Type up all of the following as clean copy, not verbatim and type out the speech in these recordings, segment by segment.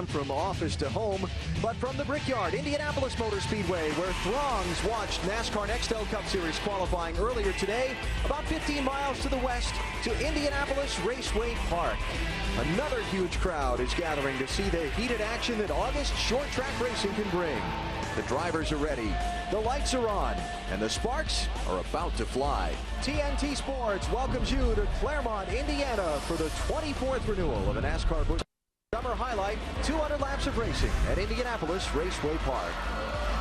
down from office to home, but from the Brickyard, Indianapolis Motor Speedway, where throngs watched NASCAR Nextel Cup Series qualifying earlier today, about 15 miles to the west to Indianapolis Raceway Park. Another huge crowd is gathering to see the heated action that August short track racing can bring. The drivers are ready, the lights are on, and the sparks are about to fly. TNT Sports welcomes you to Claremont, Indiana for the 24th renewal of a NASCAR Busch Summer Highlight, 200 laps of racing at Indianapolis Raceway Park.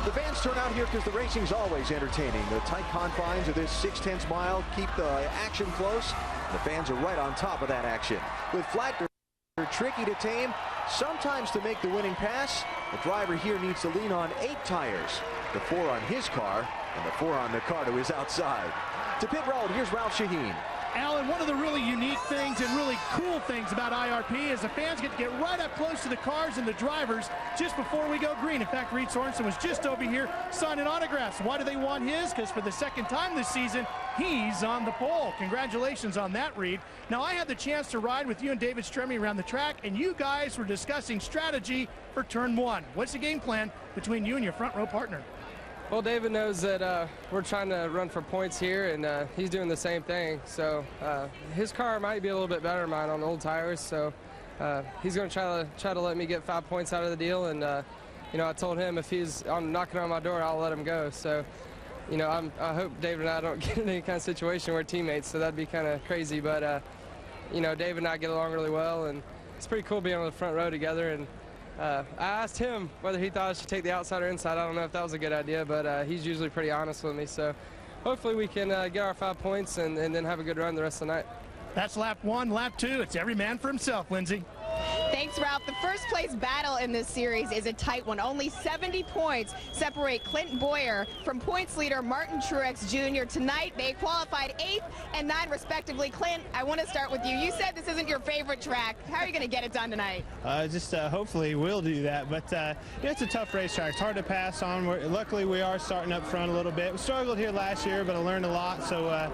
The fans turn out here because the racing's always entertaining. The tight confines of this 6/10 mile keep the action close. The fans are right on top of that action. With flat dirt tricky to tame, sometimes to make the winning pass, the driver here needs to lean on 8 tires. The 4 on his car and the 4 on the car to his outside. To pit road, here's Ralph Shaheen. Alan, one of the really unique things and really cool things about IRP is the fans get to get right up close to the cars and the drivers just before we go green. In fact, Reed Sorensen was just over here signing autographs. Why do they want his? Because for the second time this season, he's on the pole. Congratulations on that, Reed. Now, I had the chance to ride with you and David Stremme around the track, and you guys were discussing strategy for turn 1. What's the game plan between you and your front row partner? Well, David knows that we're trying to run for points here, and he's doing the same thing. So his car might be a little bit better than mine on old tires. So he's going to try to let me get 5 points out of the deal. And you know, I told him if he's knocking on my door, I'll let him go. So you know, I hope David and I don't get in any kind of situation where we're teammates. So that'd be kind of crazy. But you know, David and I get along really well, and it's pretty cool being on the front row together. And I asked him whether he thought I should take the outside or inside. I don't know if that was a good idea, but he's usually pretty honest with me. So hopefully we can get our 5 points and then have a good run the rest of the night. That's lap 1. Lap 2, it's every man for himself, Lindsay. Thanks, Ralph. The first place battle in this series is a tight one. Only 70 points separate Clint Boyer from points leader Martin Truex Jr. Tonight, they qualified 8th and 9th respectively. Clint, I want to start with you. You said this isn't your favorite track. How are you going to get it done tonight? Hopefully we'll do that. But it's a tough racetrack. It's hard to pass on. Luckily, we are starting up front a little bit. We struggled here last year, but I learned a lot. So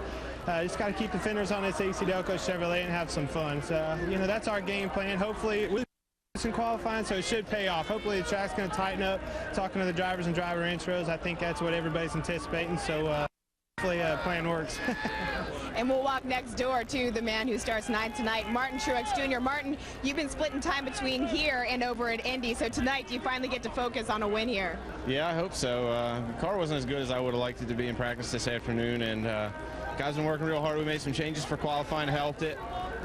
just got to keep the fenders on this AC Delco Chevrolet and have some fun. So, you know, that's our game plan. Hopefully, we're in qualifying, so it should pay off. Hopefully, the track's going to tighten up. Talking to the drivers and driver intros, I think that's what everybody's anticipating. So, hopefully, plan works. And we'll walk next door to the man who starts 9th tonight, Martin Truex Jr. Martin, you've been splitting time between here and over at Indy. So tonight, do you finally get to focus on a win here? Yeah, I hope so. The car wasn't as good as I would have liked it to be in practice this afternoon, and guys been working real hard. We made some changes for qualifying, helped it.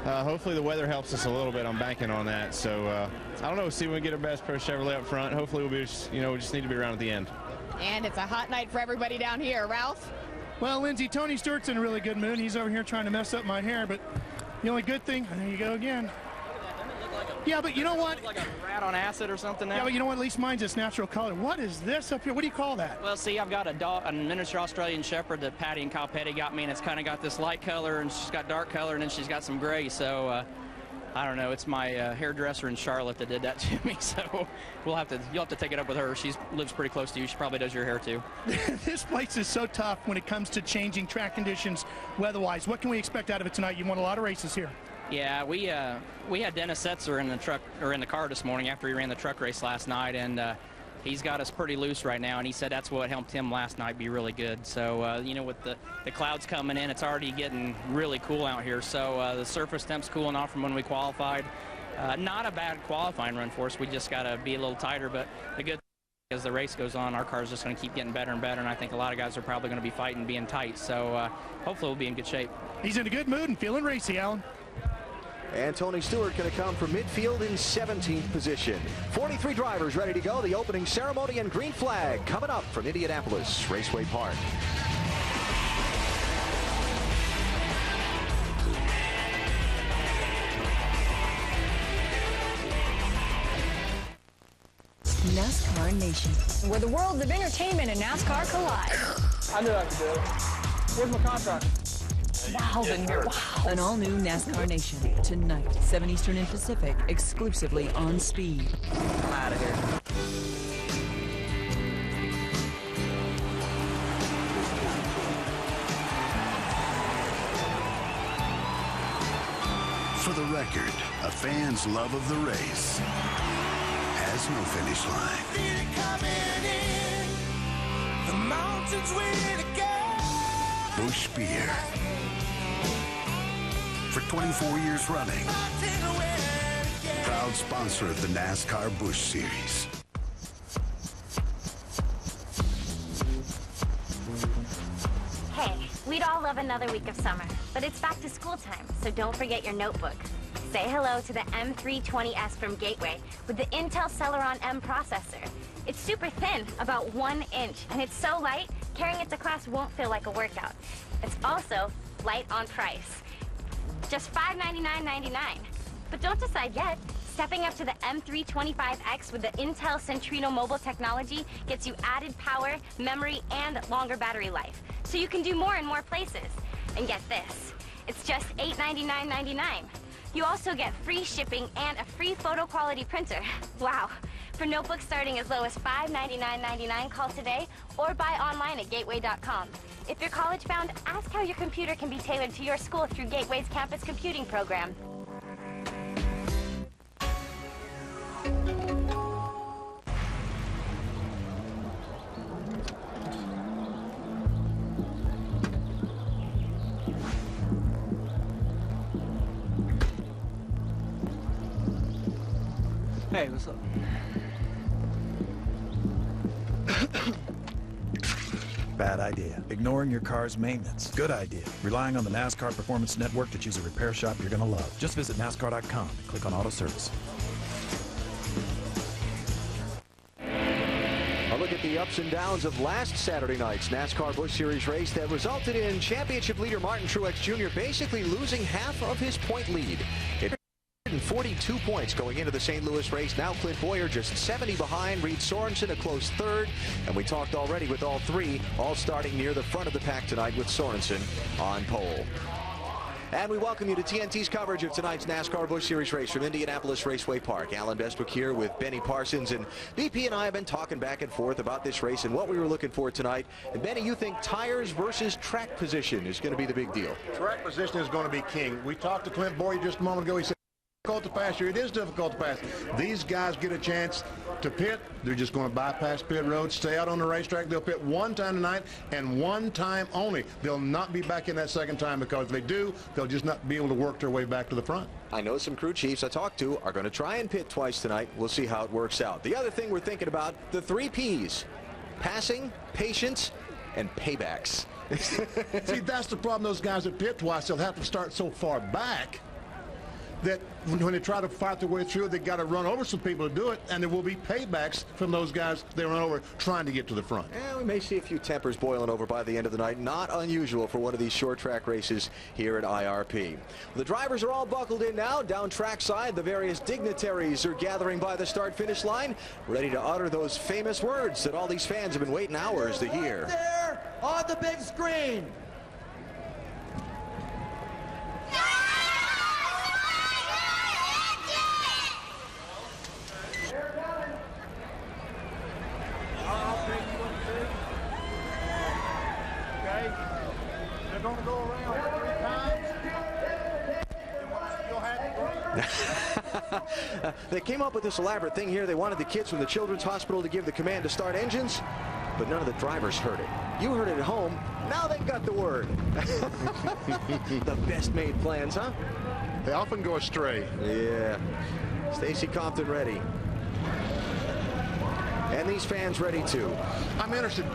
Hopefully the weather helps us a little bit. I'm banking on that. So I don't know. We'll see when we get our best pro Chevrolet up front. Hopefully we'll be, we just need to be around at the end. And it's a hot night for everybody down here. Ralph? Well, Lindsay, Tony Stewart's in a really good mood. He's over here trying to mess up my hair, but the only good thing, there you go again. Yeah, but you know what? Like a rat on acid or something now? Yeah, but you know what? At least mine's its natural color. What is this up here? What do you call that? Well, see, I've got a miniature Australian Shepherd that Patty and Kyle Petty got me, and it's kind of got this light color, and she's got dark color, and then she's got some gray. So I don't know. It's my hairdresser in Charlotte that did that to me. So you'll have to take it up with her. She lives pretty close to you. She probably does your hair too. This place is so tough when it comes to changing track conditions weather-wise. What can we expect out of it tonight? You won a lot of races here. Yeah, we had Dennis Setzer in the truck or in the car this morning after he ran the truck race last night, and he's got us pretty loose right now, and he said that's what helped him last night be really good. So you know, with the clouds coming in, it's already getting really cool out here. So the surface temp's cooling off from when we qualified. Not a bad qualifying run for us. We just got to be a little tighter, but the good thing as the race goes on, our car is just going to keep getting better and better, and I think a lot of guys are probably going to be fighting being tight. So hopefully we'll be in good shape. He's in a good mood and feeling racy, Alan. And Tony Stewart going to come from midfield in 17th position. 43 drivers ready to go. The opening ceremony and green flag coming up from Indianapolis Raceway Park. NASCAR Nation, where the worlds of entertainment and NASCAR collide. I knew I could do it. Where's my contract? Wow, wow. An all-new NASCAR Nation, tonight, 7 Eastern and Pacific, exclusively on Speed. I'm out of here. For the record, a fan's love of the race has no finish line. Busch Beer. For 24 years running. Proud sponsor of the NASCAR Busch Series. Hey, we'd all love another week of summer, but it's back to school time, so don't forget your notebook. Say hello to the M320S from Gateway with the Intel Celeron M processor. It's super thin, about 1 inch, and it's so light, carrying it to class won't feel like a workout. It's also light on price. Just $599.99. But don't decide yet. Stepping up to the M325X with the Intel Centrino mobile technology gets you added power, memory, and longer battery life. So you can do more in more places. And get this, it's just $899.99. You also get free shipping and a free photo quality printer. Wow. For notebooks starting as low as $599.99, call today or buy online at gateway.com. If you're college bound, ask how your computer can be tailored to your school through Gateway's campus computing program. Hey, what's up? Bad idea. Ignoring your car's maintenance. Good idea. Relying on the NASCAR Performance Network to choose a repair shop you're going to love. Just visit NASCAR.com and click on Auto Service. A look at the ups and downs of last Saturday night's NASCAR Busch Series race that resulted in championship leader Martin Truex Jr. basically losing half of his point lead. 42 points going into the St. Louis race. Now Clint Bowyer just 70 behind. Reed Sorensen a close third. And we talked already with all three, all starting near the front of the pack tonight with Sorensen on pole. And we welcome you to TNT's coverage of tonight's NASCAR Busch Series race from Indianapolis Raceway Park. Alan Bestwick here with Benny Parsons. And BP and I have been talking back and forth about this race and what we were looking for tonight. And Benny, you think tires versus track position is going to be the big deal? Track position is going to be king. We talked to Clint Bowyer just a moment ago. He said, difficult to pass here. It is difficult to pass. These guys get a chance to pit. They're just going to bypass pit road, stay out on the racetrack. They'll pit one time tonight and one time only. They'll not be back in that second time, because if they do, they'll just not be able to work their way back to the front. I know some crew chiefs I talked to are going to try and pit twice tonight. We'll see how it works out. The other thing we're thinking about, the 3 Ps: passing, patience, and paybacks. See, that's the problem. Those guys that pit twice, they'll have to start so far back that when they try to fight their way through, they got to run over some people to do it, and there will be paybacks from those guys they run over trying to get to the front. We may see a few tempers boiling over by the end of the night. Not unusual for one of these short track races here at IRP. The drivers are all buckled in now. Down trackside, the various dignitaries are gathering by the start-finish line, ready to utter those famous words that all these fans have been waiting hours to hear. There on the big screen. They're going to go around 3 times. You'll have They came up with this elaborate thing here. They wanted the kids from the Children's Hospital to give the command to start engines, but none of the drivers heard it. You heard it at home. Now they've got the word. The best made plans, huh? They often go astray. Yeah. Stacy Compton ready. And these fans ready too. I'm interested.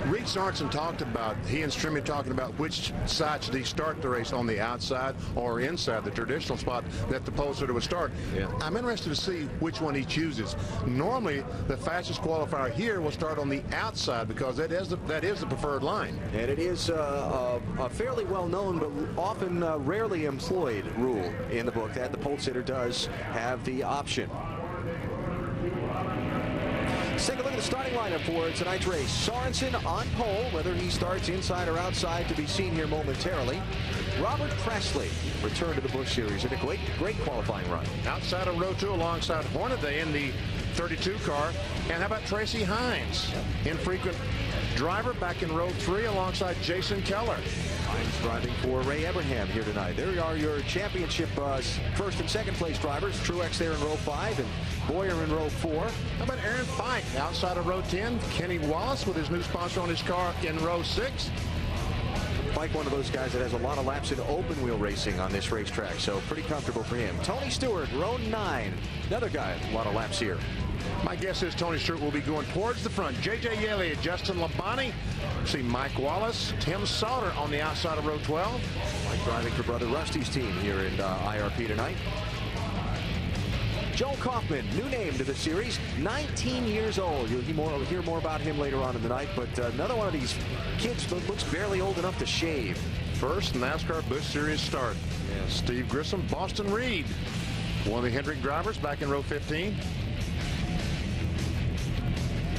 Reed Sorensen talked about, he and Strimmy talking about which side should he start the race, on the outside or inside, the traditional spot that the pole sitter would start. Yeah. I'm interested to see which one he chooses. Normally, the fastest qualifier here will start on the outside, because that is the preferred line. And it is a fairly well-known but often rarely employed rule in the book that the pole sitter does have the option. Let's take a look at the starting lineup for tonight's race. Sorensen on pole, whether he starts inside or outside to be seen here momentarily. Robert Presley returned to the Busch Series in a great qualifying run. Outside of row 2 alongside Hornaday in the 32 car. And how about Tracy Hines, infrequent driver, back in row 3 alongside Jason Keller. Hines driving for Ray Abraham here tonight. There are your championship first and second place drivers. Truex there in row 5 and Boyer in row 4. How about Aaron Fike outside of row 10? Kenny Wallace with his new sponsor on his car in row 6. Fike, one of those guys that has a lot of laps in open wheel racing on this racetrack, so pretty comfortable for him. Tony Stewart, row 9. Another guy, a lot of laps here. My guess is Tony Stewart will be going towards the front. J.J. Yeley, Justin Labonte. See Mike Wallace, Tim Sauter on the outside of row 12. Mike driving for Brother Rusty's team here in IRP tonight. Joe Kaufman, new name to the series, 19 years old. You'll hear more about him later on in the night, but another one of these kids that looks barely old enough to shave. First NASCAR Busch Series start. Yeah, Steve Grissom, Boston Reed, one of the Hendrick drivers back in row 15.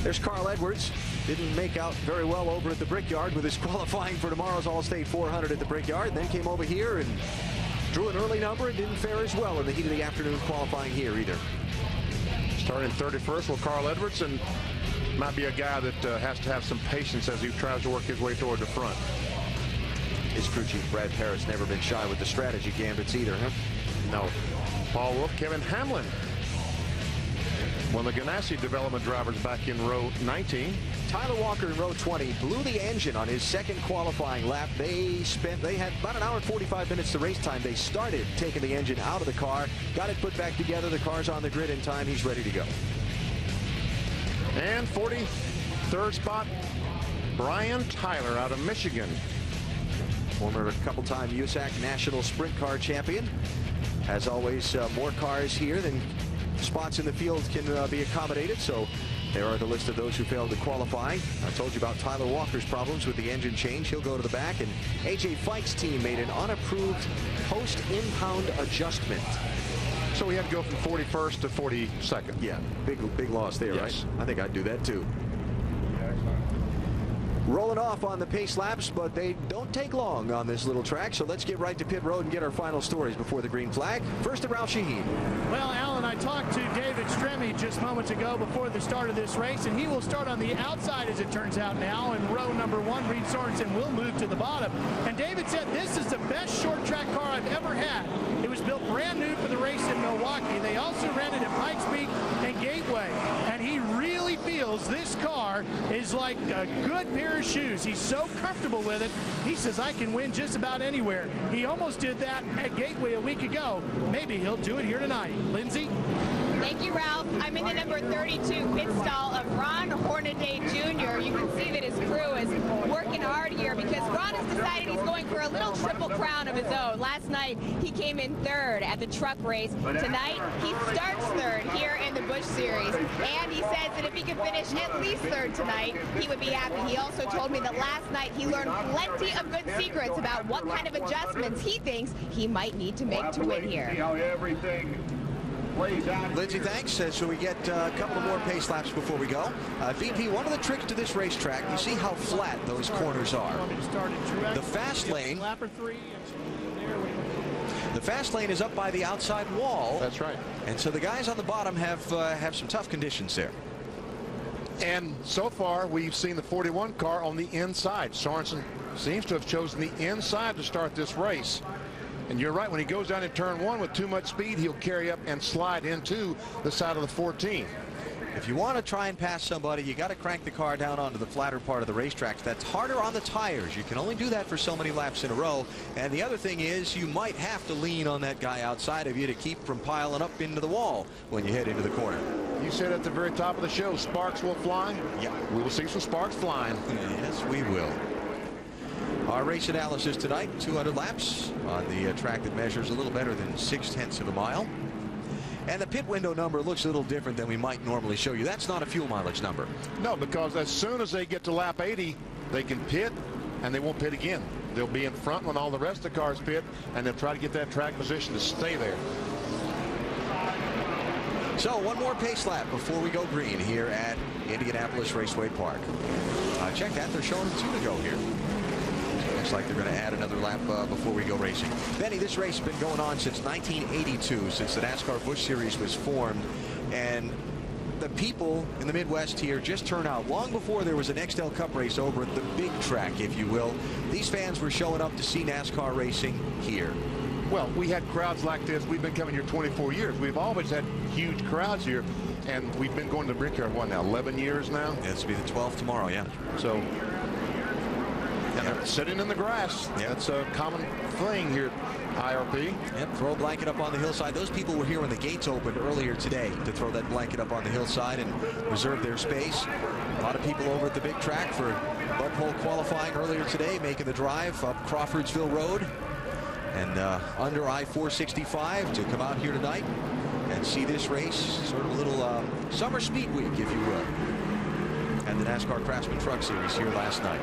There's Carl Edwards. Didn't make out very well over at the Brickyard with his qualifying for tomorrow's All-State 400 at the Brickyard. And then came over here and drew an early number and didn't fare as well in the heat of the afternoon qualifying here either. Starting 31st with Carl Edwards, and might be a guy that has to have some patience as he tries to work his way toward the front. His crew chief Brad Parris never been shy with the strategy gambits either, huh? No. Paul Wolf, Kevin Hamlin, one of the Ganassi development drivers back in row 19. Tyler Walker in row 20 blew the engine on his second qualifying lap. They had about an hour and 45 minutes to race time. They started taking the engine out of the car, got it put back together. The car's on the grid in time. He's ready to go. And 43rd spot, Brian Tyler out of Michigan. Former couple-time USAC National Sprint Car Champion. As always, more cars here than spots in the field can be accommodated, so there are the list of those who failed to qualify. I told you about Tyler Walker's problems with the engine change. He'll go to the back, and A.J. Fike's team made an unapproved post-impound adjustment. So we had to go from 41st to 42nd. Yeah, big loss there, yes. Right? I think I'd do that too. Rolling off on the pace laps, but they don't take long on this little track, so let's get right to pit road and get our final stories before the green flag. First to Ralph Sheheen. Well, Alan, I talked to David Stremme just moments ago before the start of this race, and he will start on the outside as it turns out now. In row number 1, Reed Sorensen will move to the bottom. And David said this is the best short track car I've ever had. It was built brand new for the race in Milwaukee. They also ran it at Pikes Peak and Gateway, and he really feels this car is like a good pair of shoes. He's so comfortable with it. He says, I can win just about anywhere. He almost did that at Gateway a week ago. Maybe he'll do it here tonight. Lindsay? Thank you, Ralph. I'm in the number 32 pit stall of Ron Hornaday Jr. You can see that his crew is working hard here because Ron has decided he's going for a little triple crown of his own. Last night, he came in 3rd at the truck race. Tonight, he starts 3rd here in the Busch Series. And he says that if he could finish at least 3rd tonight, he would be happy. He also told me that last night he learned plenty of good secrets about what kind of adjustments he thinks he might need to make to win here. Lindsay, thanks. So we get a couple of more pace laps before we go. VP, one of the tricks to this racetrack, you see how flat those corners are. The fast lane. The fast lane is up by the outside wall. That's right. And so the guys on the bottom have some tough conditions there. And so far, we've seen the 41 car on the inside. Sorensen seems to have chosen the inside to start this race. And you're right, when he goes down in turn 1 with too much speed, he'll carry up and slide into the side of the 14. If you want to try and pass somebody, you got to crank the car down onto the flatter part of the racetrack. That's harder on the tires. You can only do that for so many laps in a row. And the other thing is you might have to lean on that guy outside of you to keep from piling up into the wall when you head into the corner. You said at the very top of the show, sparks will fly. Yeah. We will see some sparks flying. Yes, we will. Our race analysis tonight, 200 laps on the track that measures a little better than 0.6 of a mile. And the pit window number looks a little different than we might normally show you. That's not a fuel mileage number. No, because as soon as they get to lap 80, they can pit, and they won't pit again. They'll be in front when all the rest of the cars pit, and they'll try to get that track position to stay there. So one more pace lap before we go green here at Indianapolis Raceway Park. Check that. They're showing 2 to go here. Looks like they're going to add another lap before we go racing. Benny, this race has been going on since 1982, since the NASCAR Busch Series was formed. And the people in the Midwest here just turn out. Long before there was an XL Cup race over at the big track, if you will, these fans were showing up to see NASCAR racing here. Well, we had crowds like this. We've been coming here 24 years. We've always had huge crowds here, and we've been going to the Brickyard, what now, 11 years now? This will be the 12th tomorrow, yeah. So, and they're sitting in the grass. Yeah. That's a common thing here at IRP. Yep, throw a blanket up on the hillside. Those people were here when the gates opened earlier today to throw that blanket up on the hillside and reserve their space. A lot of people over at the big track for Bud Pole qualifying earlier today, making the drive up Crawfordsville Road and under I-465 to come out here tonight and see this race, sort of a little summer speed week, if you will, and the NASCAR Craftsman Truck Series here last night.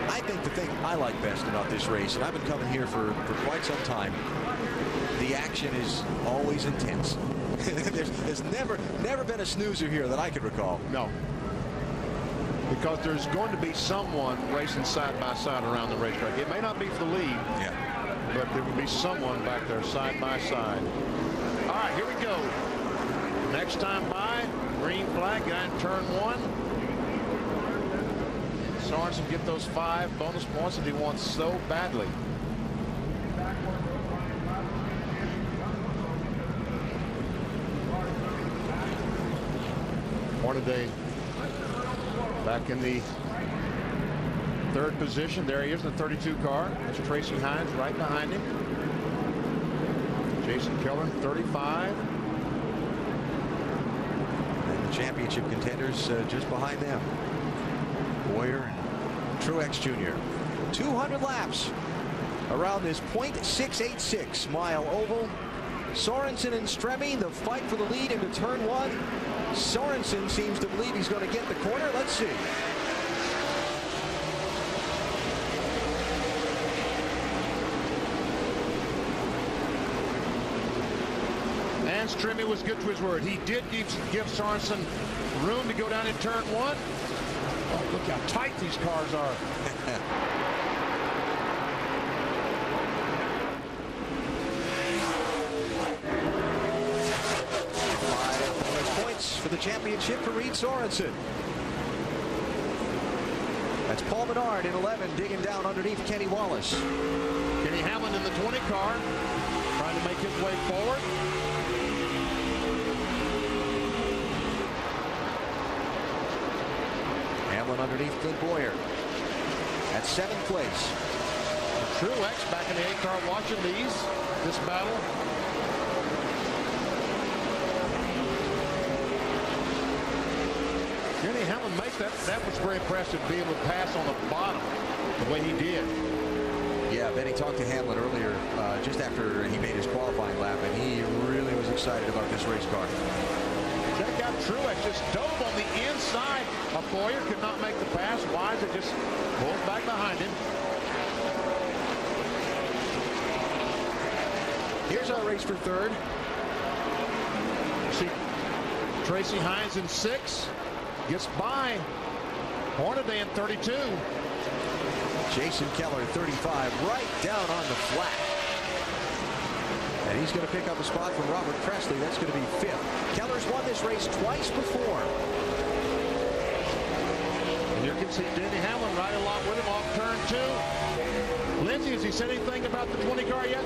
I think the thing I like best about this race, and I've been coming here for quite some time, the action is always intense. there's never been a snoozer here that I can recall. No. Because there's going to be someone racing side by side around the racetrack. It may not be for the lead, but there will be someone back there side by side. All right, here we go. Next time by, green flag, guy in turn 1. Sorensen get those 5 bonus points that he wants so badly. Hornaday back in the 3rd position. There he is in the 32 car. That's Tracy Hines right behind him. Jason Keller, 35. And the championship contenders just behind them. Boyer and Truex Jr. 200 laps around this .686 mile oval. Sorensen and Stremme, the fight for the lead into turn 1. Sorensen seems to believe he's going to get the corner. Let's see. And Stremme was good to his word. He did give Sorensen room to go down in turn 1. Oh, look how tight these cars are. For the championship for Reed Sorensen. That's Paul Menard in 11, digging down underneath Kenny Wallace. Kenny Hamlin in the 20 car, trying to make his way forward. Hamlin underneath Clint Boyer at 7th place. Truex back in the 8 car watching this battle. Kenny Hamlin makes that. That was very impressive, being able to pass on the bottom the way he did. Yeah, Benny talked to Hamlin earlier just after he made his qualifying lap, and he really was excited about this race car. Check out Truex, just dove on the inside of Boyer, could not make the pass. Wise, it just pulled back behind him. Here's our race for 3rd. See Tracy Hines in 6. Gets by Hornaday in 32. Jason Keller 35, right down on the flat. And he's going to pick up a spot from Robert Presley. That's going to be 5th. Keller's won this race twice before. And you can see Denny Hamlin right along with him off turn 2. Lindsay, has he said anything about the 20 car yet?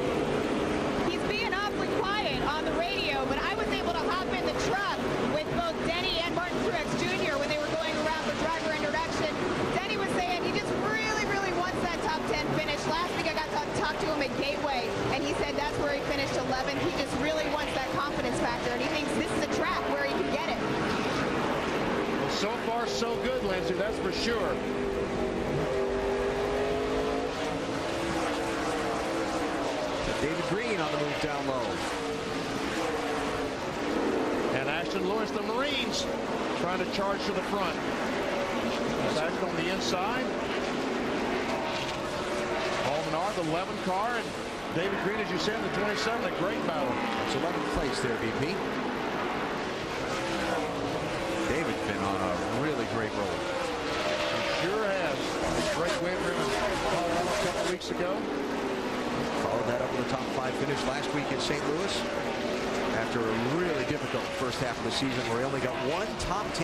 He's being awfully quiet on the radio, but I was able to hop in the truck with both Denny and Martin Truex Jr. when they were going around for driver introduction. Denny was saying he just really, really wants that top 10 finish. Last week I got to talk to him at Gateway, and he said that's where he finished 11th. He just really wants that confidence factor, and he thinks this is a track where he can get it. Well, so far, so good, Lindsay, that's for sure. David Green on the move down low. And Ashton Lewis, the Marines, trying to charge to the front. Ashton on the inside. Paul Menard, the 11 car, and David Green, as you said, the 27, a great battle. It's 11th place there, BP. David's been on a really great roll. He sure has. A great win for him in Colorado a couple weeks ago. Followed that up with a top 5 finish last week in St. Louis. after a really difficult first half of the season where he only got one top 10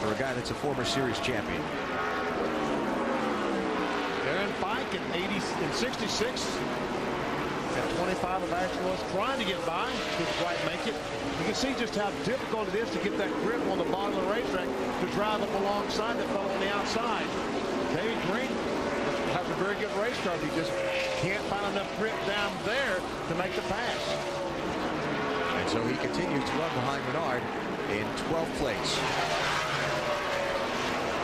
for a guy that's a former series champion. Aaron Pike in 66 at 25 of actual was trying to get by, couldn't quite make it. You can see just how difficult it is to get that grip on the bottom of the racetrack to drive up alongside that fellow on the outside. Davey Green has a very good race car. He just can't find enough grip down there to make the pass. And so he continues to run behind Menard in 12th place.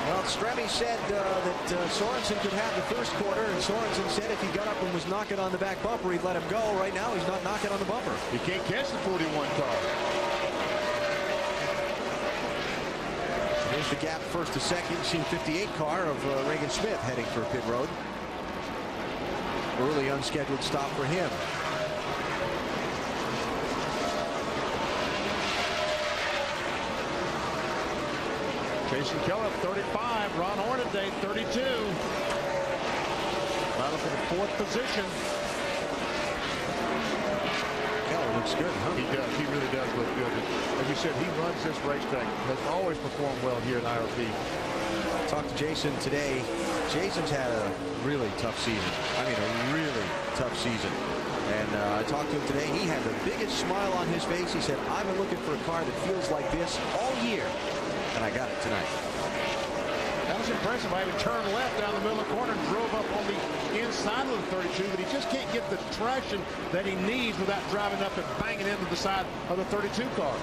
Well, Stremme said that Sorensen could have the first quarter, and Sorensen said if he got up and was knocking on the back bumper, he'd let him go. Right now, he's not knocking on the bumper. He can't catch the 41 car. Here's the gap first to second. C58 car of Reagan Smith heading for pit road. Early unscheduled stop for him. Jason Keller 35, Ron Hornaday 32. Battle for the fourth position. Keller looks good, huh? He does. He really does look good. As you said, he runs this racetrack. Has always performed well here at IRP. Talked to Jason today. Jason's had a really tough season. I mean, a really tough season. And I talked to him today. He had the biggest smile on his face. He said, I've been looking for a car that feels like this all year. And I got it tonight. That was impressive. I even turned left down the middle of the corner and drove up on the inside of the 32, but he just can't get the traction that he needs without driving up and banging into the side of the 32 car.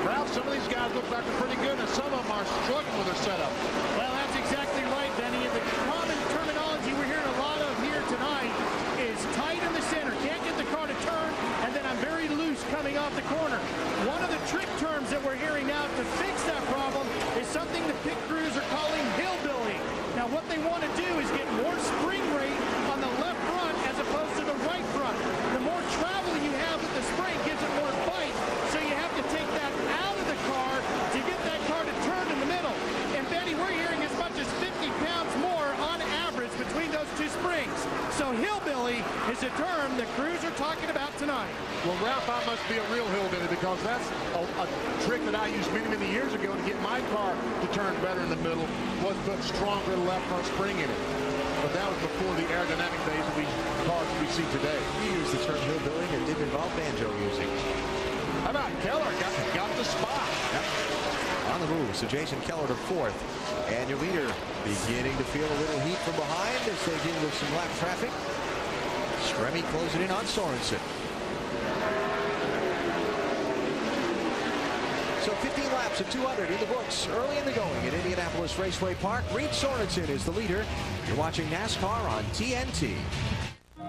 Ralph, some of these guys look like they're pretty good, and some of them are struggling with their setup. Well, that's exactly right, Benny. The common terminology we're hearing a lot of here tonight is tight in the center. Can't get the car to turn, and then I'm very loose coming off the corner. One of the trick terms that we're hearing now to fix that problem is something the pit crews are calling hillbilly. Now, what they want to do is get more spring rate on the left front as opposed to the right front. The more travel you have with the spring gives it more bite, so you have to take that out of the car to get that car to turn in the middle. And, Benny, we're hearing as much as 50 pounds more on average between those two springs. So hillbilly is a term the crews are talking about tonight. Well, Ralph, I must be a real hillbilly because that's a trick that I used many, many years ago to get my car to turn better in the middle, was put stronger left front spring in it. But that was before the aerodynamic days of the cars we see today. You used the term hillbilly, and it didn't involve banjo music. How about Keller? Got the spot. Yep. On the move, so Jason Keller to fourth. And your leader beginning to feel a little heat from behind as they deal with some lap traffic. Stremme closing in on Sorensen. So 15 laps at 200 in the books early in the going at Indianapolis Raceway Park. Reed Sorensen is the leader. You're watching NASCAR on TNT.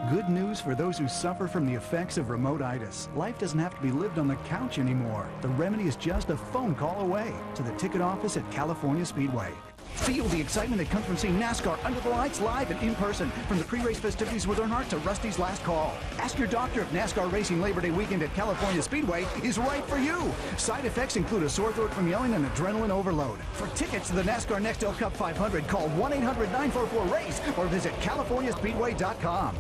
Good news for those who suffer from the effects of remote-itis. Life doesn't have to be lived on the couch anymore. The remedy is just a phone call away to the ticket office at California Speedway. Feel the excitement that comes from seeing NASCAR under the lights live and in person. From the pre-race festivities with Earnhardt to Rusty's last call. Ask your doctor if NASCAR Racing Labor Day weekend at California Speedway is right for you. Side effects include a sore throat from yelling and adrenaline overload. For tickets to the NASCAR Nextel Cup 500, call 1-800-944-RACE or visit CaliforniaSpeedway.com.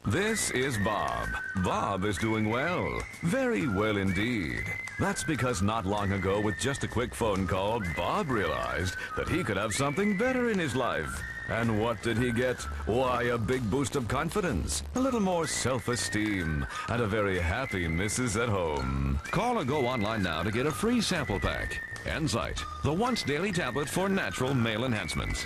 This is Bob. Bob is doing well. Very well indeed. That's because not long ago, with just a quick phone call, Bob realized that he could have something better in his life. And what did he get? Why, a big boost of confidence, a little more self-esteem, and a very happy missus at home. Call or go online now to get a free sample pack. Enzyte, the once daily tablet for natural male enhancement.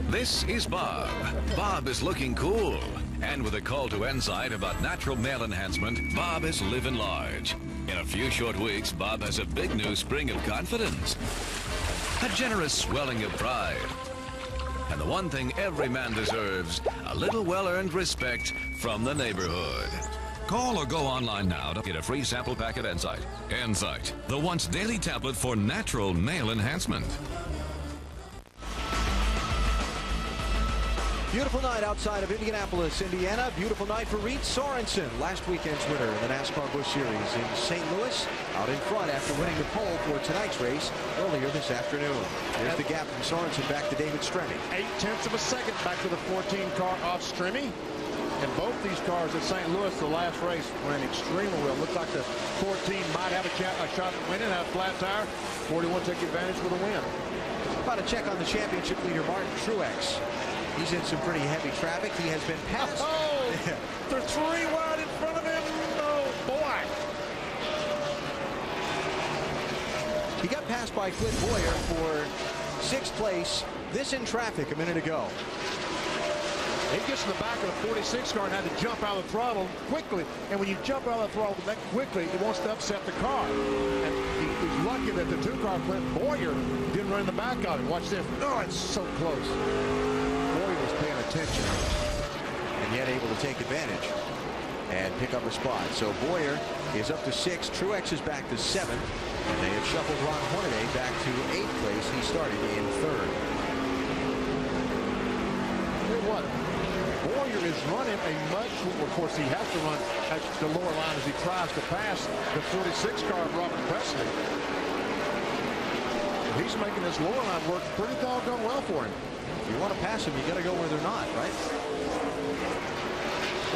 This is Bob. Bob is looking cool. And with a call to Enzyte about natural male enhancement, Bob is living large. In a few short weeks, Bob has a big new spring of confidence. A generous swelling of pride. And the one thing every man deserves, a little well-earned respect from the neighborhood. Call or go online now to get a free sample pack of Insight. Insight, the once daily tablet for natural male enhancement. Beautiful night outside of Indianapolis, Indiana. Beautiful night for Reed Sorensen, last weekend's winner in the NASCAR Busch Series in St. Louis, out in front after winning the pole for tonight's race earlier this afternoon. There's the gap from Sorensen back to David Stremme. 0.8 of a second back to the 14 car off Stremme. And both these cars at St. Louis, the last race, ran extremely well. Looked like the 14 might have a shot at winning, had a flat tire. 41 took advantage with a win. About a check on the championship leader, Martin Truex. He's in some pretty heavy traffic. He has been passed. Oh, they're 3 wide in front of him. Oh, boy. He got passed by Clint Boyer for 6th place. This in traffic a minute ago. He gets in the back of the 46 car and had to jump out of the throttle quickly. And when you jump out of the throttle that quickly, it wants to upset the car. And he's lucky that the 2-car Clint Boyer didn't run in the back of him. Watch this. Oh, it's so close. Boyer was paying attention. And yet able to take advantage and pick up a spot. So Boyer is up to 6th. Truex is back to 7th. And they have shuffled Ron Hornaday back to 8th place. He started in 3rd. What? Boyer is running a much, of course, he has to run at the lower line as he tries to pass the 46 car of Robert Presley. He's making this lower line work pretty doggone well for him. If you want to pass them, you got to go where they're not, right?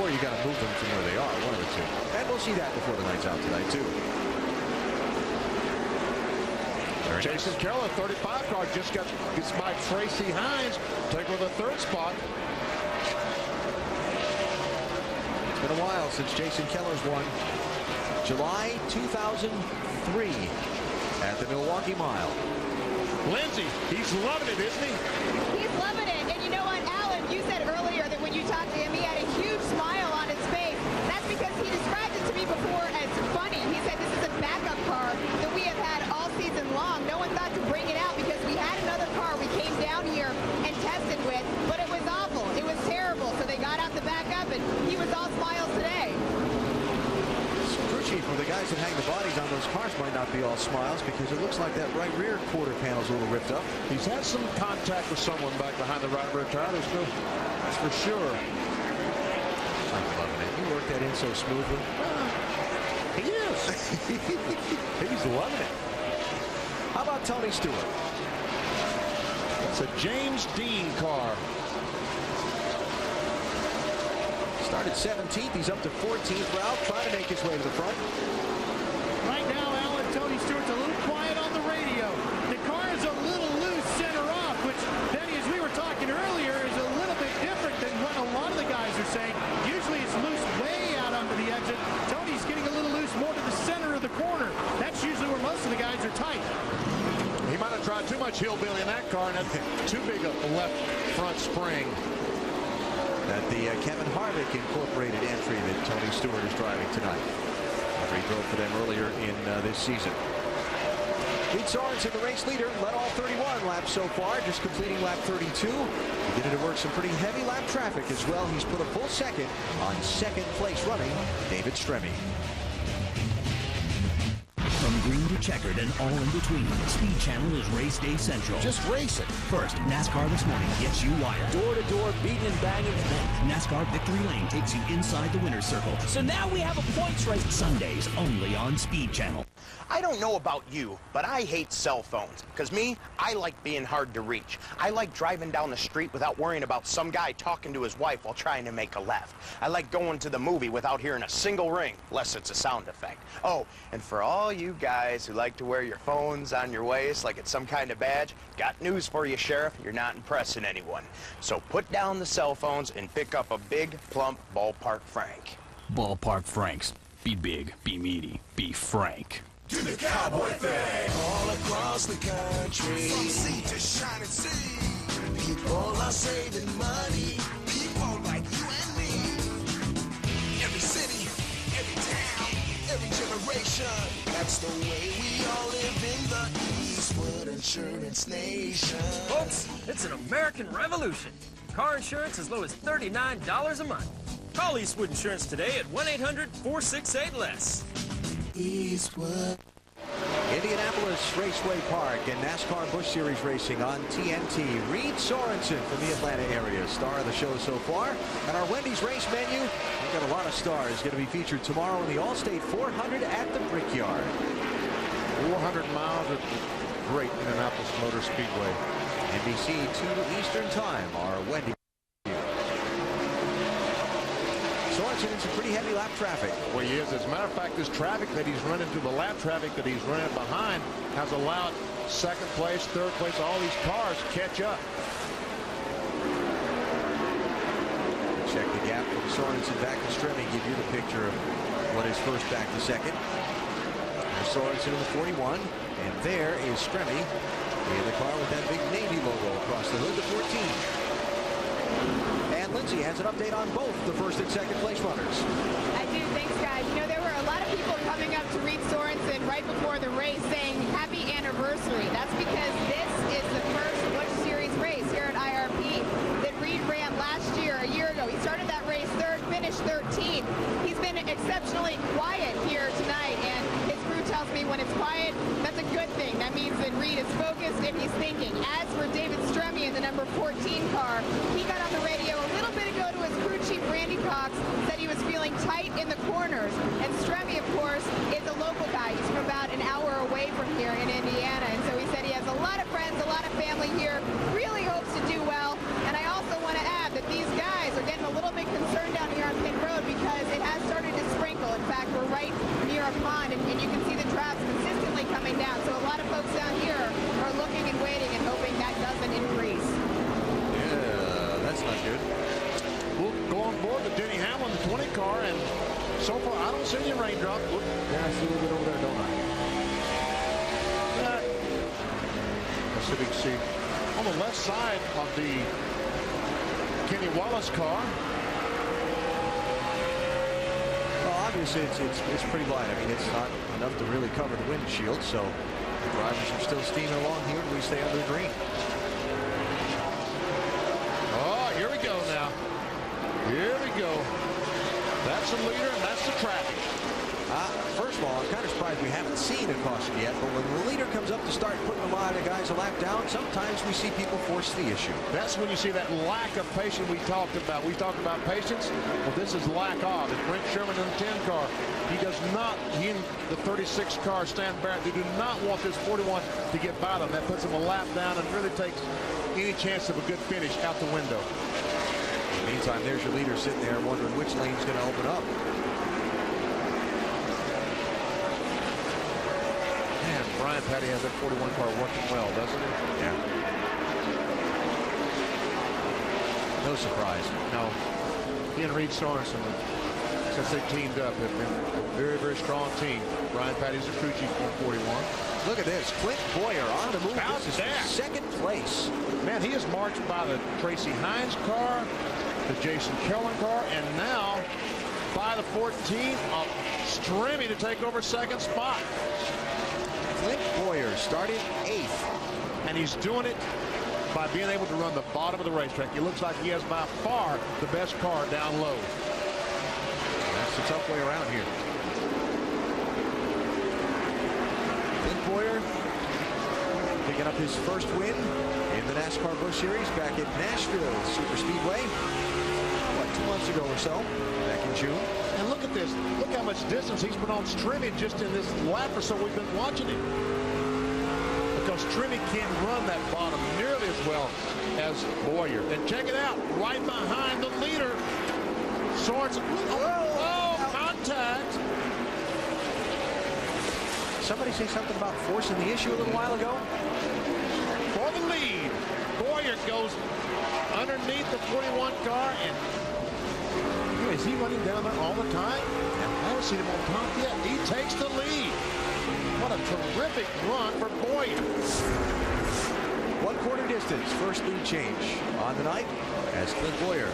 Or you got to move them from where they are, one of the two. And we'll see that before the night's out tonight, too. Jason Keller, 35 car, just gets by Tracy Hines, take over the 3rd spot. It's been a while since Jason Keller's won. July 2003 at the Milwaukee Mile. Lindsay, he's loving it, isn't he? He's loving it. And you know what, Alan, you said earlier that when you talked to him, he had a huge smile on his face. That's because he described it to me before as funny. He said this is a backup car that we have had all season long. No one thought to bring it out because we had another car we came down here and tested with, but it was awful. It was terrible. So they got out the backup, and he was all smiles today. Crew chief, for the guys that hang the bodies on those cars might not be all smiles because it looks like that right rear quarter panel's a little ripped up. He's had some contact with someone back behind the right rear tire. That's for sure. I'm loving it. You work that in so smoothly. He is. He's loving it. How about Tony Stewart? It's a James Dean car. Started 17th. He's up to 14th. Ralph trying to make his way to the front. Right now, Alan, Tony Stewart's a little quiet on the radio. The car is a little loose center off, which, Benny, as we were talking earlier, is a little bit different than what a lot of the guys are saying. Usually it's loose way out onto the exit. Tony's getting a little loose more to the center of the corner. That's usually where most of the guys are tight. He might have tried too much hillbilly in that car, and that's too big a left front spring. At the Kevin Harvick Incorporated entry that Tony Stewart is driving tonight. After he drove for them earlier in this season. Reed Sorensen, the race leader, led all 31 laps so far, just completing lap 32. He did it to work some pretty heavy lap traffic as well. He's put a full second on 2nd place running David Stremme. From green to checkered and all in between, Speed Channel is Race Day Central. Just race it. First, NASCAR This Morning gets you wired. Door to door, beating and banging. Then, NASCAR Victory Lane takes you inside the winner's circle. So now we have a points race. Sundays only on Speed Channel. I don't know about you, but I hate cell phones. Because me, I like being hard to reach. I like driving down the street without worrying about some guy talking to his wife while trying to make a left. I like going to the movie without hearing a single ring, unless it's a sound effect. Oh, and for all you guys who like to wear your phones on your waist like it's some kind of badge, got news for you, Sheriff. You're not impressing anyone. So put down the cell phones and pick up a big, plump Ballpark Frank. Ballpark Franks. Be big, be meaty, be frank. Do the cowboy thing all across the country. From sea to shining sea, people are saving money. People like you and me. Every city, every town, every generation. nation. That's the way we all live in the Eastwood Insurance Nation. Folks, it's an American revolution. Car insurance as low as $39 a month. Call Eastwood Insurance today at 1-800-468-LESS. Eastwood. Indianapolis Raceway Park and NASCAR Busch Series racing on TNT. Reed Sorensen from the Atlanta area, star of the show so far. And our Wendy's race menu, we've got a lot of stars going to be featured tomorrow in the Allstate 400 at the Brickyard. 400 miles of great Indianapolis Motor Speedway. NBC 2 Eastern Time, our Wendy's. Sorensen in some pretty heavy lap traffic. Well, he is. As a matter of fact, this traffic that he's running through, the lap traffic that he's running behind, has allowed second place, third place, all these cars catch up. Check the gap from Sorensen back to Stremme. Give you the picture of what is first back to second. There's Sorensen in the 41, and there is Stremme in the car with that big Navy logo across the hood, the 14. And Lindsay has an update on both the first and second place runners. I do. Thanks, guys. You know, there were a lot of people coming up to Reed Sorensen right before the race saying happy anniversary. That's because this is the first Busch Series race here at IRP that Reed ran last year, a year ago. He started that race third, finished 13th. He's been exceptionally quiet here tonight, and his crew tells me when it's quiet, that's a good thing. That means that Reed is focused and he's thinking. As for David Stremme in the number 14 car, he got on the radio a little bit ago to his crew chief, Randy Cox, said he was feeling tight in the corners. And Stremme, of course, is a local guy. He's from about an hour away from here in Indiana. And so he said he has a lot of friends, a lot of family here, really hopes to do well. And I also want to add that these guys are getting a little bit concerned down here on Pit Road because it has started to sprinkle. In fact, we're right near a pond, and you can see the drops consistently coming down. So a lot of folks down here are looking and waiting and hoping that doesn't increase. Yeah, that's not good. We'll go on board with Denny Hamlin, the 20 car, and so far I don't see any raindrop. Yeah, I see a little bit over there, don't I? Civic seat on the left side of the Kenny Wallace car. Well, obviously it's pretty light. I mean, it's not enough to really cover the windshield, so the drivers are still steaming along here and we stay under the green. Oh, here we go now. Here we go. That's the leader and that's the traffic. First of all, I'm kind of surprised we haven't seen a caution yet, but when the leader comes up to start putting a lot of guys a lap down, sometimes we see people force the issue. That's when you see that lack of patience we talked about. We talked about patience. Well, this is lack of. It's Brent Sherman in the 10 car. He does not, he and the 36 car, Stan Barrett, they do not want this 41 to get by them. That puts them a lap down and really takes any chance of a good finish out the window. In the meantime, there's your leader sitting there wondering which lane's going to open up. Brian Petty has that 41 car working well, doesn't it? Yeah. No surprise. No. He and Reed Sorensen, since they teamed up, have been a very, very strong team. Brian Petty's the crew chief on 41. Look at this. Clint Boyer on the move. This is second place. Man, he is marched by the Tracy Hines car, the Jason Kellen car, and now by the 14 of Stremme to take over second spot. Clint Boyer started 8th. And he's doing it by being able to run the bottom of the racetrack. It looks like he has by far the best car down low. That's the tough way around here. Clint Boyer picking up his first win in the NASCAR Busch Series back at Nashville Super Speedway. What, 2 months ago or so, back in June. And look at this. Look how much distance he's put on Stremme just in this lap or so we've been watching him. Because Stremme can't run that bottom nearly as well as Boyer. And check it out, right behind the leader, Sorensen. Oh, contact. Somebody say something about forcing the issue a little while ago? For the lead, Boyer goes underneath the 41 car and is he running down there all the time? I haven't seen him on top yet. He takes the lead. What a terrific run for Boyer. 1/4 distance, first lead change on the night as Clint Boyer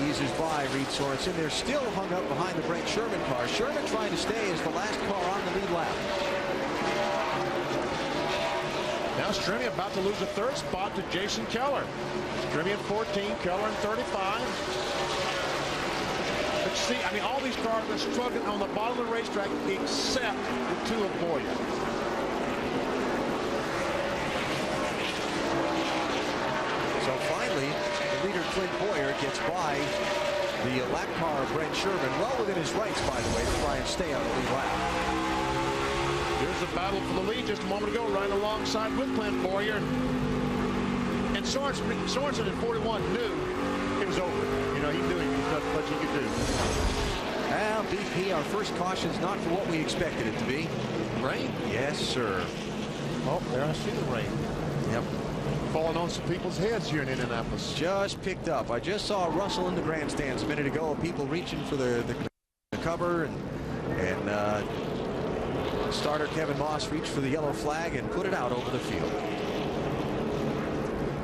eases by Reed Sorensen. They're still hung up behind the Brent Sherman car. Sherman trying to stay as the last car on the lead lap. Now Stremme about to lose the third spot to Jason Keller. Stremme at 14, Keller at 35. But see, I mean, all these cars are struggling on the bottom of the racetrack except the two of Boyer. So finally, the leader Clint Boyer gets by the lap car of Brent Sherman, well within his rights, by the way, to try and stay on the lead lap. There's a battle for the lead just a moment ago, right alongside with Clint Boyer. And Sorensen at 41 knew it was over. You know, he knew there was nothing much he could do. Well, BP, our first caution's not for what we expected it to be. Rain? Yes, sir. Oh, there I see the rain. Yep. Falling on some people's heads here in Indianapolis. Just picked up. I just saw a rustle in the grandstands a minute ago of people reaching for the cover, and starter Kevin Moss reached for the yellow flag and put it out over the field.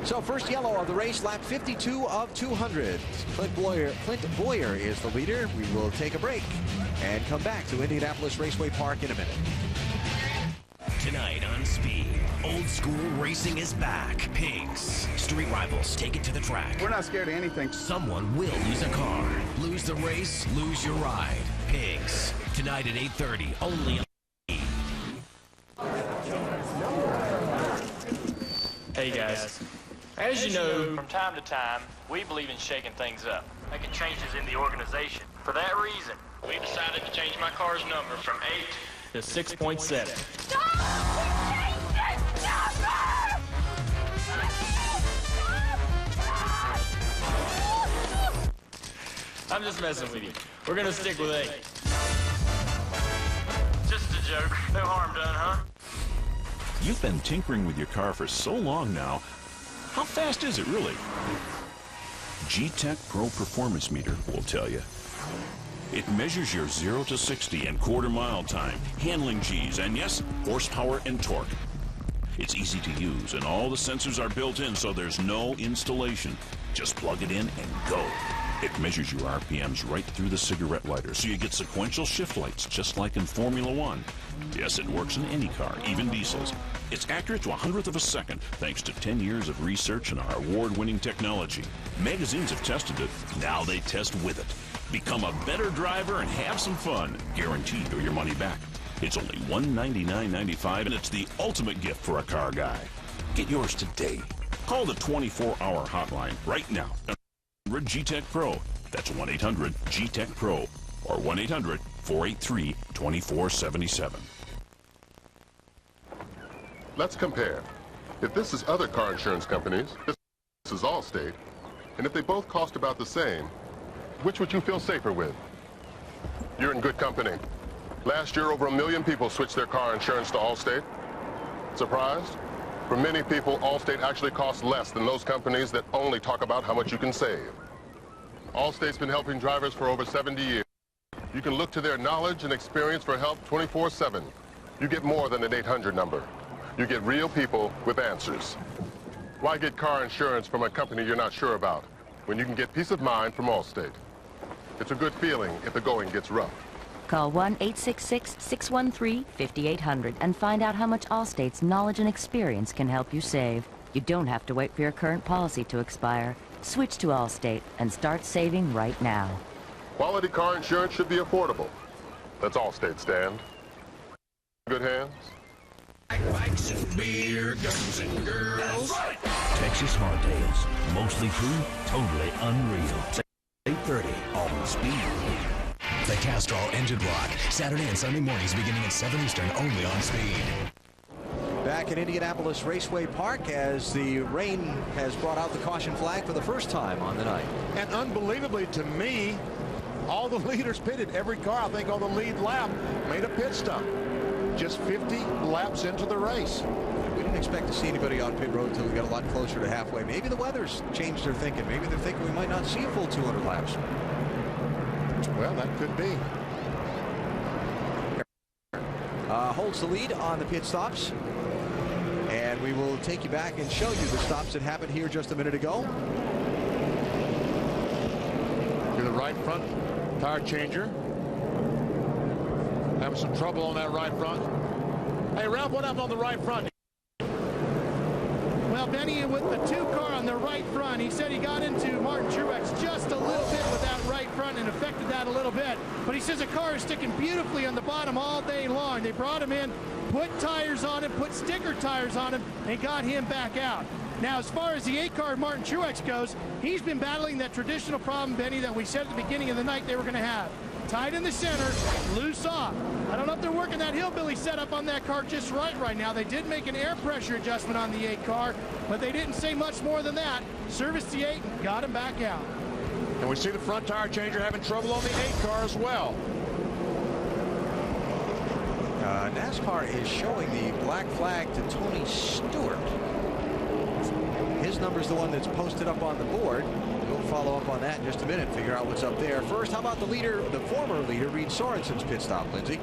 So first yellow of the race, lap 52 of 200. Clint Boyer is the leader. We will take a break and come back to Indianapolis Raceway Park in a minute. Tonight on Speed, old school racing is back. Pigs, street rivals take it to the track. We're not scared of anything. Someone will lose a car. Lose the race, lose your ride. Pigs, tonight at 8:30, only on Speed. Hey guys, as you know, from time to time, we believe in shaking things up, making changes in the organization. For that reason, we decided to change my car's number from 8 to 6.7. I'm just messing with you. We're gonna stick with 8. Just a joke. No harm done, huh? You've been tinkering with your car for so long now. How fast is it really? G-Tech Pro Performance Meter will tell you. It measures your 0 to 60 in quarter-mile time, handling G's, and yes, horsepower and torque. It's easy to use, and all the sensors are built in, so there's no installation. Just plug it in and go. It measures your RPMs right through the cigarette lighter, so you get sequential shift lights, just like in Formula One. Yes, it works in any car, even diesels. It's accurate to 100th of a second, thanks to 10 years of research and our award-winning technology. Magazines have tested it. Now they test with it. Become a better driver and have some fun. Guaranteed or your money back. It's only $199.95, and it's the ultimate gift for a car guy. Get yours today. Call the 24-hour hotline right now. G-Tech Pro. That's 1-800-G-Tech Pro or 1-800-483-2477. Let's compare. If this is other car insurance companies, this is Allstate, and if they both cost about the same, which would you feel safer with? You're in good company. Last year, over 1 million people switched their car insurance to Allstate. Surprised? For many people, Allstate actually costs less than those companies that only talk about how much you can save. Allstate's been helping drivers for over 70 years. You can look to their knowledge and experience for help 24/7. You get more than an 800 number. You get real people with answers. Why get car insurance from a company you're not sure about when you can get peace of mind from Allstate? It's a good feeling if the going gets rough. Call 1-866-613-5800 and find out how much Allstate's knowledge and experience can help you save. You don't have to wait for your current policy to expire. Switch to Allstate and start saving right now. Quality car insurance should be affordable. That's Allstate stand. Good hands. Bikes and beer, guns and girls. Texas Hardtails. Mostly true, totally unreal. 8:30 on Speed. The Castrol Engine Block. Saturday and Sunday mornings beginning at 7 Eastern only on Speed. Back at Indianapolis Raceway Park as the rain has brought out the caution flag for the first time on the night. And unbelievably to me, all the leaders pitted. Every car, I think, on the lead lap made a pit stop. Just 50 laps into the race. We didn't expect to see anybody on pit road until we got a lot closer to halfway. Maybe the weather's changed their thinking. Maybe they're thinking we might not see a full 200 laps. Well, that could be. Holds the lead on the pit stops. And we will take you back and show you the stops that happened here just a minute ago. To the right front tire changer. Having some trouble on that right front. Hey, Ralph, what happened on the right front? Well, Benny, with the 2 car on the right front, he said he got into Martin Truex just a little bit with that right front and affected that a little bit. But he says the car is sticking beautifully on the bottom all day long. They brought him in, put tires on him, put sticker tires on him, and got him back out. Now, as far as the 8 car Martin Truex goes, he's been battling that traditional problem, Benny, that we said at the beginning of the night they were going to have. Tight in the center, loose off. I don't know if they're working that hillbilly setup on that car just right now. They did make an air pressure adjustment on the 8 car, but they didn't say much more than that. Serviced the 8 and got him back out. And we see the front tire changer having trouble on the 8 car as well. NASCAR is showing the black flag to Tony Stewart. His number's the one that's posted up on the board. We'll follow up on that in just a minute, figure out what's up there. First, how about the leader, the former leader, Reed Sorensen's pit stop, Lindsay?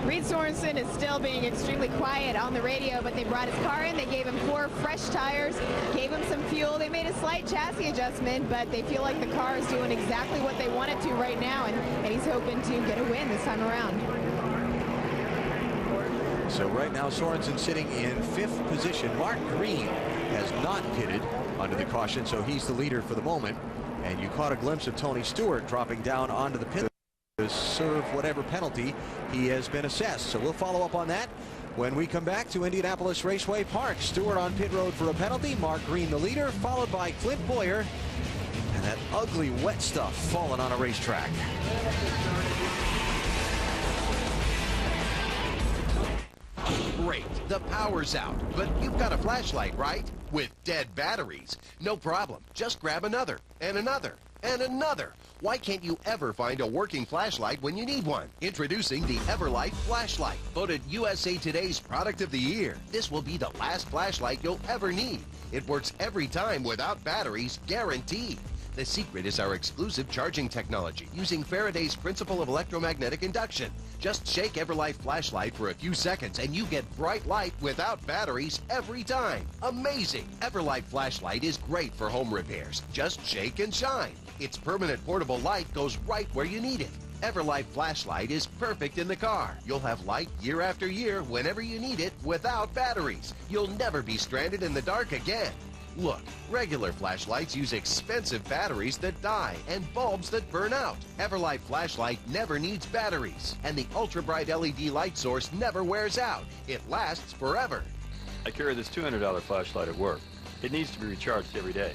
Reed Sorensen is still being extremely quiet on the radio, but they brought his car in. They gave him 4 fresh tires, gave him some fuel. They made a slight chassis adjustment, but they feel like the car is doing exactly what they want it to right now, and he's hoping to get a win this time around. So right now, Sorensen sitting in 5th position. Mark Green has not pitted under the caution, so he's the leader for the moment. And you caught a glimpse of Tony Stewart dropping down onto the pit to serve whatever penalty he has been assessed. So we'll follow up on that when we come back to Indianapolis Raceway Park. Stewart on pit road for a penalty. Mark Green the leader, followed by Clint Boyer. And that ugly wet stuff falling on a racetrack. Great, the power's out, but you've got a flashlight, right? With dead batteries. No problem. Just grab another, and another, and another. Why can't you ever find a working flashlight when you need one? Introducing the Everlight Flashlight, voted USA Today's Product of the Year. This will be the last flashlight you'll ever need. It works every time without batteries, guaranteed. The secret is our exclusive charging technology using Faraday's principle of electromagnetic induction. Just shake Everlight Flashlight for a few seconds and you get bright light without batteries every time. Amazing! Everlight Flashlight is great for home repairs. Just shake and shine. Its permanent portable light goes right where you need it. Everlight Flashlight is perfect in the car. You'll have light year after year whenever you need it without batteries. You'll never be stranded in the dark again. Look, regular flashlights use expensive batteries that die and bulbs that burn out. Everlight Flashlight never needs batteries, and the ultra-bright LED light source never wears out. It lasts forever. I carry this $200 flashlight at work. It needs to be recharged every day.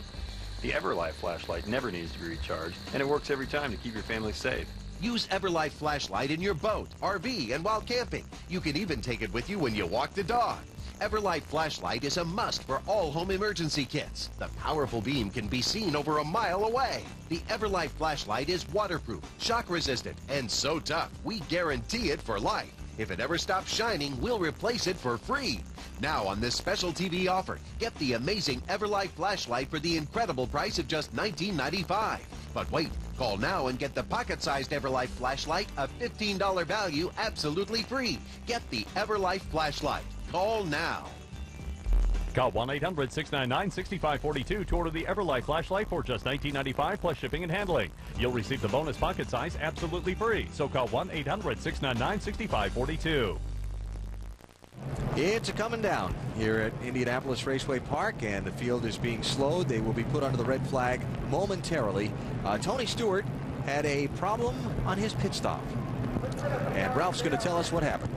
The Everlight Flashlight never needs to be recharged, and it works every time to keep your family safe. Use Everlight Flashlight in your boat, RV, and while camping. You can even take it with you when you walk the dog. Everlight Flashlight is a must for all home emergency kits. The powerful beam can be seen over a mile away. The Everlight Flashlight is waterproof, shock resistant, and so tough, we guarantee it for life. If it ever stops shining, we'll replace it for free. Now on this special TV offer, get the amazing Everlight Flashlight for the incredible price of just $19.95. But wait, call now and get the pocket-sized Everlight Flashlight, a $15 value, absolutely free. Get the Everlight Flashlight. Call now. Call 1-800-699-6542 to order the Everlight Flashlight for just $19.95 plus shipping and handling. You'll receive the bonus pocket size absolutely free. So call 1-800-699-6542. It's a coming down here at Indianapolis Raceway Park, and the field is being slowed. They will be put under the red flag momentarily. Tony Stewart had a problem on his pit stop, and Ralph's going to tell us what happened.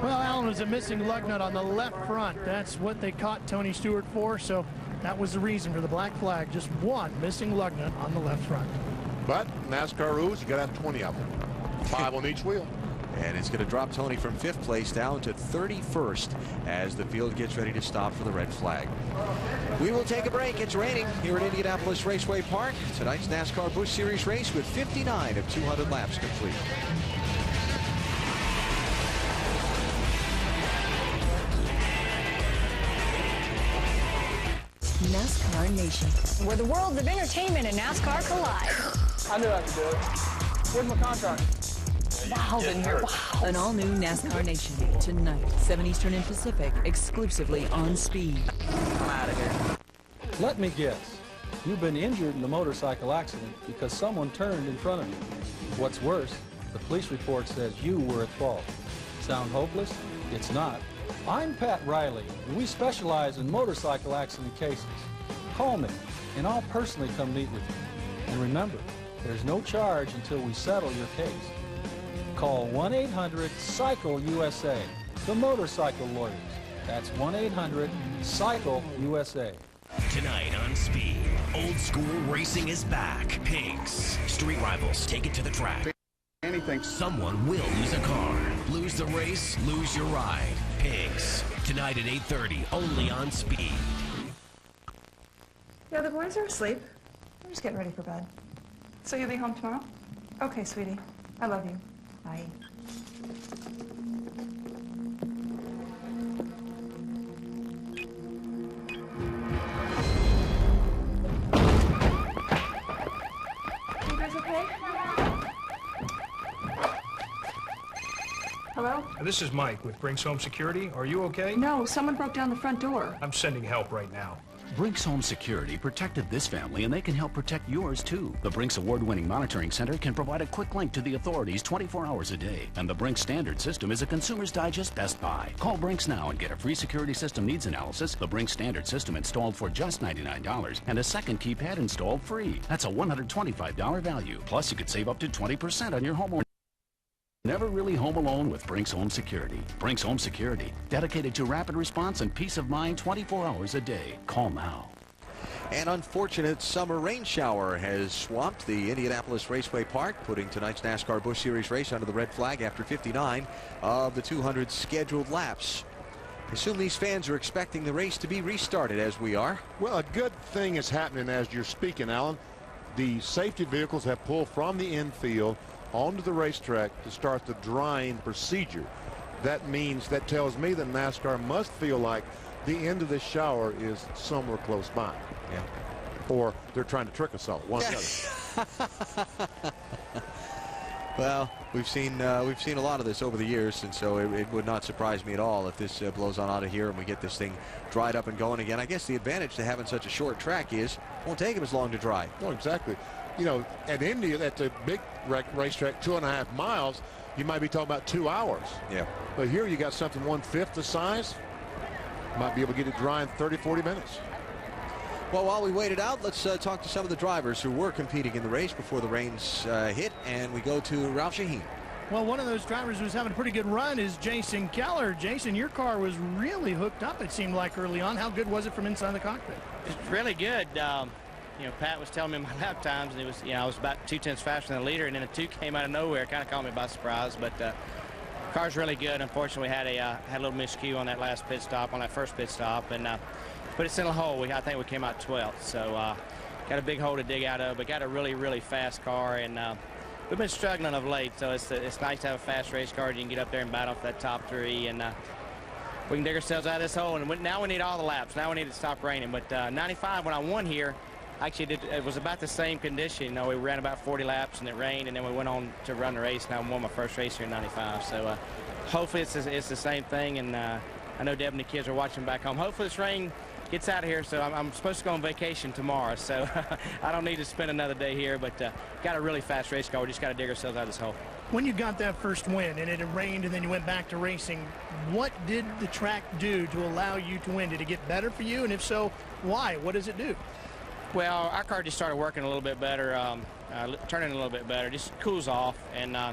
Well, Alan, was a missing lug nut on the left front. That's what they caught Tony Stewart for, so that was the reason for the black flag. Just one missing lug nut on the left front. But NASCAR rules, you got to have 20 of them. 5 on each wheel. And it's going to drop Tony from 5th place down to 31st as the field gets ready to stop for the red flag. We will take a break. It's raining here at Indianapolis Raceway Park. Tonight's NASCAR Busch Series race with 59 of 200 laps complete. NASCAR Nation, where the worlds of entertainment and NASCAR collide. I knew I could do it. Where's my contract? wild in here. Wow. An all-new NASCAR Nation. Tonight, 7 Eastern and Pacific, exclusively on Speed. I'm out of here. Let me guess. You've been injured in a motorcycle accident because someone turned in front of you. What's worse, the police report says you were at fault. Sound hopeless? It's not. I'm Pat Riley, and we specialize in motorcycle accident cases. Call me, and I'll personally come meet with you. And remember, there's no charge until we settle your case. Call 1-800-CYCLE-USA, the motorcycle lawyers. That's 1-800-CYCLE-USA. Tonight on Speed, old school racing is back. Pinks, street rivals, take it to the track. Anything. Someone will lose a car. Lose the race, lose your ride. Pinks, tonight at 8:30, only on Speed. Yeah, the boys are asleep. I'm just getting ready for bed. So you'll be home tomorrow? Okay, sweetie. I love you. Bye. You guys okay? Hello? This is Mike with Brinks Home Security. Are you okay? No, someone broke down the front door. I'm sending help right now. Brinks Home Security protected this family, and they can help protect yours, too. The Brinks award-winning monitoring center can provide a quick link to the authorities 24 hours a day. And the Brinks Standard System is a Consumer's Digest Best Buy. Call Brinks now and get a free security system needs analysis, the Brinks Standard System installed for just $99, and a second keypad installed free. That's a $125 value. Plus, you could save up to 20% on your homeowner. Never really home alone with Brinks Home Security. Brinks Home Security, dedicated to rapid response and peace of mind 24 hours a day. Call now. An unfortunate summer rain shower has swamped the Indianapolis Raceway Park, putting tonight's NASCAR Busch Series race under the red flag after 59 of the 200 scheduled laps. I assume these fans are expecting the race to be restarted, as we are. Well, a good thing is happening as you're speaking, Alan. The safety vehicles have pulled from the infield onto the racetrack to start the drying procedure. That tells me that NASCAR must feel like the end of this shower is somewhere close by. Yeah. Or they're trying to trick us all. One or the other. Well, we've seen a lot of this over the years, and so it would not surprise me at all if this blows on out of here and we get this thing dried up and going again. I guess the advantage to having such a short track is it won't take them as long to dry. No, exactly. You know, at Indy, that's a big racetrack, 2.5 miles, you might be talking about 2 hours. Yeah. But here you got something 1/5 the size. Might be able to get it dry in 30, 40 minutes. Well, while we wait it out, let's talk to some of the drivers who were competing in the race before the rains hit, and we go to Ralph Shaheen. Well, one of those drivers who's having a pretty good run is Jason Keller. Jason, your car was really hooked up, it seemed like, early on. How good was it from inside the cockpit? It's really good. You know, Pat was telling me my lap times, and it was, you know, I was about 2/10 faster than the leader, and then a 2 came out of nowhere. Kind of caught me by surprise, but car's really good. Unfortunately, we had a little miscue on that last pit stop, on that first pit stop, and put us in a hole. I think we came out 12th, so got a big hole to dig out of, but got a really, really fast car, and we've been struggling of late, so it's nice to have a fast race car. You can get up there and battle for that top 3, and we can dig ourselves out of this hole, and now we need all the laps. Now we need to stop raining, but 95, when I won here, actually, it was about the same condition. You know, we ran about 40 laps and it rained, and then we went on to run the race, and I won my first race here in 95. So hopefully it's the same thing, and I know Deb and the kids are watching back home. Hopefully this rain gets out of here, so I'm supposed to go on vacation tomorrow, so I don't need to spend another day here, but got a really fast race car. We just got to dig ourselves out of this hole. When you got that first win and it had rained and then you went back to racing, what did the track do to allow you to win? Did it get better for you? And if so, why? What does it do? Well, our car just started working a little bit better, turning a little bit better, just cools off. And I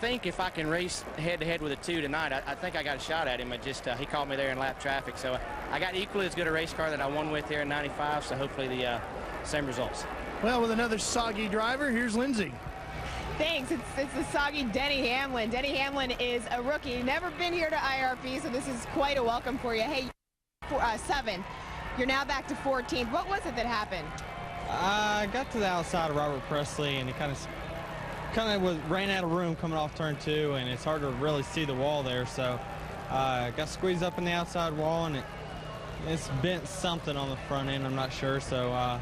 think if I can race head-to-head with a 2 tonight, I think I got a shot at him. He caught me there in lap traffic. So I got equally as good a race car that I won with here in 95, so hopefully the same results. Well, with another soggy driver, here's Lindsay. Thanks. It's the soggy Denny Hamlin. Denny Hamlin is a rookie. Never been here to IRP, so this is quite a welcome for you. Hey, 7. You're now back to 14th. What was it that happened? I got to the outside of Robert Presley, and it kind of ran out of room coming off turn 2, and it's hard to really see the wall there. So I got squeezed up in the outside wall, and it's bent something on the front end. I'm not sure. So I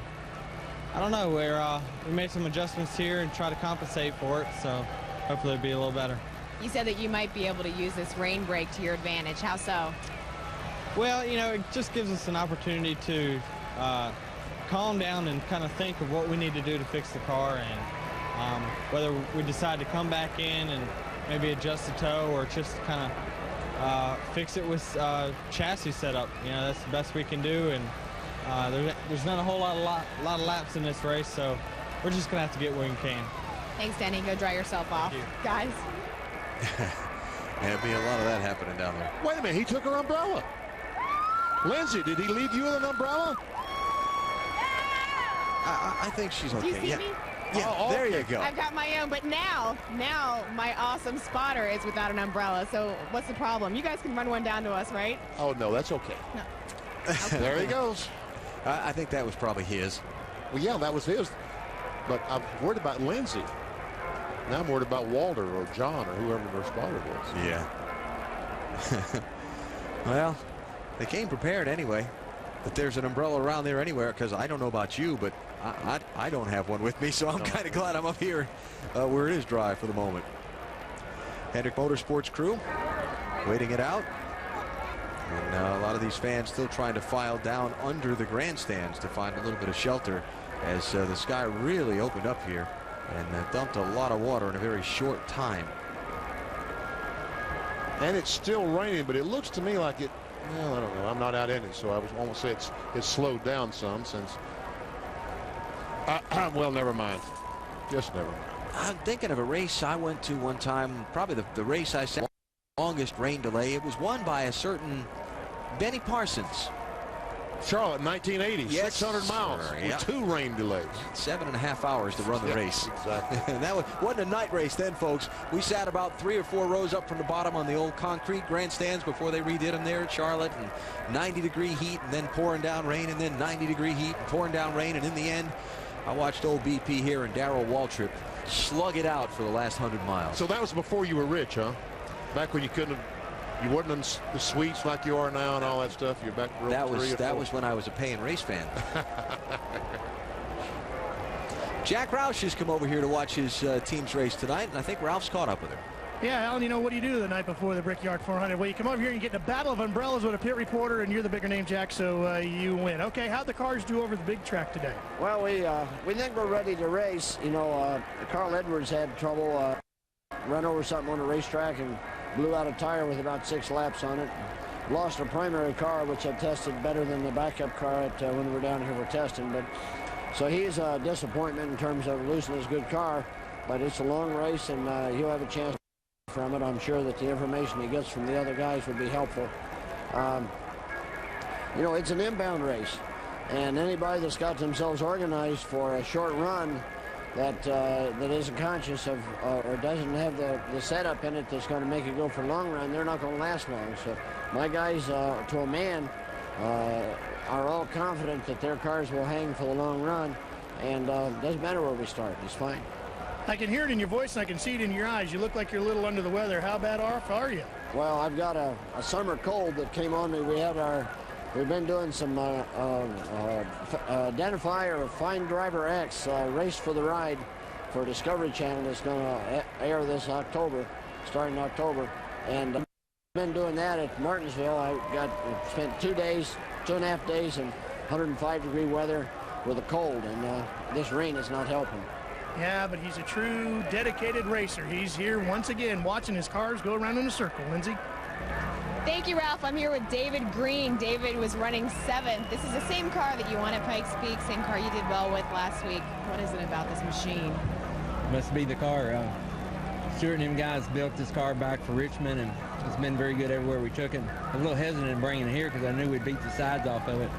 don't know. We made some adjustments here and try to compensate for it. So hopefully it'll be a little better. You said that you might be able to use this rain break to your advantage. How so? Well, you know, it just gives us an opportunity to calm down and kind of think of what we need to do to fix the car, and whether we decide to come back in and maybe adjust the toe or just kind of fix it with chassis setup. You know, that's the best we can do, and there's not a whole lot of laps in this race, so we're just going to have to get where we can. Thanks, Denny. Go dry yourself off. Guys. There'll be a lot of that happening down there. Wait a minute, he took her umbrella. Lindsay, did he leave you with an umbrella? I think she's okay. Do you see me? Yeah, there you go. I've got my own, but now my awesome spotter is without an umbrella. So what's the problem? You guys can run one down to us, right? Oh, no, that's okay. No. Okay. There he goes. I think that was probably his. Well, yeah, that was his. But I'm worried about Lindsay. Now I'm worried about Walter or John or whoever their spotter was. Yeah. Well, they came prepared anyway. But there's an umbrella around there anywhere, because I don't know about you, but I don't have one with me, so I'm kind of glad I'm up here where it is dry for the moment. Hendrick Motorsports crew waiting it out. And a lot of these fans still trying to file down under the grandstands to find a little bit of shelter, as the sky really opened up here and dumped a lot of water in a very short time. And it's still raining, but it looks to me like it, well, I don't know. I'm not out in it, so I was almost say it's slowed down some since. Well, never mind. Just never mind. I'm thinking of a race I went to one time, probably the race I said longest rain delay. It was won by a certain Benny Parsons. Charlotte, 1980, yes, 600 miles with 2 rain delays. 7.5 hours to run the race. Exactly. And that wasn't a night race then, folks. We sat about 3 or 4 rows up from the bottom on the old concrete grandstands before they redid them there at Charlotte, and 90-degree heat and then pouring down rain, and then 90-degree heat and pouring down rain, and in the end, I watched old BP here and Darrell Waltrip slug it out for the last 100 miles. So that was before you were rich, huh? Back when you couldn't have. You wasn't in the suites like you are now and all that stuff. You're back to that was when I was a paying race fan. Jack Roush has come over here to watch his team's race tonight, and I think Ralph's caught up with him. Yeah, Alan, you know, what do you do the night before the Brickyard 400? Well, you come over here and get in a battle of umbrellas with a pit reporter, and you're the bigger name, Jack, so you win. Okay, how'd the cars do over the big track today? Well, we think we're ready to race. You know, Carl Edwards had trouble run over something on the racetrack and blew out a tire with about 6 laps on it. Lost a primary car, which had tested better than the backup car at, when we were down here for testing. But so he's a disappointment in terms of losing his good car. But it's a long race, and he'll have a chance from it. I'm sure that the information he gets from the other guys would be helpful. You know, it's an inbound race, and anybody that's got themselves organized for a short run that isn't conscious of or doesn't have the setup in it that's going to make it go for a long run, they're not going to last long. So my guys, to a man, are all confident that their cars will hang for the long run, and doesn't matter where we start. It's fine. I can hear it in your voice and I can see it in your eyes. You look like you're a little under the weather. How bad off are you? Well, I've got a summer cold that came on me. We've been doing some Identify or Find Driver X Race for the Ride for Discovery Channel that's going to air this October, starting October. And I've been doing that at Martinsville. I spent 2.5 days in 105-degree weather with a cold, and this rain is not helping. Yeah, but he's a true dedicated racer. He's here once again watching his cars go around in a circle. Lindsay? Thank you, Ralph. I'm here with David Green. David was running 7th. This is the same car that you won at Pikes Peak, same car you did well with last week. What is it about this machine? Must be the car. Stuart and them guys built this car back for Richmond, and it's been very good everywhere we took it. I'm a little hesitant in bringing it here because I knew we'd beat the sides off of it,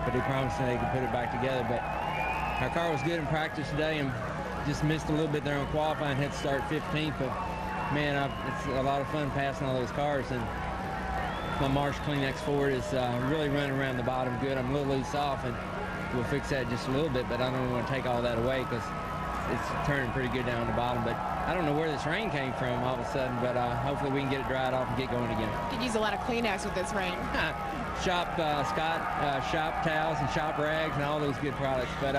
but they promised me they could put it back together. But our car was good in practice today, and just missed a little bit there on qualifying. Had to start 15th, but man, it's a lot of fun passing all those cars. And my Marsh Kleenex Ford is really running around the bottom good. I'm a little loose off, and we'll fix that just a little bit, but I don't want to take all that away because it's turning pretty good down the bottom. But I don't know where this rain came from all of a sudden, but hopefully we can get it dried off and get going again. Could use a lot of Kleenex with this rain. Shop towels and shop rags and all those good products. But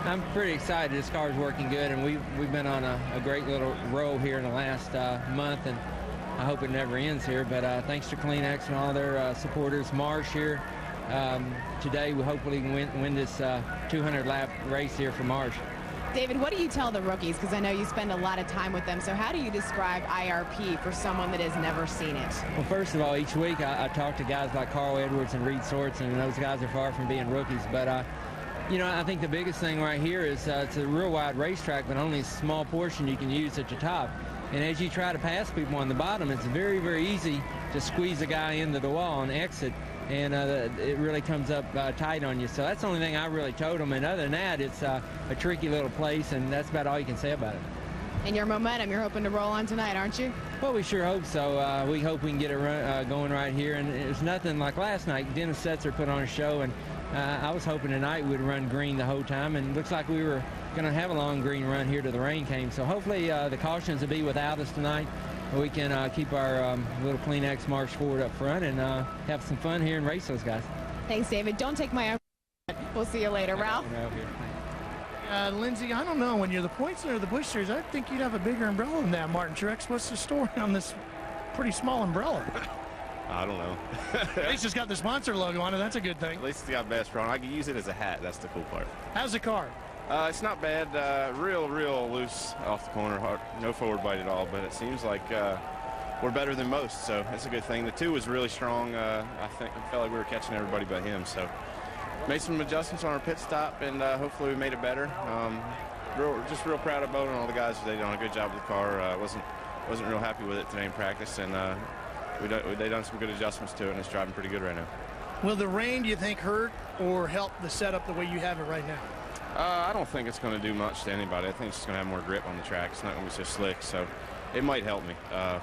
I'm pretty excited. This car's working good, and we've been on a great little roll here in the last month, and I hope it never ends here. But thanks to Kleenex and all their supporters, Marsh here. Today we hopefully win this 200-lap race here for Marsh. David, what do you tell the rookies? Because I know you spend a lot of time with them. So how do you describe IRP for someone that has never seen it? Well, first of all, each week I talk to guys like Carl Edwards and Reed Sorensen, and those guys are far from being rookies. But, you know, I think the biggest thing right here is it's a real wide racetrack, but only a small portion you can use at the top. And as you try to pass people on the bottom, it's very, very easy to squeeze a guy into the wall and exit. And it really comes up tight on you. So that's the only thing I really told them. And other than that, it's a tricky little place, and that's about all you can say about it. And your momentum, you're hoping to roll on tonight, aren't you? Well, we sure hope so. We hope we can get it going right here. And it's nothing like last night. Dennis Setzer put on a show, and I was hoping tonight we'd run green the whole time. And it looks like we were going to have a long green run here till the rain came. So hopefully the cautions will be without us tonight. We can keep our little Kleenex March forward up front and have some fun here and race those guys. Thanks, David. Don't take my arm. We'll see you later, Ralph. Lindsay, I don't know. When you're the points leader of the Busch Series, I think you'd have a bigger umbrella than that, Martin Truex. What's the story on this pretty small umbrella? I don't know. At least it's got the sponsor logo on it. That's a good thing. At least it's got Best Pro. I can use it as a hat. That's the cool part. How's the car? It's not bad. Real loose off the corner. No forward bite at all. But it seems like we're better than most, so that's a good thing. The 2 was really strong. I felt like we were catching everybody but him. So made some adjustments on our pit stop, and hopefully we made it better. Just real proud of Bo and all the guys. They done a good job with the car. Wasn't real happy with it today in practice, and they done some good adjustments to it, and it's driving pretty good right now. Will the rain, do you think, hurt or help the setup the way you have it right now? I don't think it's going to do much to anybody. I think it's just going to have more grip on the track. It's not going to be so slick, so it might help me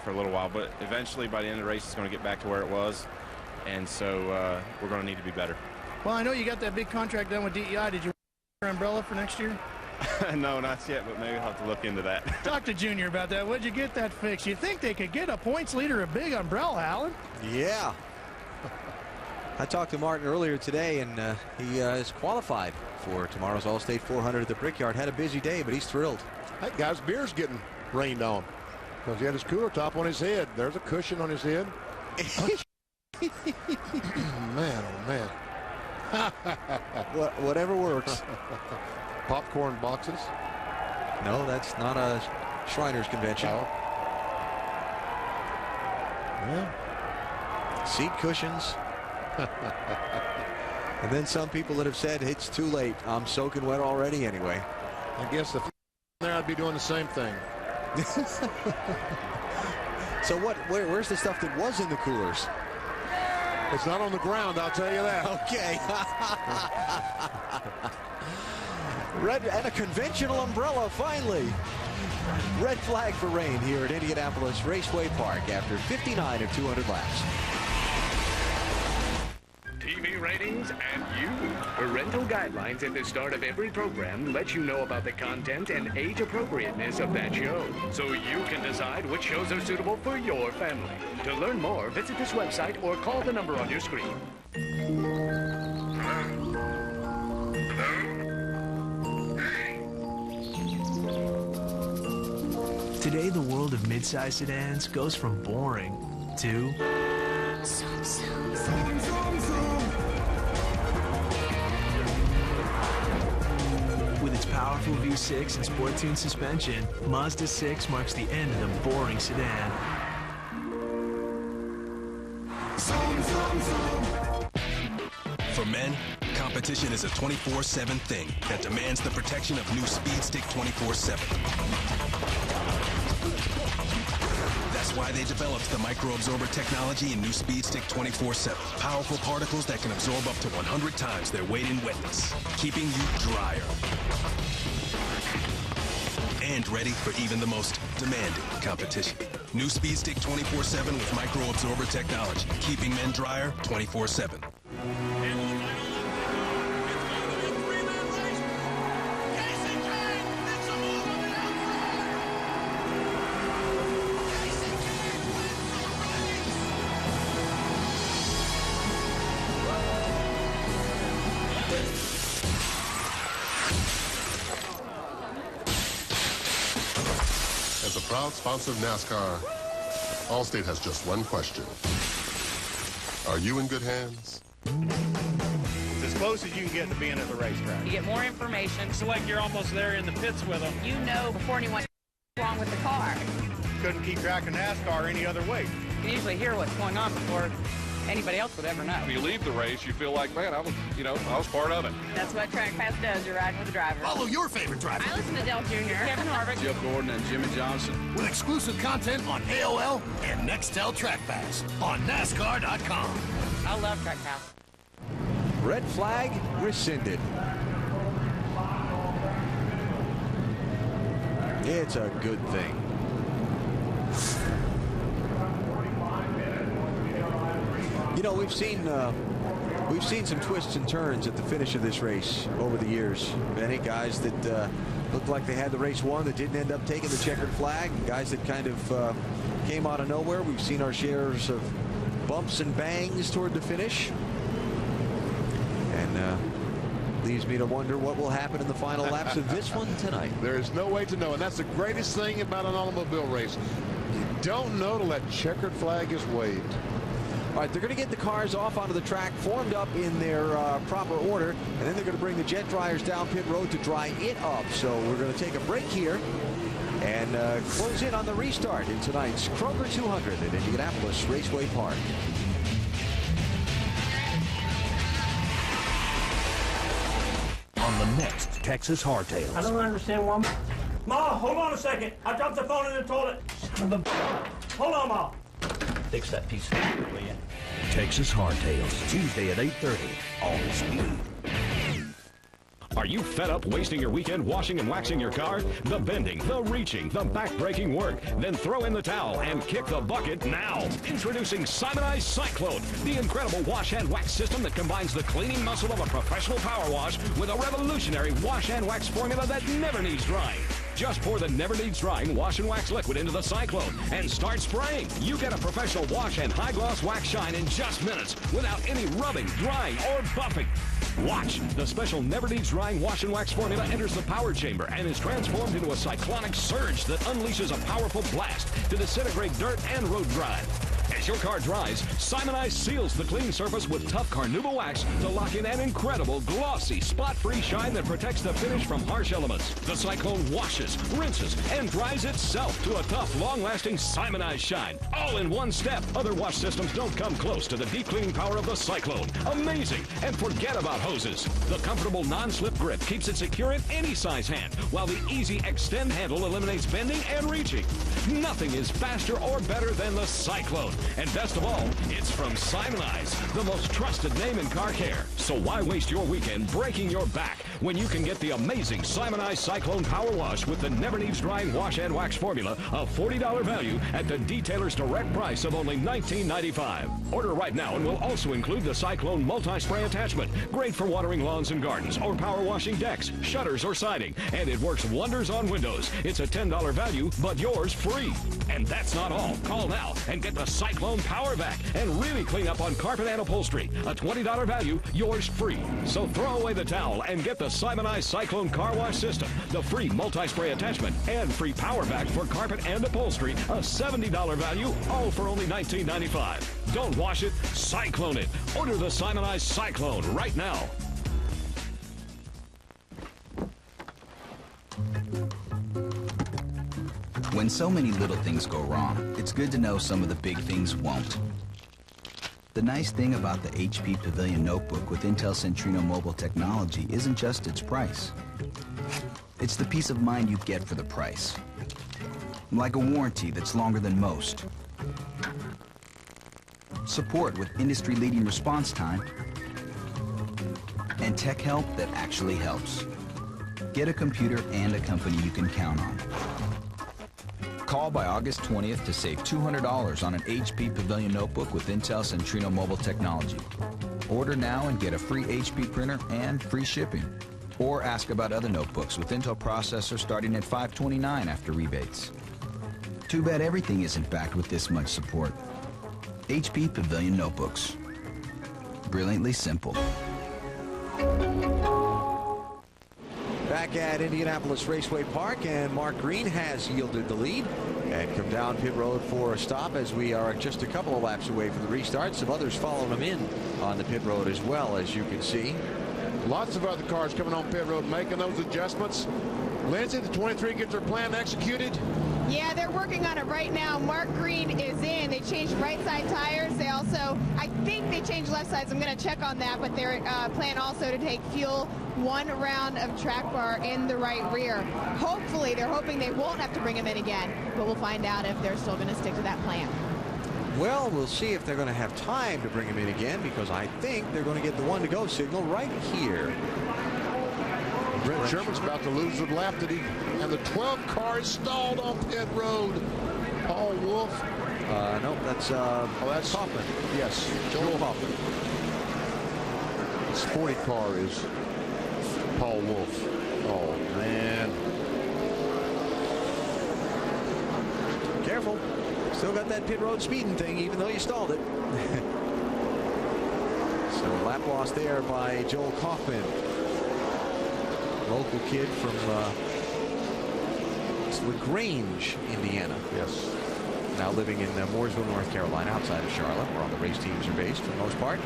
for a little while. But eventually, by the end of the race, it's going to get back to where it was, and so we're going to need to be better. Well, I know you got that big contract done with DEI. Did you wear your umbrella for next year? No, not yet, but maybe I'll have to look into that. Talk to Junior about that. Would you get that fixed? You think they could get a points leader a big umbrella, Alan? Yeah. I talked to Martin earlier today, and he is qualified for tomorrow's Allstate 400 at the Brickyard. Had a busy day, but he's thrilled. That guy's beer's getting rained on because he had his cooler top on his head. There's a cushion on his head. Man, oh man. Whatever works. Popcorn boxes? No, that's not a Shriners convention. No. Yeah. Seat cushions. And then some people that have said it's too late. I'm soaking wet already anyway. I guess if there I'd be doing the same thing. So where's the stuff that was in the coolers? It's not on the ground, I'll tell you that. Okay. Red and a conventional umbrella, finally. Red flag for rain here at Indianapolis Raceway Park after 59 of 200 laps. TV ratings and you. Parental guidelines at the start of every program let you know about the content and age appropriateness of that show, so you can decide which shows are suitable for your family. To learn more, visit this website or call the number on your screen. Today, the world of midsize sedans goes from boring to Zoom, zoom, zoom, zoom, zoom. With its powerful V6 and sport-tuned suspension, Mazda 6 marks the end of the boring sedan. Zoom, zoom, zoom. For men, competition is a 24/7 thing that demands the protection of new Speed Stick 24/7. That's why they developed the microabsorber technology in new Speed Stick 24/7. Powerful particles that can absorb up to 100 times their weight in wetness, keeping you drier and ready for even the most demanding competition. New Speed Stick 24/7 with microabsorber technology, keeping men drier 24/7. proud sponsor of NASCAR, Allstate has just one question. Are you in good hands? It's as close as you can get to being at the racetrack. You get more information. It's like you're almost there in the pits with them. You know before anyone's wrong with the car. Couldn't keep track of NASCAR any other way. You can usually hear what's going on before anybody else would ever know. When you leave the race, you feel like, man, I was part of it. That's what Track Pass does. You're riding with the driver. Follow your favorite driver. I listen to Dale Jr., Kevin Harvick, Jeff Gordon, and Jimmy Johnson. With exclusive content on AOL and Nextel Track Pass on NASCAR.com. I love Track Pass. Red flag rescinded. It's a good thing. You know, we've seen some twists and turns at the finish of this race over the years. Many guys that looked like they had the race won that didn't end up taking the checkered flag. Guys that kind of came out of nowhere. We've seen our shares of bumps and bangs toward the finish. And leaves me to wonder what will happen in the final laps of this one tonight. There is no way to know, and that's the greatest thing about an automobile race. You don't know till that checkered flag is waved. All right, they're going to get the cars off onto the track, formed up in their proper order, and then they're going to bring the jet dryers down pit road to dry it up. So we're going to take a break here and close in on the restart in tonight's Kroger 200 at Indianapolis Raceway Park. On the next Texas Hardtails. I don't understand why. Ma, hold on a second. I dropped the phone in the toilet. Hold on, Ma. Fix that piece of paper, will you? Texas Hardtails, Tuesday at 8:30 on Speed. Are you fed up wasting your weekend washing and waxing your car? The bending, the reaching, the back-breaking work. Then throw in the towel and kick the bucket now. Introducing Simonized Cyclone, the incredible wash and wax system that combines the cleaning muscle of a professional power wash with a revolutionary wash and wax formula that never needs drying. Just pour the never needs drying wash and wax liquid into the Cyclone and start spraying. You get a professional wash and high gloss wax shine in just minutes without any rubbing, drying, or buffing. Watch. The special never needs drying wash and wax formula enters the power chamber and is transformed into a cyclonic surge that unleashes a powerful blast to disintegrate dirt and road grime. As your car dries, Simonized seals the clean surface with tough Carnauba wax to lock in an incredible, glossy, spot-free shine that protects the finish from harsh elements. The Cyclone washes, rinses, and dries itself to a tough, long-lasting Simonized shine. All in one step. Other wash systems don't come close to the deep cleaning power of the Cyclone. Amazing! And forget about hoses. The comfortable non-slip grip keeps it secure in any size hand, while the easy extend handle eliminates bending and reaching. Nothing is faster or better than the Cyclone. And best of all, it's from Simonize, the most trusted name in car care. So why waste your weekend breaking your back when you can get the amazing Simonize Cyclone Power Wash with the never needs drying wash and wax formula, a $40 value at the detailer's direct price of only $19.95. Order right now and we'll also include the Cyclone multi-spray attachment, great for watering lawns and gardens or power washing decks, shutters, or siding. And it works wonders on windows. It's a $10 value, but yours free. And that's not all. Call now and get the Cyclone Power Vac and really clean up on carpet and upholstery. A $20 value, yours free. So throw away the towel and get the Simonized Cyclone Car Wash System, the free multi-spray attachment, and free Power Vac for carpet and upholstery, a $70 value, all for only $19.95. Don't wash it, cyclone it. Order the Simonized Cyclone right now. When so many little things go wrong, it's good to know some of the big things won't. The nice thing about the HP Pavilion Notebook with Intel Centrino mobile technology isn't just its price. It's the peace of mind you get for the price. Like a warranty that's longer than most. Support with industry-leading response time. And tech help that actually helps. Get a computer and a company you can count on. Call by August 20th to save $200 on an HP Pavilion Notebook with Intel Centrino mobile technology. Order now and get a free HP printer and free shipping. Or ask about other notebooks with Intel processors starting at $529 after rebates. Too bad everything isn't backed with this much support. HP Pavilion Notebooks. Brilliantly simple. Back at Indianapolis Raceway Park, and Mark Green has yielded the lead and come down pit road for a stop as we are just a couple of laps away from the restart. Some others following him in on the pit road as well, as you can see. Lots of other cars coming on pit road making those adjustments. Lindsay, the 23 gets their plan executed. Yeah, they're working on it right now. Mark Green is in. They changed right side tires. They also, I think they changed left sides. I'm going to check on that, but they're plan also to take fuel, 1 round of track bar in the right rear. Hopefully, they're hoping they won't have to bring him in again, but we'll find out if they're still going to stick to that plan. Well, we'll see if they're going to have time to bring him in again, because I think they're going to get the 1 to go signal right here. Brent Sherman's about to lose the lap that he, and the 12 car is stalled on pit road. Paul Wolf. No, that's Hoffman. Yes, Joel Hoffman. This 40 car is Paul Wolf. Oh man. Careful. Still got that pit road speeding thing, even though you stalled it. So lap loss there by Joel Kaufman. Local kid from LaGrange, Indiana. Yes. Now living in Mooresville, North Carolina, outside of Charlotte, where all the race teams are based for the most part.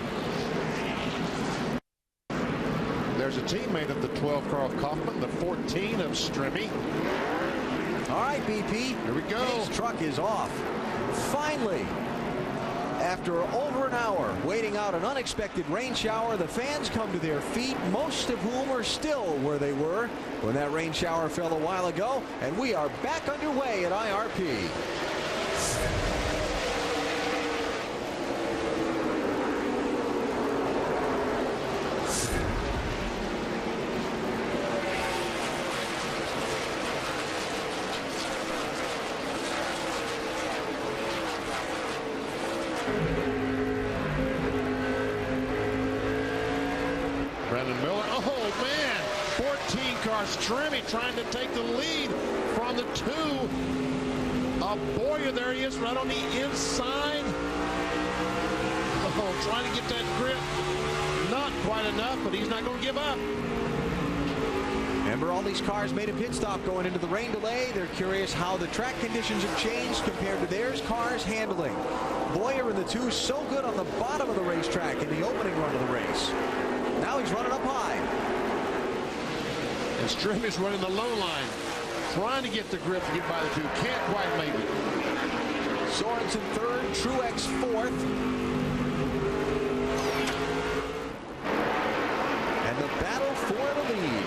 There's a teammate of the 12 car of Kaufman, the 14 of Strimmy. All right, BP. Here we go. His truck is off. Finally, after over an hour waiting out an unexpected rain shower, the fans come to their feet, most of whom are still where they were when that rain shower fell a while ago, and we are back underway at IRP. Strimmy trying to take the lead from the 2 of Boyer. There he is right on the inside. Oh, trying to get that grip. Not quite enough, but he's not going to give up. Remember, all these cars made a pit stop going into the rain delay. They're curious how the track conditions have changed compared to theirs. Cars handling. Boyer and the 2 so good on the bottom of the racetrack in the opening run of the race. Now he's running up high. And Strimmy's running the low line, trying to get the grip to get by the 2. Can't quite make it. Sorensen 3rd, Truex 4th. And the battle for the lead.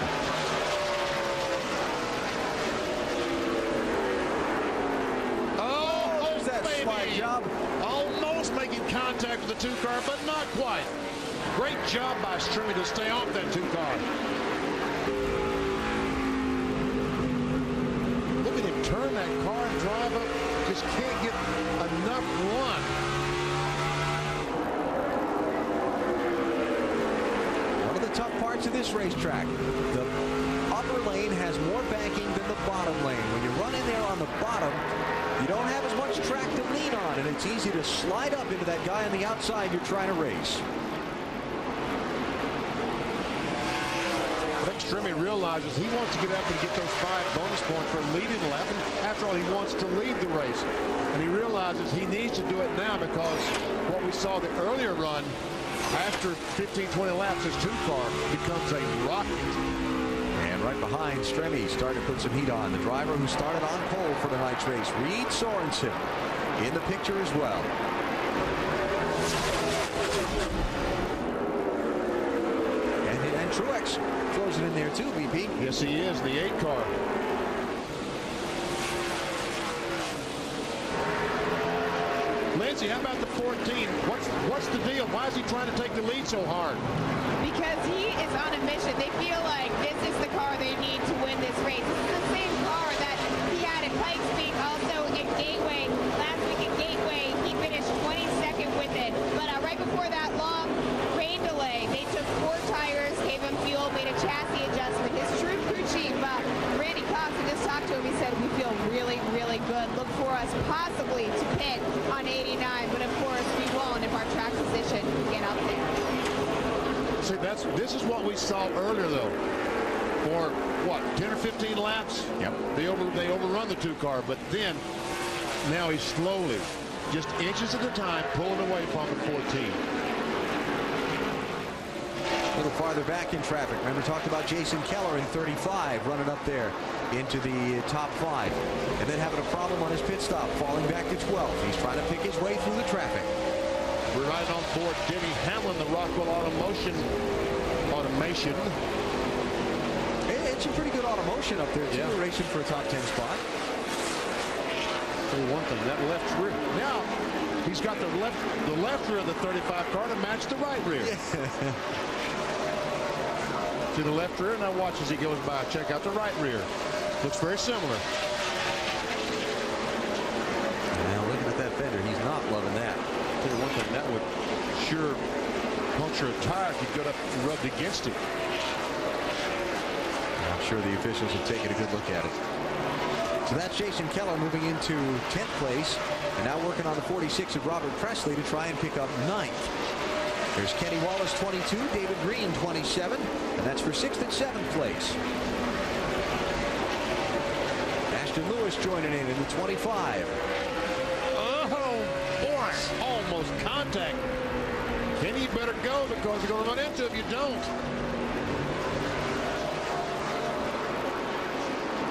Oh, there's that slide job. Almost making contact with the 2 car, but not quite. Great job by Strimmy to stay off that 2 car. Turn that car and drive up, just can't get enough run. One of the tough parts of this racetrack, the upper lane has more banking than the bottom lane. When you run in there on the bottom, you don't have as much track to lean on, and it's easy to slide up into that guy on the outside you're trying to race. Strimmy realizes he wants to get up and get those 5 bonus points for leading the lap. And after all, he wants to lead the race. And he realizes he needs to do it now, because what we saw the earlier run, after 15, 20 laps, his 2 car becomes a rocket. And right behind Strimmy, starting to put some heat on. The driver who started on pole for tonight's race, Reed Sorensen, in the picture as well. And Truex throws it in there too, BP. Yes, he is, the 8 car. Lindsay, how about the 14? What's the deal? Why is he trying to take the lead so hard? Because he is on a mission. They feel like this is the car they need to win this race. This is the same car that he had at Pikes Peak, also in Gateway. Last week in Gateway, he finished 22nd with it. But right before that long rain delay, they took 4 tires, gave him fuel, made a chassis adjustment. His crew chief, Randy Cox, I just talked to him. He said, we feel really, really good. Look for us possibly to pit on 89, but of course we won't if our track position can get up there. See, this is what we saw earlier, though. for what, 10 or 15 laps? Yep. They overrun the 2 car, but then now he's slowly, just inches at a time, pulling away from the 14. A little farther back in traffic. Remember, talked about Jason Keller in 35 running up there into the top 5 and then having a problem on his pit stop, falling back to 12. He's trying to pick his way through the traffic. We're right on board Denny Hamlin, the Rockwell automation. It's a pretty good automotion up there too. Yeah. Racing for a top 10 spot. Tell you one thing, that left rear. Now he's got the left rear of the 35 car to match the right rear. Yeah. To the left rear. Now watch as he goes by. Check out the right rear. Looks very similar. Now looking at that fender, he's not loving that. Tell you one thing, that would sure puncture a tire if you got up and rubbed against it. I'm sure the officials have taken a good look at it. So that's Jason Keller moving into 10th place and now working on the 46 of Robert Presley to try and pick up 9th. There's Kenny Wallace 22, David Green 27, and that's for 6th and 7th place. Ashton Lewis joining in the 25. Oh boy, almost contact. Kenny, you better go because you're going to run into it if you don't.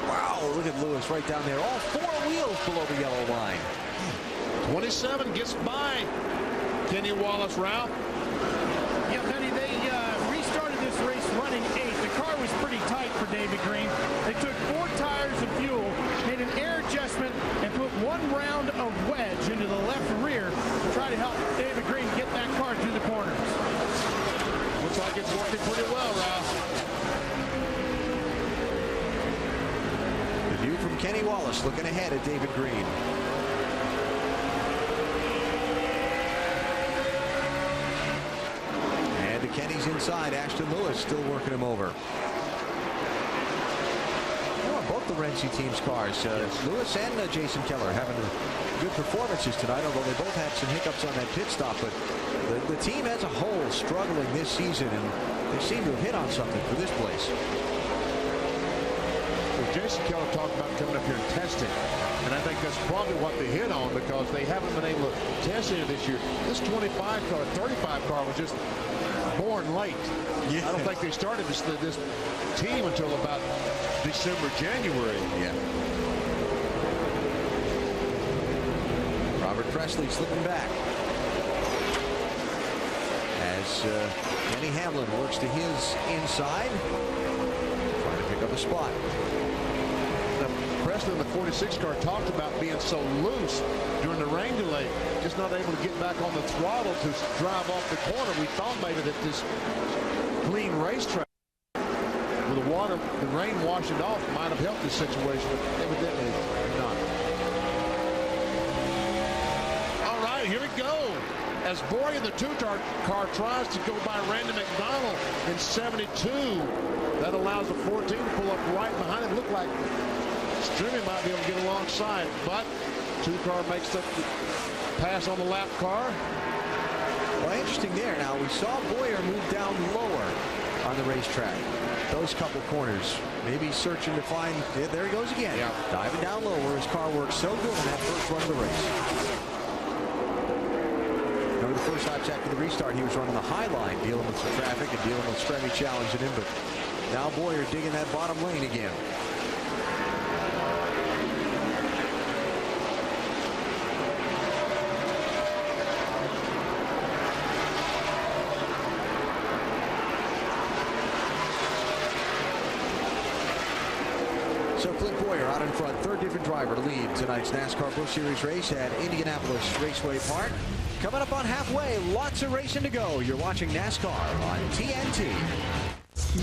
Wow, look at Lewis right down there. All 4 wheels below the yellow line. 27 gets by Kenny Wallace, Ralph. Yeah, Penny, they restarted this race running 8th. The car was pretty tight for David Green. They took 4 tires of fuel, made an air adjustment, and put 1 round of wedge into the left rear to try to help David Green get that car through the corners. Looks like it's working pretty well, Ralph. The view from Kenny Wallace looking ahead at David Green. And the Kenny's inside. Ashton Lewis still working him over. Well, both the Renzi team's cars, Lewis and Jason Keller, having good performances tonight, although they both had some hiccups on that pit stop. But the team as a whole struggling this season, and they seem to have hit on something for this place. Well, Jason Keller talked about coming up here and testing, and I think that's probably what they hit on because they haven't been able to test it this year. This 25 car, 35 car was just born late. Yeah. I don't think they started this team until about December, January. Yeah. Robert Presley slipping back as Denny Hamlin works to his inside, trying to pick up a spot. Now, Presley in the 46 car talked about being so loose during the rain delay, just not able to get back on the throttle to drive off the corner. We thought maybe that this clean racetrack with the water, the rain washing it off, might have helped this situation, but evidently not. All right, here we go. As Bory in the 2-car tries to go by Randy McDonald in 72, that allows the 14 to pull up right behind him. Look like Strimmy might be able to get alongside, but 2-car makes the pass on the lap car. Well, interesting there. Now, we saw Boyer move down lower on the racetrack. Those couple corners, maybe searching to find, yeah, there he goes again. Yeah. Diving down low where his car worked so good in that first run of the race. Remember the first lap after the restart, he was running the high line, dealing with some traffic and dealing with Stremme challenging him, but now Boyer digging that bottom lane again. So Clint Boyer out in front, third different driver to lead tonight's NASCAR Busch Series race at Indianapolis Raceway Park. Coming up on halfway, lots of racing to go. You're watching NASCAR on TNT.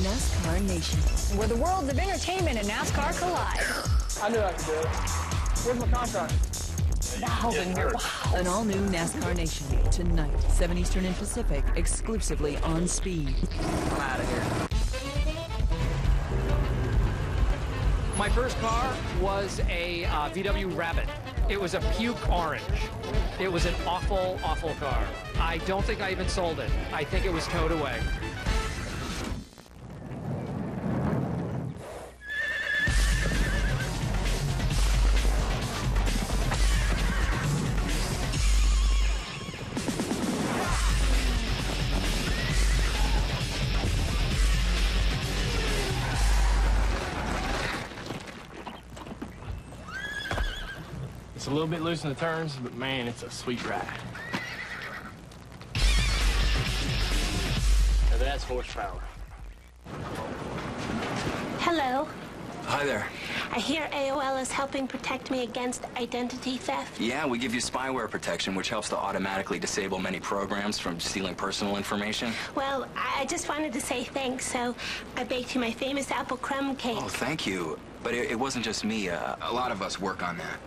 NASCAR Nation, where the worlds of entertainment and NASCAR collide. I knew I could do it. Where's my contract? Wow, wow. An all-new NASCAR Nation tonight, 7 Eastern and Pacific, exclusively on Speed. I'm out of here. My first car was a VW Rabbit. It was a puke orange. It was an awful, awful car. I don't think I even sold it. I think it was towed away. a little bit loose in the turns, but man, it's a sweet ride. Now that's horsepower. Hello. Hi there. I hear AOL is helping protect me against identity theft. Yeah, we give you spyware protection, which helps to automatically disable many programs from stealing personal information. Well, I just wanted to say thanks, so I baked you my famous apple crumb cake. Oh, thank you. But it wasn't just me. A lot of us work on that.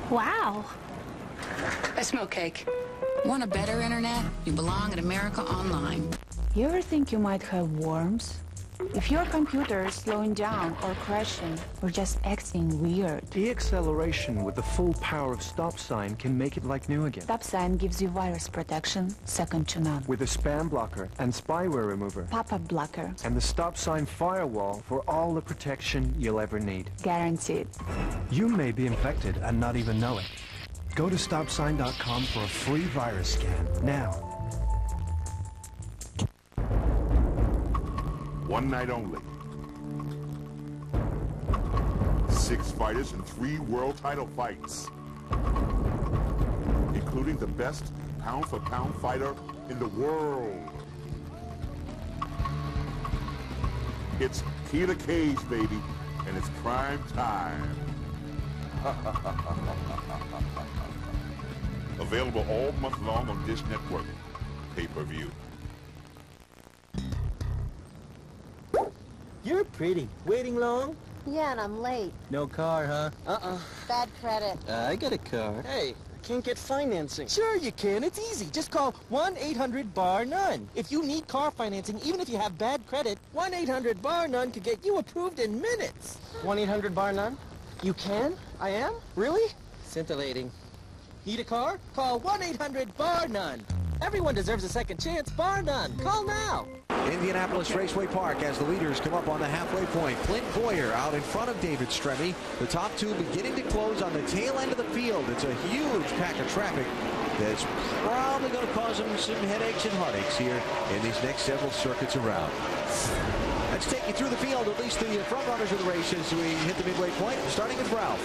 Wow. I smell cake. Want a better internet? You belong at America Online. You ever think you might have worms? If your computer is slowing down or crashing or just acting weird. Deacceleration with the full power of stop sign can make it like new again. Stop sign gives you virus protection, second to none. With a spam blocker and spyware remover. Pop-up blocker. And the stop sign firewall for all the protection you'll ever need. Guaranteed. You may be infected and not even know it. Go to stopsign.com for a free virus scan now. One night only. 6 fighters and 3 world title fights, including the best pound-for-pound fighter in the world. It's Keita Cage, baby, and it's prime time. Available all month long on Dish Network. Pay-per-view. You're pretty. Waiting long? Yeah, and I'm late. No car, huh? Bad credit. I got a car. Hey, I can't get financing. Sure you can. It's easy. Just call 1-800-BAR-NONE. If you need car financing, even if you have bad credit, 1-800-BAR-NONE could get you approved in minutes. 1-800-BAR-NONE? You can? I am? Really? Scintillating. Need a car? Call 1-800-BAR-NONE. Everyone deserves a second chance, bar none. Call now. Indianapolis Raceway Park as the leaders come up on the halfway point. Clint Boyer out in front of David Stremme. The top two beginning to close on the tail end of the field. It's a huge pack of traffic that's probably going to cause them some headaches and heartaches here in these next several circuits around. Let's take you through the field, at least the front runners of the race as we hit the midway point, starting with Ralph.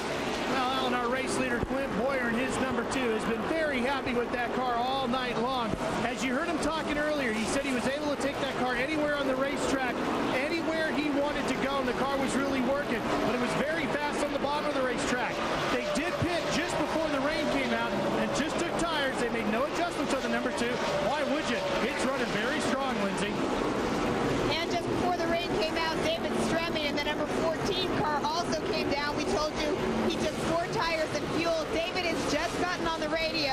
Well, Alan, our race leader, Clint Boyer, in his number 2, has been very happy with that car all night long. As you heard him talking earlier, he said he was able to take that car anywhere on the racetrack, anywhere he wanted to go, and the car was really working. But it was very fast on the bottom of the racetrack. They did pit just before the rain came out and just took tires. They made no adjustments on the number 2. Why would you? It's running very strong, Lindsay. And just before the rain came out, David Stremme in the number 14 car also came down. We told you he took 4 tires and fuel. David has just gotten on the radio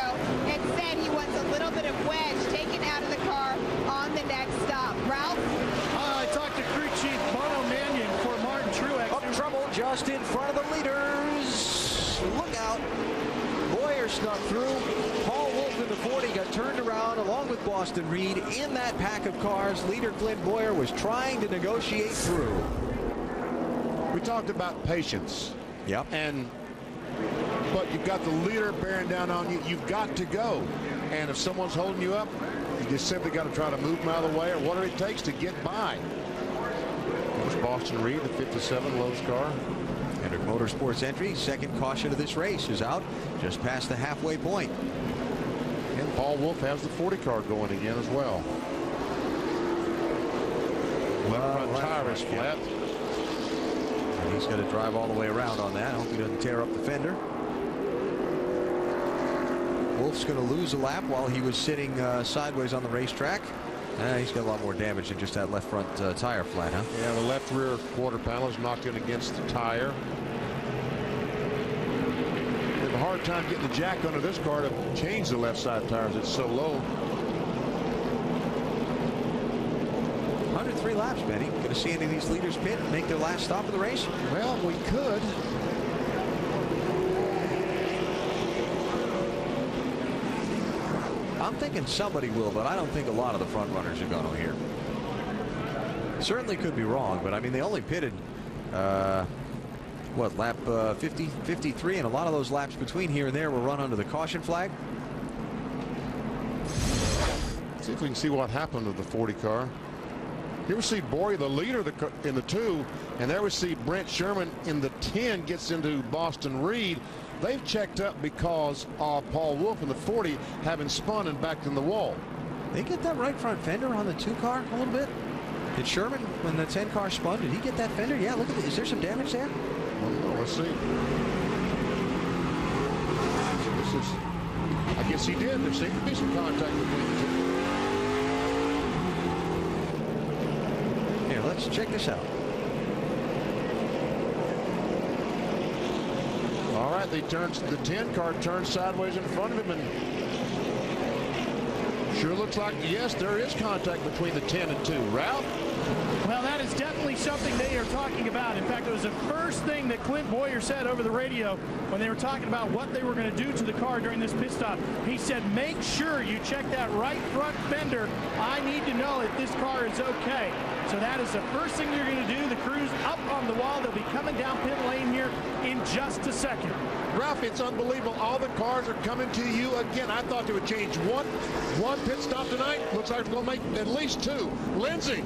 and said he wants a little bit of wedge taken out of the car on the next stop. Ralph? I talked to crew chief Bono Mannion for Martin Truex. Up trouble just in front of the leaders. Look out. Boyer snuck through. Paul Wolf in the 40 got turned around along with Boston Reed in that pack of cars. Leader Clint Boyer was trying to negotiate through. We talked about patience. Yep. But you've got the leader bearing down on you. You've got to go. And if someone's holding you up, you just simply got to try to move them out of the way or whatever it takes to get by. There's Boston Reed, the 57 Lowe's car. Hendrick Motorsports entry, second caution of this race, is out just past the halfway point. And Paul Wolf has the 40 car going again as well. Left front tire is flat. And he's going to drive all the way around on that. I hope he doesn't tear up the fender. Wolf's going to lose a lap while he was sitting sideways on the racetrack. He's got a lot more damage than just that left front tire flat, huh? Yeah, the left rear quarter panel is knocked in against the tire. They have a hard time getting the jack under this car to change the left side tires. It's so low. 103 laps, Benny. Going to see any of these leaders pit and make their last stop of the race? Well, we could. I'm thinking somebody will, but I don't think a lot of the front runners are going to here. Certainly could be wrong, but I mean, they only pitted, what, lap 50, 53, and a lot of those laps between here and there were run under the caution flag. See if we can see what happened to the 40 car. Here we see Boyer, the leader in the 2, and there we see Brent Sherman in the 10 gets into Boston Reed. They've checked up because of Paul Wolf in the 40 having spun and backed in the wall. They get that right front fender on the 2 car a little bit? Did Sherman, when the 10 car spun, did he get that fender? Yeah, look at it. Is there some damage there? Well, let's see. I guess he did. There seemed to be some contact between the 2. Here, let's check this out. All right, the 10 car turns sideways in front of him, and sure looks like, yes, there is contact between the 10 and 2. Ralph? Well, that is definitely something they are talking about. In fact, it was the first thing that Clint Boyer said over the radio when they were talking about what they were going to do to the car during this pit stop. He said, make sure you check that right front fender. I need to know if this car is okay. So that is the first thing they're going to do. The crew's up on the wall. They'll be coming down pit lane here in just a second. Ralph, it's unbelievable. All the cars are coming to you again. I thought they would change one pit stop tonight. Looks like we're going to make at least 2. Lindsay.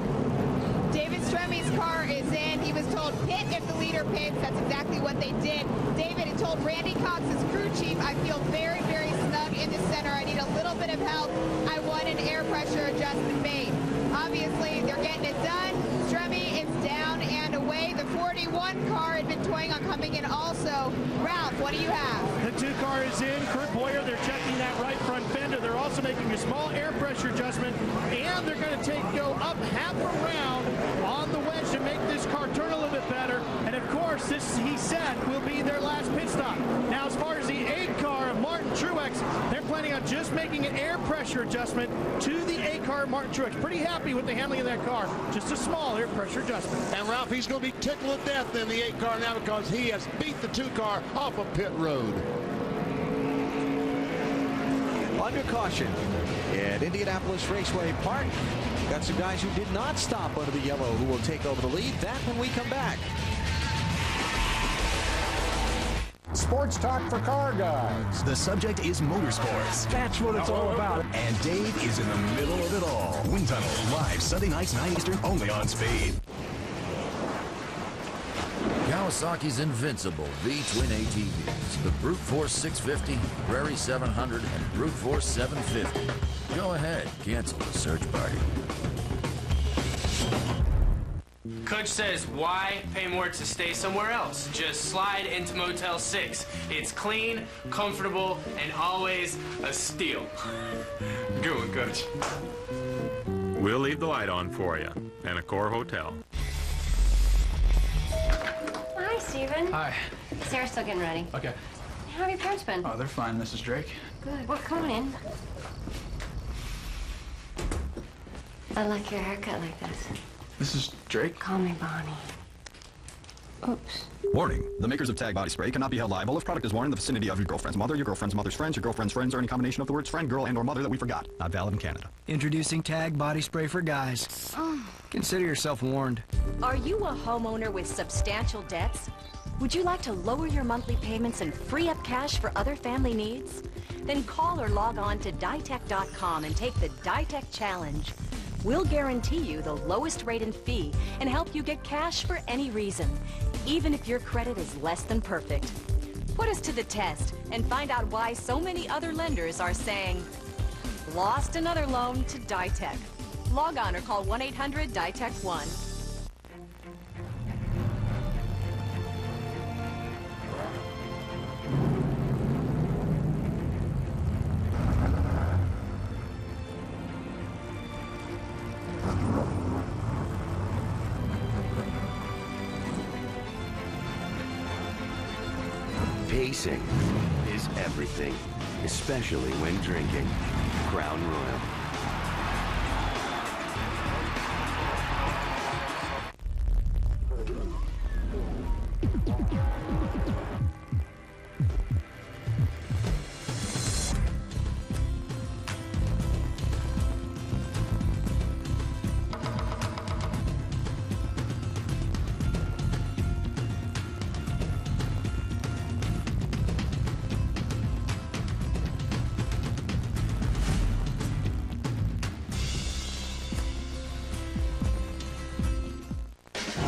David Stremmy's car is in. He was told pit if the leader pits. That's exactly what they did. David had told Randy Cox, his crew chief, I feel very, very snug in the center. I need a little bit of help. I want an air pressure adjustment made. Obviously, they're getting it done. Stremme is down and away. The 41 car had been toying on coming in also. Ralph, what do you have? The 2 car is in. Kurt Boyer, they're checking that right front fender. They're also making a small air pressure adjustment, and they're going to go up half a round on the wedge to make this car turn a little bit better. And of course, this, he said, will be their last pit stop. Now, as far as the 8 car of Martin Truex, they're planning on just making an air pressure adjustment to the 8 car of Martin Truex. Pretty happy with the handling of that car. Just a small air pressure adjustment. And Ralph, he's going to be tickled to death in the 8 car now because he has beat the 2 car off of pit road. Under caution at Indianapolis Raceway Park. Got some guys who did not stop under the yellow who will take over the lead. That when we come back. Sports talk for car guys. The subject is motorsports. That's what it's all about. And Dave is in the middle of it all. Wind Tunnel, live Sunday nights, 9 Eastern, only on Speed. Kawasaki's invincible V-twin ATVs, the Brute Force 650, Prairie 700, and Brute Force 750. Go ahead, cancel the search party. Coach says, why pay more to stay somewhere else? Just slide into Motel 6. It's clean, comfortable, and always a steal. Good one, Coach. We'll leave the light on for you. And Accor Hotel. Hi, Steven. Hi. Sarah's still getting ready. Okay. How have your parents been? Oh, they're fine, Mrs. Drake. Good. Well, come on in. I like your haircut like this. Mrs. Drake? Call me Bonnie. Oops. Warning. The makers of Tag Body Spray cannot be held liable if product is worn in the vicinity of your girlfriend's mother, your girlfriend's mother's friends, your girlfriend's friends, or any combination of the words friend, girl, and or mother that we forgot. Not valid in Canada. Introducing Tag Body Spray for guys. Consider yourself warned. Are you a homeowner with substantial debts? Would you like to lower your monthly payments and free up cash for other family needs? Then call or log on to Ditech.com and take the Ditech Challenge. We'll guarantee you the lowest rate and fee and help you get cash for any reason, even if your credit is less than perfect. Put us to the test and find out why so many other lenders are saying, lost another loan to Ditech. Log on or call 1-800-DITECH-1. Pacing is everything, especially when drinking Crown Royal.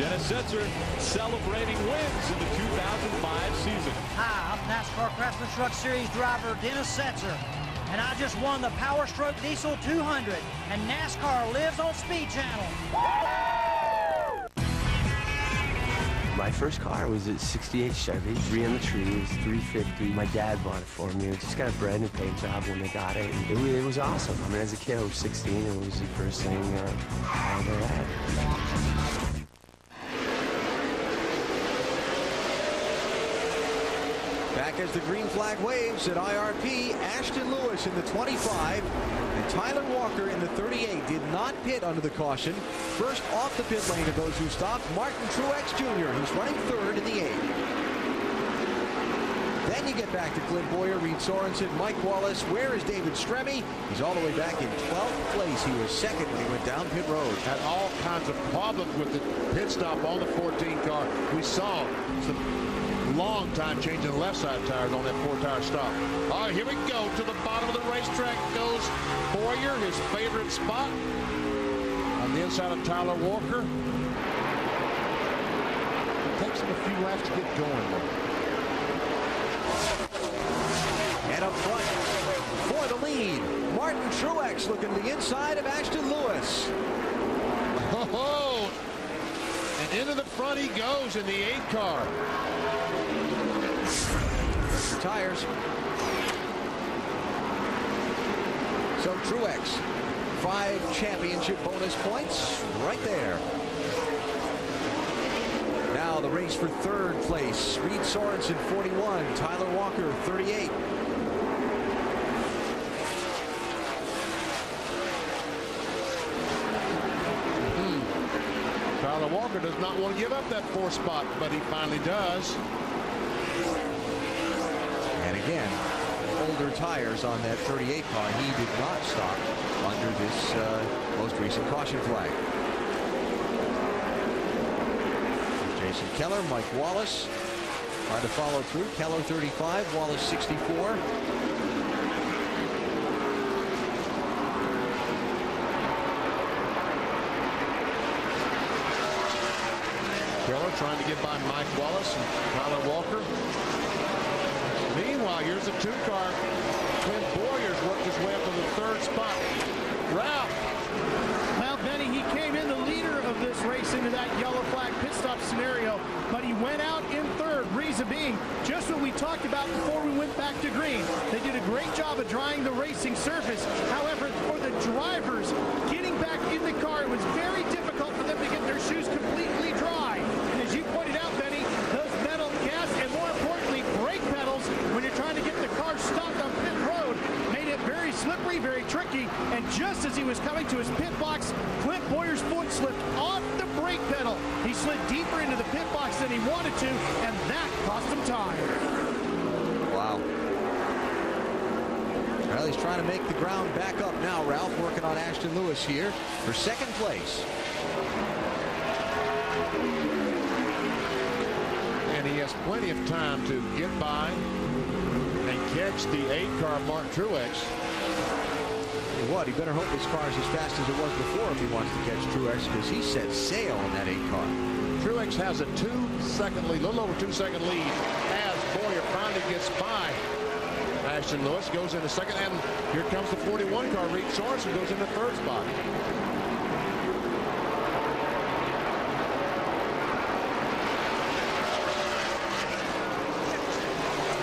Dennis Setzer celebrating wins in the 2005 season. Hi, I'm NASCAR Craftsman Truck Series driver Dennis Setzer, and I just won the Power Stroke Diesel 200, and NASCAR lives on Speed Channel. My first car was a 68 Chevy, 3 on the trees, 350. My dad bought it for me. It just got a brand new paint job when they got it. And it was awesome. I mean, as a kid, I was 16, and it was the first thing I ever had. Back as the green flag waves at IRP, Ashton Lewis in the 25 and Tyler Walker in the 38 did not pit under the caution. First off the pit lane of those who stopped, Martin Truex Jr. He's running third in the 8. Then you get back to Clint Boyer, Reed Sorensen, Mike Wallace. Where is David Stremme? He's all the way back in 12th place. He was second when he went down pit road. Had all kinds of problems with the pit stop on the 14 car. We saw some long time changing left side tires on that 4-tire stop. All right, here we go. To the bottom of the racetrack goes Boyer, his favorite spot. On the inside of Tyler Walker. It takes him a few laps to get going, though. And up front for the lead, Martin Truex looking to the inside of Ashton Lewis. Oh, and into the front he goes in the 8 car. Tires. So Truex, 5 championship bonus points right there. Now the race for third place. Reed Sorensen 41, Tyler Walker 38. Tyler Walker does not want to give up that 4th spot, but he finally does. And again, older tires on that 38 car. He did not stop under this most recent caution flag. Jason Keller, Mike Wallace trying to follow through. Keller 35, Wallace 64. Keller trying to get by Mike Wallace and Tyler Walker. Meanwhile, here's a 2-car. Clint Boyer's worked his way up to the 3rd spot. Ralph. Well, Benny, he came in the leader of this race into that yellow flag pit stop scenario, but he went out in 3rd. Reason being, just what we talked about before we went back to green. They did a great job of drying the racing surface. However, for the drivers getting back in the car, it was very difficult for them to get their shoes completely dry. And as you pointed out, Benny, those metal gas and more importantly, brake pedals, when you're trying to get the car stopped on pit road, made it very slippery, very tricky. And just as he was coming to his pit box, Clint Boyer's foot slipped off the brake pedal. He slid deeper into the pit box than he wanted to, and that cost him time. Wow. Well, he's trying to make the ground back up now, Ralph, working on Ashton Lewis here for 2nd place. And he has plenty of time to get by and catch the 8-car Martin Truex. What? He better hope his car is as fast as it was before if he wants to catch Truex, because he set sail in that 8 car. Truex has a 2-second lead, a little over 2-second lead, as Boyer finally gets by Ashton Lewis, goes into 2nd, and here comes the 41 car. Reed Sorensen goes into 3rd spot.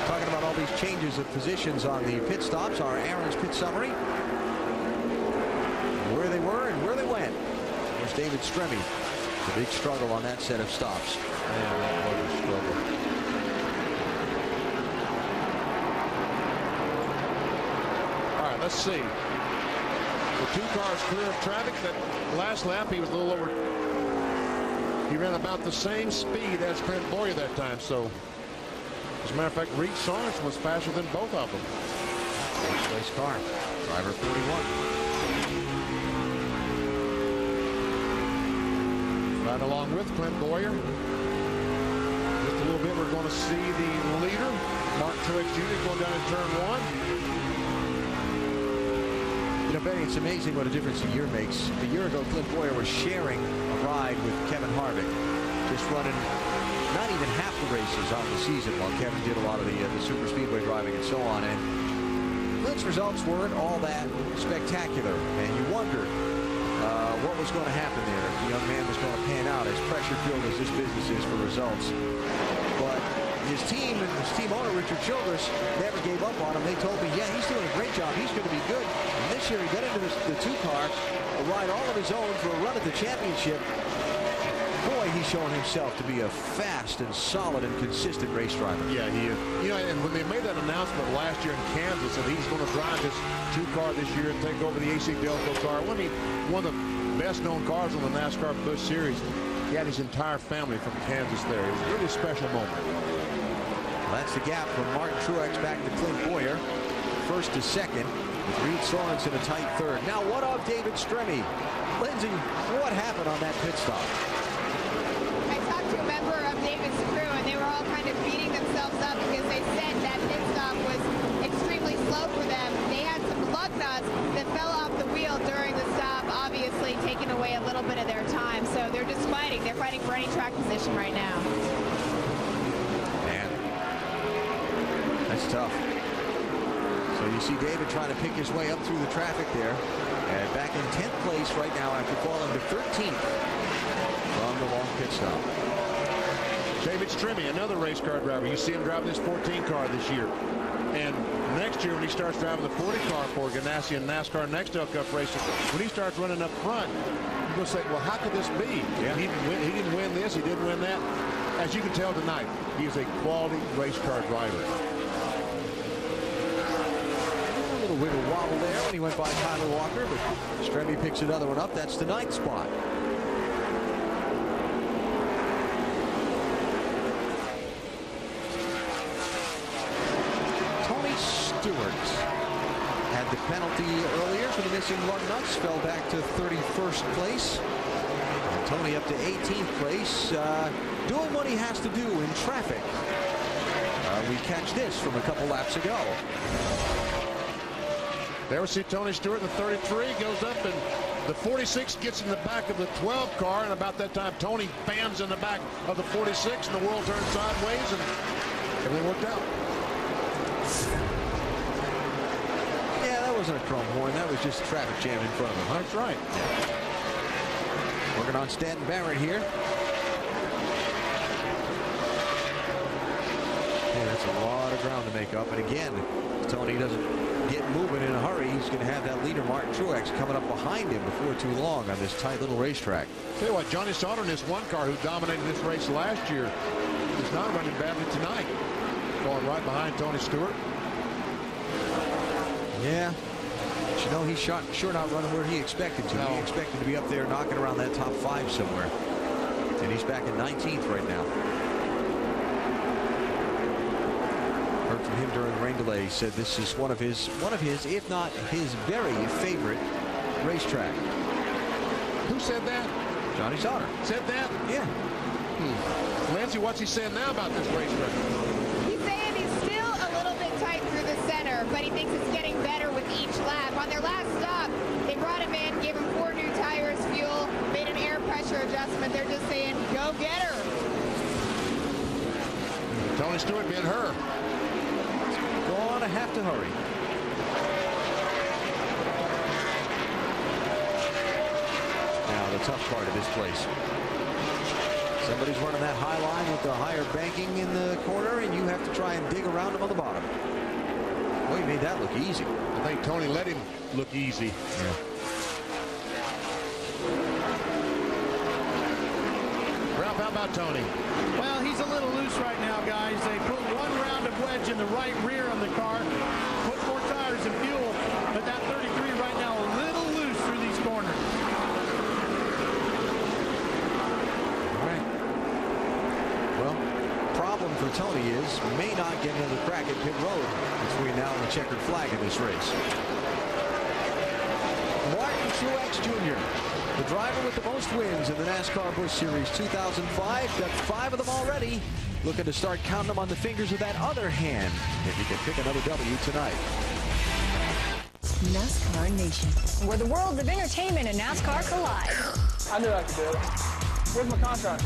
Talking about all these changes of positions on the pit stops, our Aaron's pit summary. Where they were and where they went. There's David Stremme. A big struggle on that set of stops. Man, that was a struggle. All right, let's see. The 2 cars clear of traffic. That last lap, he was a little over. He ran about the same speed as Clint Boyer that time. So, as a matter of fact, Reed Sorensen was faster than both of them. First place car, driver 41. Right along with Clint Boyer. Just a little bit, we're going to see the leader, Martin Truex Jr., going down in turn 1. You know, Benny, it's amazing what a difference a year makes. A year ago, Clint Boyer was sharing a ride with Kevin Harvick. running not even half the races on the season while Kevin did a lot of the super speedway driving and so on. And Clint's results weren't all that spectacular. And you wondered what was going to happen there. If the young man was going to pan out as pressure-filled as this business is for results. But his team and his team owner, Richard Childress, never gave up on him. They told me, yeah, he's doing a great job. He's going to be good. And this year he got into the 2-car, a ride all of his own for a run at the championship. Boy, he's shown himself to be a fast and solid and consistent race driver. Yeah, he is. You know, and when they made that announcement last year in Kansas that he's going to drive this 2-car this year and take over the AC Delco car, I mean, one of the best-known cars on the NASCAR Busch Series. He had his entire family from Kansas there. It was a really special moment. Well, that's the gap from Martin Truex back to Clint Boyer. First to second, with Reed Sorensen a tight third. Now, what of David Stremme? Lindsay, what happened on that pit stop? I talked to a member of David's crew, and they were all kind of beating themselves up because they said that pit stop was extremely slow for them. They had some lug nuts that fell off the wheel during the stop, obviously taking away a little bit of their time. So they're just fighting. They're fighting for any track position right now. Man, that's tough. So you see David trying to pick his way up through the traffic there. And back in 10th place right now after falling to 13th from the long pit stop. David Stremme, another race car driver. You see him driving this 14 car this year. And next year when he starts driving the 40 car for Ganassi and NASCAR Nextel Cup races, when he starts running up front, you're going to say, well, how could this be? Yeah. He didn't win this, he didn't win that. As you can tell tonight, he is a quality race car driver. A little wiggle wobble there when he went by Tyler Walker, but Stremme picks another one up. That's the 9th spot. Stewart had the penalty earlier for the missing lug nuts, fell back to 31st place. And Tony up to 18th place, doing what he has to do in traffic. We catch this from a couple laps ago. There we see Tony Stewart, the 33 goes up, and the 46 gets in the back of the 12 car, and about that time Tony bams in the back of the 46, and the world turns sideways, and everything worked out. Yeah, that wasn't a chrome horn. That was just a traffic jam in front of him. Huh? That's right. Working on Stanton Barrett here. Yeah, that's a lot of ground to make up. And again, if Tony doesn't get moving in a hurry, he's going to have that leader, Martin Truex, coming up behind him before too long on this tight little racetrack. Tell you what, Johnny Sauter in this one car who dominated this race last year is not running badly tonight. Going right behind Tony Stewart. Yeah, but you know, he's sure not running where he expected to. No. He expected to be up there knocking around that top 5 somewhere. And he's back in 19th right now. Heard from him during the rain delay. He said this is one of his, if not his very favorite racetrack. Who said that? Johnny Sauter. Said that? Yeah. Lancey, what's he saying now about this racetrack? He's saying he's still a little bit tight through the center, but he thinks it's getting better with each lap. On their last stop, they brought him in, gave him 4 new tires, fuel, made an air pressure adjustment. They're just saying, go get her. Tony Stewart being her. Gonna have to hurry. Now the tough part of this place. Somebody's running that high line with the higher banking in the corner, and you have to try and dig around him on the bottom. Well, he made that look easy. I think Tony let him look easy. Yeah. Ralph, how about Tony? Well, he's a little loose right now, guys. They put 1 round of wedge in the right rear of the car, put more tires and fuel, but that 33 right now a little loose through these corners. For Tony is may not get another crack at pit road between now and the checkered flag in this race. Martin Truex Jr., the driver with the most wins in the NASCAR Busch Series 2005, got 5 of them already. Looking to start counting them on the fingers of that other hand if he can pick another W tonight. NASCAR Nation, where the worlds of entertainment and NASCAR collide. I knew I could do it. Where's my contract?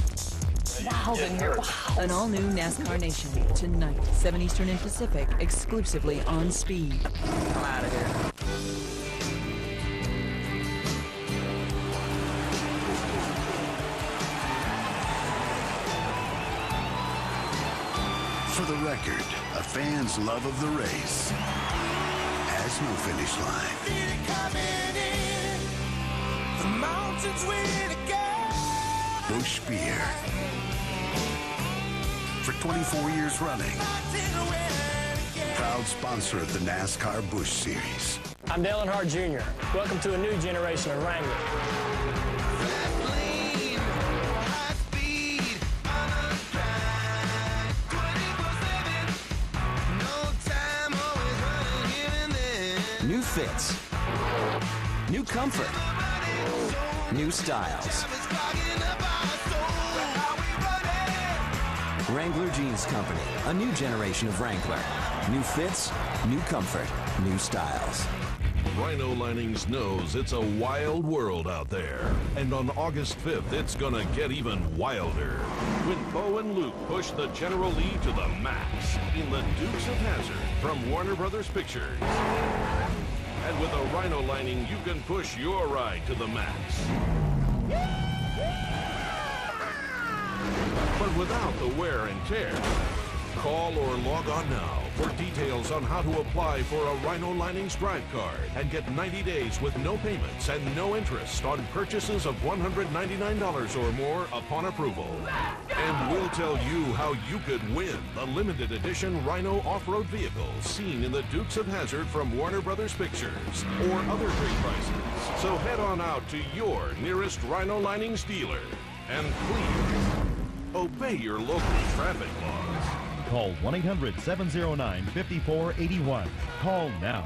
Wow's in here. Wow. An all-new NASCAR Nation. Tonight, 7 Eastern and Pacific, exclusively on Speed. I'm out of here. For the record, a fan's love of the race has no finish line. The mountains where to go. Busch Beer. For 24 years running, proud sponsor of the NASCAR Busch Series. I'm Dale Earnhardt Jr. Welcome to a new generation of Wrangler. New fits, new comfort, new styles. Wrangler Jeans Company, a new generation of Wrangler. New fits, new comfort, new styles. Rhino Linings knows it's a wild world out there. And on August 5th, it's gonna get even wilder. When Bo and Luke push the General Lee to the max in the Dukes of Hazzard from Warner Brothers Pictures. And with a Rhino Lining, you can push your ride to the max. But without the wear and tear. Call or log on now for details on how to apply for a Rhino Linings Drive Card and get 90 days with no payments and no interest on purchases of $199 or more upon approval. And we'll tell you how you could win the limited edition Rhino off-road vehicle seen in the Dukes of Hazzard from Warner Brothers Pictures or other great prices. So head on out to your nearest Rhino Linings dealer and please obey your local traffic laws. Call 1-800-709-5481. Call now.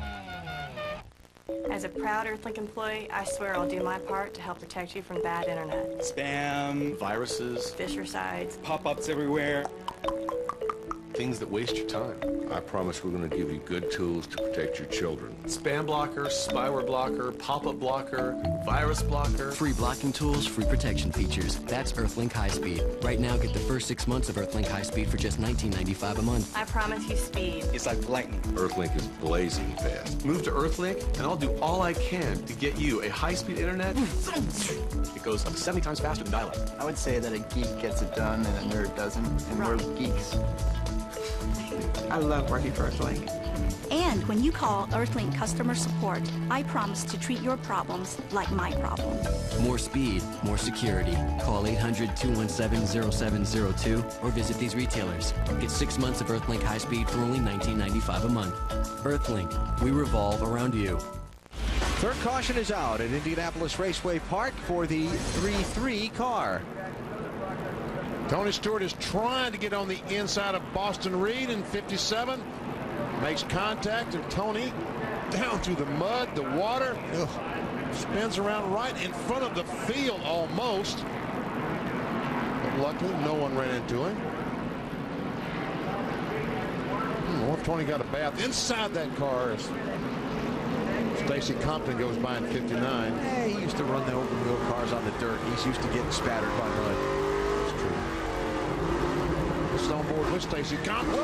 As a proud Earthlink employee, I swear I'll do my part to help protect you from bad internet. Spam, viruses, Fisher sites, pop-ups everywhere. Things that waste your time. I promise we're going to give you good tools to protect your children. Spam blocker, spyware blocker, pop-up blocker, virus blocker. Free blocking tools, free protection features. That's Earthlink High Speed. Right now, get the first 6 months of Earthlink High Speed for just $19.95 a month. I promise you speed. It's like lightning. Earthlink is blazing fast. Move to Earthlink, and I'll do all I can to get you a high-speed internet. It goes up to 70 times faster than dial-up. I would say that a geek gets it done and a nerd doesn't, and we're geeks. I love working for Earthlink. And when you call Earthlink customer support, I promise to treat your problems like my problem. More speed, more security. Call 800-217-0702 or visit these retailers. Get 6 months of Earthlink High Speed for only $19.95 a month. Earthlink, we revolve around you. Third caution is out at Indianapolis Raceway Park for the 3-3 car. Tony Stewart is trying to get on the inside of Boston Reed in 57. Makes contact, and Tony down through the mud, the water. Ugh. Spins around right in front of the field almost. But luckily, no one ran into him. What if Tony got a bath inside that car as Stacy Compton goes by in 59. Hey, he used to run the open wheel cars on the dirt. He's used to getting spattered by mud. On board with Stacy Compton.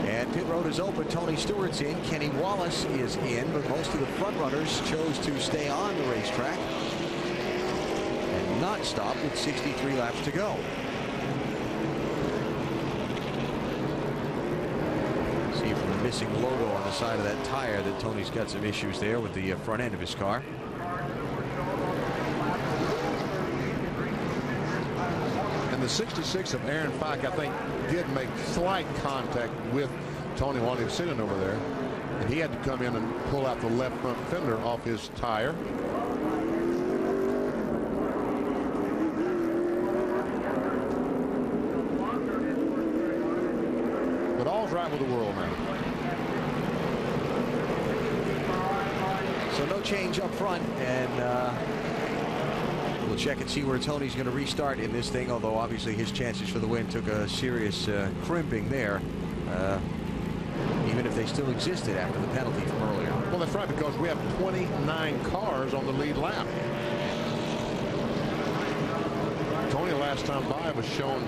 And pit road is open. Tony Stewart's in. Kenny Wallace is in, but most of the front runners chose to stay on the racetrack and not stop with 63 laps to go. See from the missing logo on the side of that tire that Tony's got some issues there with the front end of his car. The 66 of Aaron Fike, I think, did make slight contact with Tony while he was sitting over there. And he had to come in and pull out the left front fender off his tire. But all's right with the world now. So no change up front, and we'll check and see where Tony's going to restart in this thing, although obviously his chances for the win took a serious crimping there, even if they still existed after the penalty from earlier. Well, that's right, because we have 29 cars on the lead lap. last time by was shown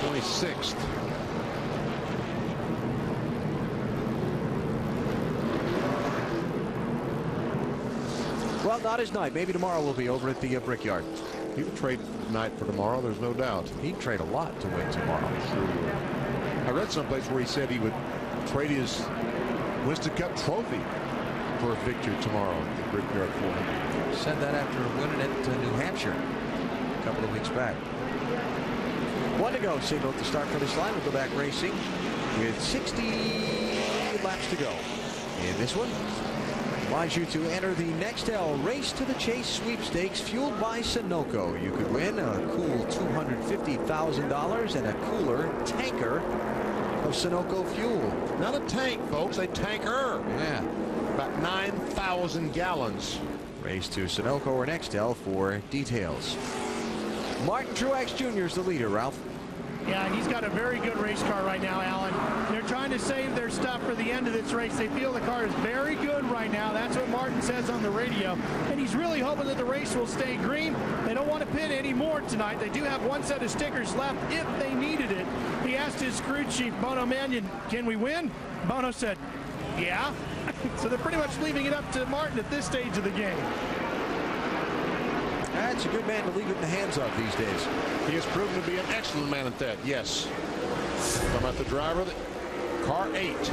26th. Well, not his night. Maybe tomorrow we'll be over at the Brickyard. He would trade tonight for tomorrow. There's no doubt. He'd trade a lot to win tomorrow. Sure. I read someplace where he said he would trade his Winston Cup trophy for a victory tomorrow at the Brickyard 400. Said that after winning at New Hampshire a couple of weeks back. 1 to go. Signal at the start for this line. We'll go back racing with 60 laps to go. In this one, reminds you to enter the Nextel Race to the Chase sweepstakes fueled by Sunoco. You could win a cool $250,000 and a cooler tanker of Sunoco fuel. Not a tank, folks, a tanker. Yeah. About 9,000 gallons. Race to Sunoco or Nextel for details. Martin Truex Jr. is the leader, Ralph. Yeah, he's got a very good race car right now, Alan. They're trying to save their stuff for the end of this race. They feel the car is very good right now. That's what Martin says on the radio. And he's really hoping that the race will stay green. They don't want to pit anymore tonight. They do have one set of stickers left if they needed it. He asked his crew chief, Bono Mannion, can we win? Bono said, yeah. So they're pretty much leaving it up to Martin at this stage of the game. That's a good man to leave it in the hands of these days. He has proven to be an excellent man at that, yes. Talking about the driver, car 8.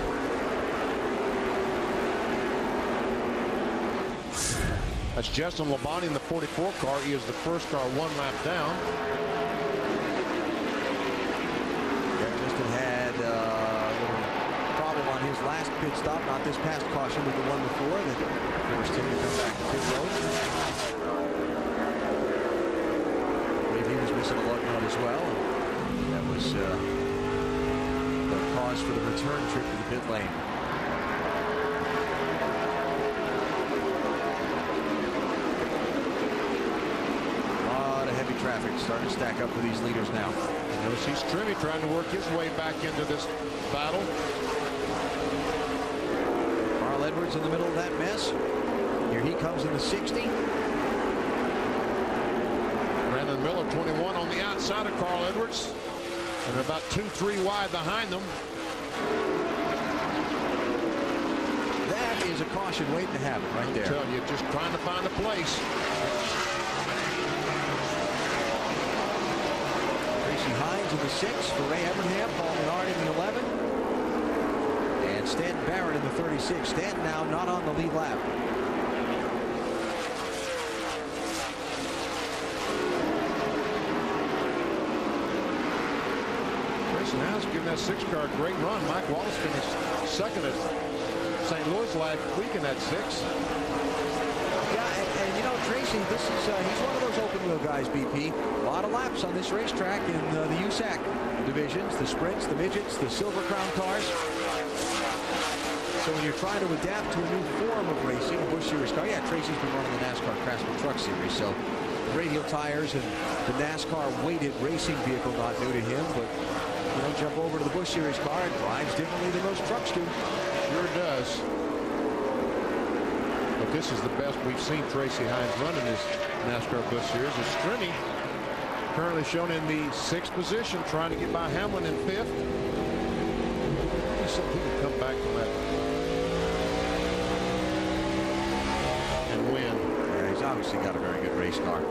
That's Justin Labonte in the 44 car. He is the first car 1 lap down. Yeah, Justin had a little problem on his last pit stop, not this past caution, but the one before that forced him to come back to pit road. Missing a lug nut as well. That was the cause for the return trip to the pit lane. A lot of heavy traffic starting to stack up for these leaders now. You'll see Strimmy trying to work his way back into this battle. Carl Edwards in the middle of that mess. Here he comes in the 60. Brandon Miller, 21, on the outside of Carl Edwards. And about 2-3 wide behind them. That is a caution waiting to happen right there. I tell you, just trying to find a place. Tracy Hines in the 6 for Ray Evernham. Paul Menard in the 11. And Stan Barrett in the 36. Stan now not on the lead lap. Now it's giving that 6 car a great run. Mike Wallace finished second at St. Louis last week in that 6. Yeah, and you know, Tracy, this is he's one of those open wheel guys, BP. A lot of laps on this racetrack in the USAC divisions, the sprints, the midgets, the Silver Crown cars. So when you're trying to adapt to a new form of racing, a Busch Series car, yeah, Tracy's been running the NASCAR Craftsman Truck Series, so radial tires and the NASCAR weighted racing vehicle not new to him, but you know, jump over to the Busch Series car. It drives differently than most trucks do. Sure does. But this is the best we've seen Tracy Hines run in this NASCAR Busch Series. Is Strimmy currently shown in the 6th position, trying to get by Hamlin in 5th. He can come back from that and win. Yeah, he's obviously got a very good race car.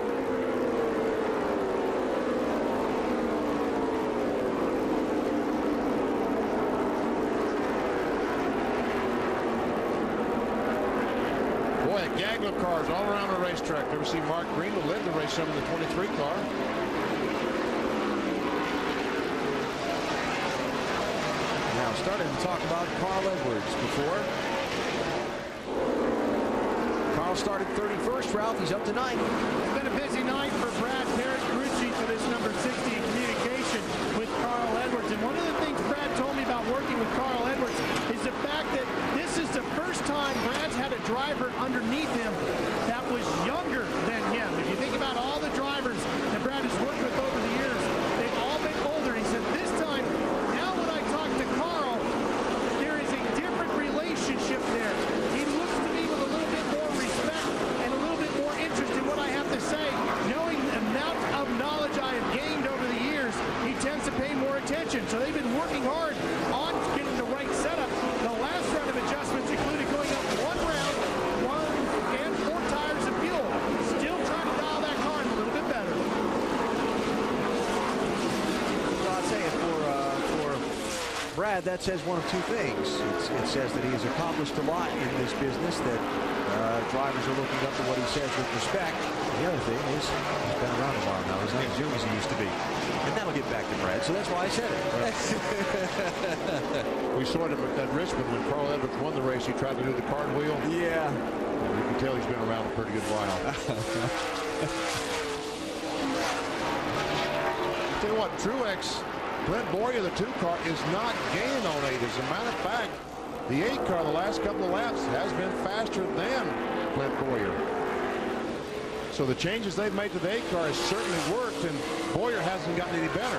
Gagler cars all around the racetrack. Ever see Mark Green, who led the race some in the 23 car. Now starting to talk about Carl Edwards before. Carl started 31st, Ralph. He's up to 9th. It's been a busy night for Brad Parrish for this number 60 in communication with Carl Edwards. And one of the things Brad told me about working with Carl Edwards is the fact that this is the first time Brad's had a driver underneath him that was younger than him. If you think about all the drivers that Brad has worked with over the years, they've all been older. He said this time, now when I talk to Carl, there is a different relationship there. He looks to me with a little bit more respect and a little bit more interest in what Brad, that says one of two things. It says that he has accomplished a lot in this business, that drivers are looking up to what he says with respect. The other thing is he's been around a while now. He's not as young as he used to be. And that'll get back to Brad, so that's why I said it. We saw him at Richmond when Carl Edwards won the race. He tried to do the cartwheel. Yeah. You can tell he's been around a pretty good while. Tell you what, Truex, Clint Boyer, the 2 car, is not gaining on 8. As a matter of fact, the 8 car the last couple of laps has been faster than Clint Boyer. So the changes they've made to the 8 car has certainly worked, and Boyer hasn't gotten any better.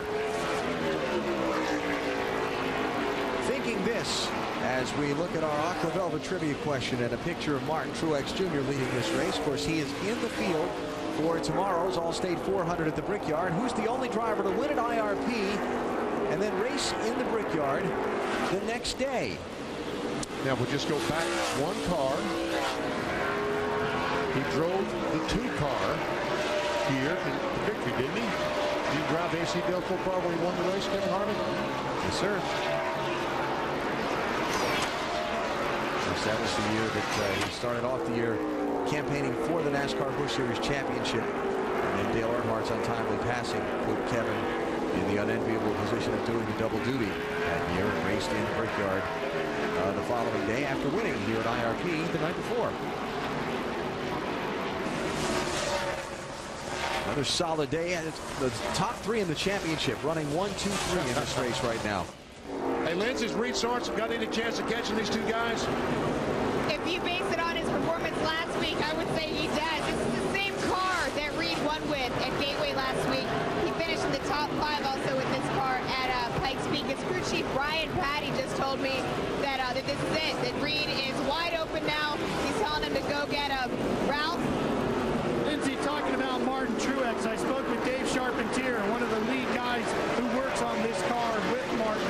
Thinking this as we look at our Aqua Velva trivia question and a picture of Martin Truex Jr. leading this race. Of course, he is in the field for tomorrow's Allstate 400 at the Brickyard. Who's the only driver to win at IRP and then race in the Brickyard the next day? Now we'll just go back one car. He drove the 2 car here to victory, didn't he? Did he drive the AC Delco car when he won the race, Kevin Harvick? Yes, sir. That was the year that he started off the year campaigning for the NASCAR Busch Series Championship. And then Dale Earnhardt's untimely passing put Kevin in the unenviable position of doing the double duty that year and raced in the Brickyard the following day after winning here at IRP the night before. Another solid day. The top 3 in the championship running 1, 2, 3 in this race right now. Hey, Lindsay, has Reed Sorensen got any chance of catching these 2 guys? If you base it on his performance last week, I would say he does. This is the same car that Reed won with at Gateway last week. He finished in the top 5 also with this car at Pikes Peak. His crew chief, Brian Patty, just told me that, that this is it, that Reed is wide open now. He's telling him to go get Ralph. Lindsay, talking about Martin Truex, I spoke with Dave Charpentier, one of the lead guys who works on this car with Martin.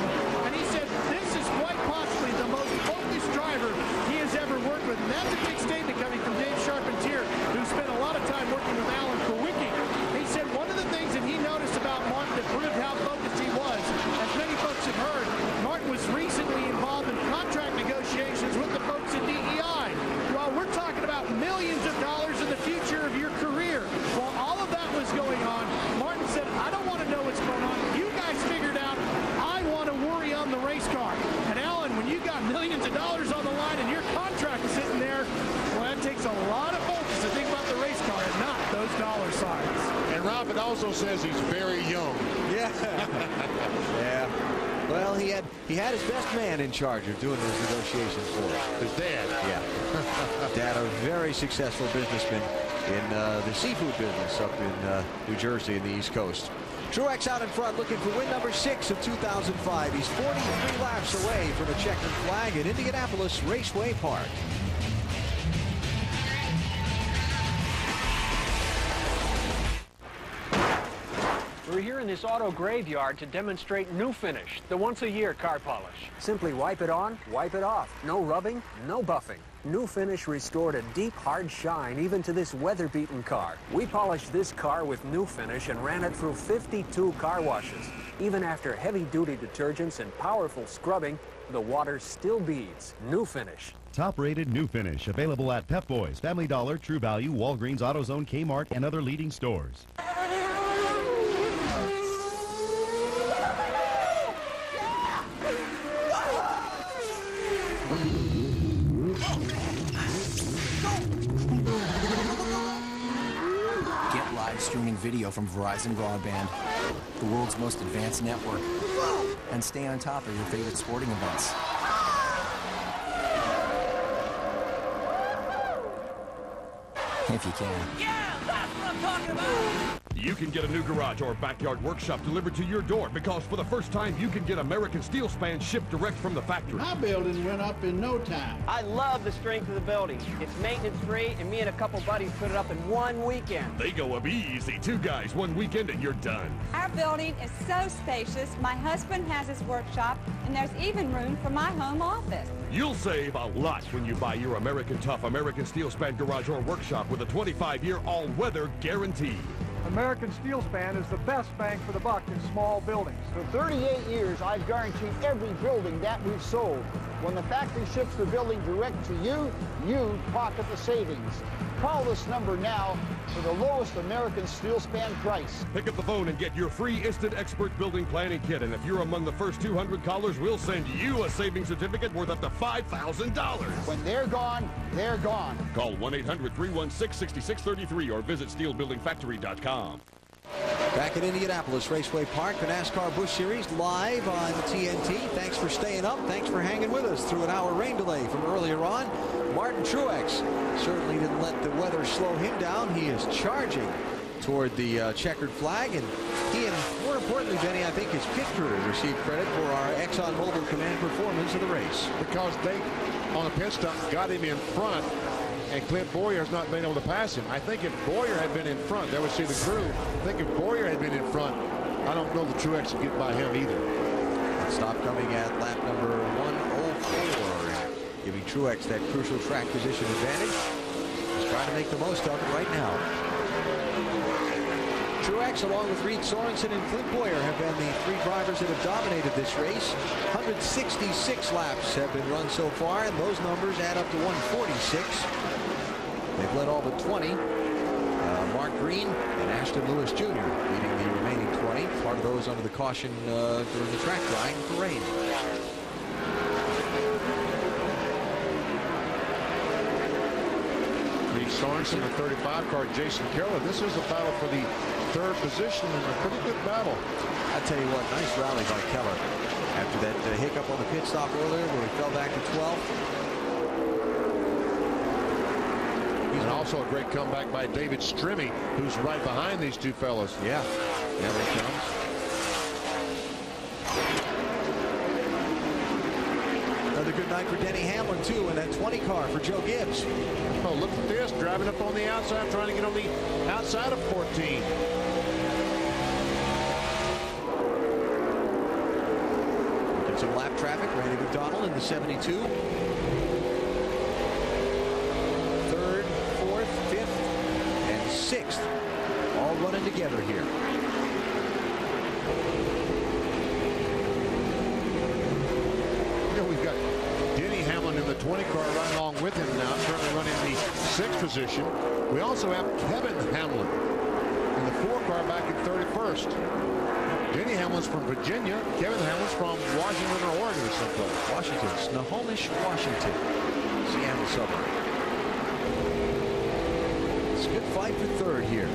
And he said this is quite possibly the most focused driver he has ever worked with. And that's a big statement coming from Dave Charpentier, who spent a lot of time working with Alan Kulwicki. He said one of the things that he noticed about Martin that proved how focused he was, as many folks have heard, Martin was recently involved in contract negotiations with the folks at DEI. Well, we're talking about millions of dollars in the future of your career. While all of that was going on, Martin said, I don't want to know what's going on. You guys figured out I want to worry on the race car. And Alan, when you got millions of dollars on the line and your contract is sitting there, well, that takes a lot of focus to think about the race car and not those dollar signs. And Rob, it also says he's very young. Yeah. Yeah. Well, he had his best man in charge of doing those negotiations for him. His dad. Yeah. Dad, a very successful businessman in the seafood business up in New Jersey and the East Coast. Truex out in front looking for win number 6 of 2005. He's 43 laps away from a checkered flag at Indianapolis Raceway Park. We're here in this auto graveyard to demonstrate New Finish, the once-a-year car polish. Simply wipe it on, wipe it off. No rubbing, no buffing. New Finish restored a deep, hard shine even to this weather-beaten car. We polished this car with New Finish and ran it through 52 car washes. Even after heavy-duty detergents and powerful scrubbing, the water still beads. New Finish. Top-rated New Finish, available at Pep Boys, Family Dollar, True Value, Walgreens, AutoZone, Kmart, and other leading stores. Get live streaming video from Verizon Broadband, the world's most advanced network, and stay on top of your favorite sporting events. If you can. Yeah, that's what I'm talking about! You can get a new garage or backyard workshop delivered to your door because for the first time you can get American steel span shipped direct from the factory. My building went up in no time. I love the strength of the building. It's maintenance-free, and me and a couple buddies put it up in one weekend. They go up easy. 2 guys, 1 weekend, and you're done. Our building is so spacious. My husband has his workshop, and there's even room for my home office. You'll save a lot when you buy your American Tough American Steel Span garage or workshop with a 25-year all-weather guarantee. American steel span is the best bang for the buck in small buildings. For 38 years, I've guaranteed every building that we've sold. When the factory ships the building direct to you, you pocket the savings. Call this number now for the lowest American steel span price. Pick up the phone and get your free instant expert building planning kit. And if you're among the first 200 callers, we'll send you a savings certificate worth up to $5,000. When they're gone, they're gone. Call 1-800-316-6633 or visit steelbuildingfactory.com. Back at Indianapolis Raceway Park, the NASCAR Busch Series live on TNT. Thanks for staying up. Thanks for hanging with us through an hour rain delay from earlier on. Martin Truex certainly didn't let the weather slow him down. He is charging toward the checkered flag, and he, and more importantly, Benny, I think his pit crew received credit for our ExxonMobil Command performance of the race. Because they, on the pit stop, got him in front, and Clint Boyer has not been able to pass him. I think if Boyer had been in front, they would see the crew. I think if Boyer had been in front, I don't know the Truex would get by him either. Stop coming at lap number 104, giving Truex that crucial track position advantage. He's trying to make the most of it right now. Truex, along with Reed Sorensen and Clint Boyer, have been the three drivers that have dominated this race. 166 laps have been run so far, and those numbers add up to 146. They've led all but 20. Mark Green and Ashton Lewis Jr. leading the remaining 20. Part of those under the caution during the track drying for rain. Reed Sorensen, the 35 car, Jason Keller. This is a battle for the third position, and a pretty good battle. I tell you what, nice rally by Keller after that hiccup on the pit stop earlier where he fell back to 12th. And also a great comeback by David Strimmy, who's right behind these two fellas. Yeah, there he comes. Another good night for Denny Hamlin, too, in that 20 car for Joe Gibbs. Oh, look at this, driving up on the outside, trying to get on the outside of 14. Get some lap traffic. Randy McDonald in the 72. Third, fourth, fifth, and sixth, all running together here. You know, we've got Denny Hamlin in the 20 car running along with him now, currently running the 6th position. We also have Kevin Hamlin in the 4 car back in 31st. Denny Hamlin's from Virginia. Kevin Hamlin's from Washington or Oregon or someplace. Washington, Snohomish, Washington. Seattle suburb. It's a good fight for third here.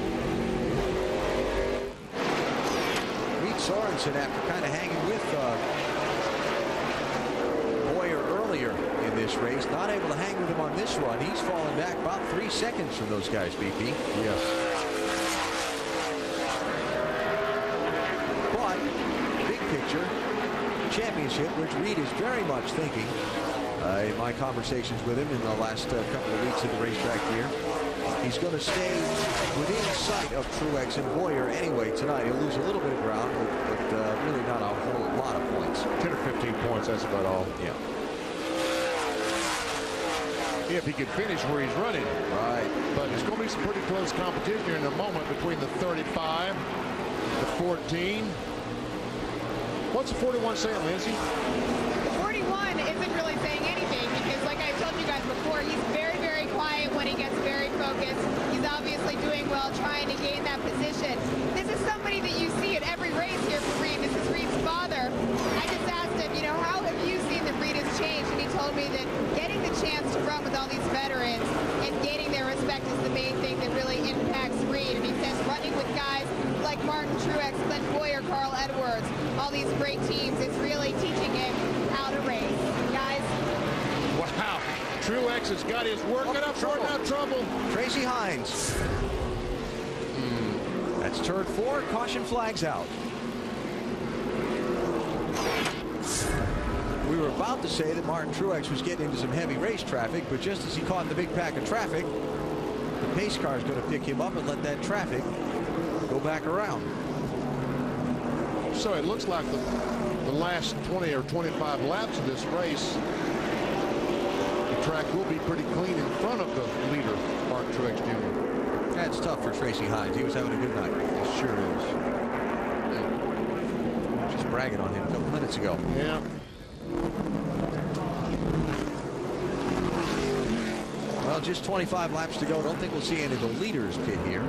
Reed Sorensen, after kind of hanging with Boyer earlier in this race, not able to hang with him on this run. He's fallen back about 3 seconds from those guys, BP. Yes. But big picture championship, which Reed is very much thinking in my conversations with him in the last couple of weeks of the racetrack here. He's going to stay within sight of Truex and Boyer anyway tonight. He'll lose a little bit of ground, but really not a whole lot of points. 10 or 15 points, that's about all. Yeah. If he could finish where he's running. Right. But it's going to be some pretty close competition here in a moment between the 35, the 14. What's the 41 saying, Lindsay? The 41 isn't really saying anything because, like I told you guys before, he's very, very quiet when he gets very focused. He's obviously doing well, trying to gain that position. This is somebody that you see at every race here for Reed. This is Reed's father. I just asked him, you know, how have you seen that Reed has changed? And he told me that getting the chance to run with all these veterans and gaining their respect is the main thing that really impacts Reed. And he says running with guys like Martin Truex, Clint Boyer, Carl Edwards, all these great teams, it's really teaching him how to race. Guys. Wow. Truex has got his work cut up for now. Trouble. Tracy Hines. That's turn 4. Caution flags out. We were about to say that Martin Truex was getting into some heavy race traffic, but just as he caught in the big pack of traffic, the pace car is going to pick him up and let that traffic go back around. So it looks like the last 20 or 25 laps of this race, the track will be pretty clean in front of the leader, Martin Truex Jr. That's tough for Tracy Hines. He was having a good night. It sure is. Just bragging on him a couple minutes ago. Yeah. Well, just 25 laps to go. Don't think we'll see any of the leaders pit here.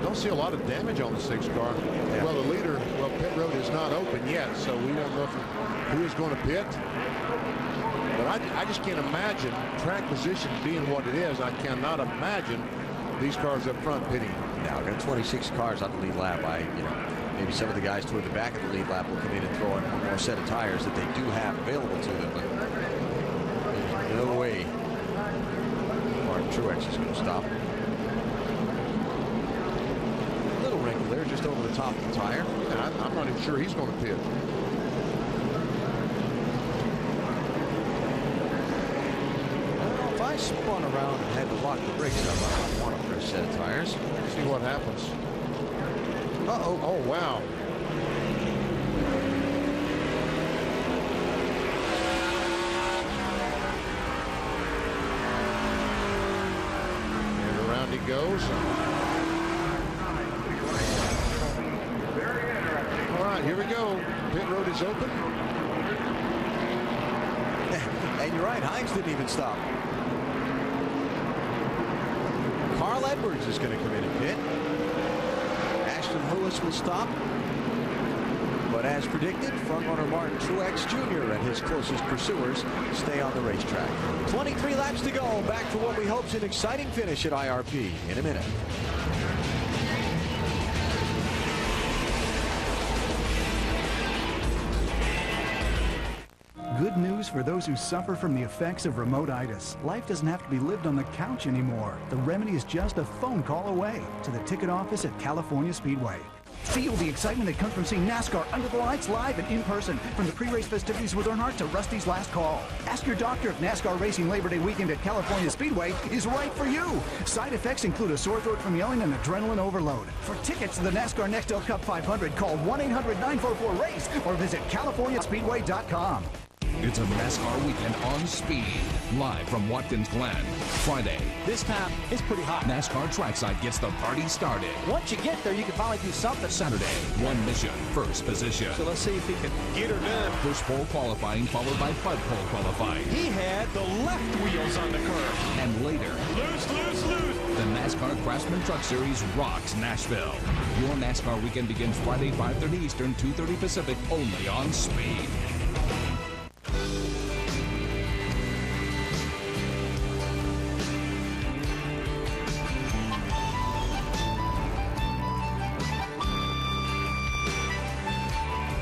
Don't see a lot of damage on the 6 car. Yeah. Well, the leader, pit road is not open yet, so we won't know who is going to pit. But I just can't imagine track position being what it is. I cannot imagine these cars up front pitting. Now, got 26 cars on the lead lap. Maybe some of the guys toward the back of the lead lap will come in and throw in one more set of tires that they do have available to them. But there's no way Martin Truex is going to stop. A little wrinkle there just over the top of the tire. And I'm not even sure he's going to pit. If I spun around and had to lock the brakes up, I might want a fresh set of tires. See what happens. Uh-oh. Oh, wow. And around he goes. All right, here we go. Pit road is open. And you're right, Hines didn't even stop. Carl Edwards is going to come in and pit. Ashton Lewis will stop. But as predicted, frontrunner Martin Truex Jr. and his closest pursuers stay on the racetrack. 23 laps to go. Back for what we hope is an exciting finish at IRP in a minute. Good news for those who suffer from the effects of remote-itis. Life doesn't have to be lived on the couch anymore. The remedy is just a phone call away to the ticket office at California Speedway. Feel the excitement that comes from seeing NASCAR under the lights live and in person. From the pre-race festivities with Earnhardt to Rusty's last call. Ask your doctor if NASCAR Racing Labor Day weekend at California Speedway is right for you. Side effects include a sore throat from yelling and adrenaline overload. For tickets to the NASCAR Nextel Cup 500, call 1-800-944-RACE or visit CaliforniaSpeedway.com. It's a NASCAR weekend on speed. Live from Watkins Glen. Friday. This time, it's pretty hot. NASCAR Trackside gets the party started. Once you get there, you can finally do something. Saturday, one mission, first position. So let's see if he can get her done. Push pole qualifying, followed by bud pole qualifying. He had the left wheels on the curve. And later, loose. The NASCAR Craftsman Truck Series rocks Nashville. Your NASCAR weekend begins Friday, 5:30 Eastern, 2:30 Pacific, only on Speed.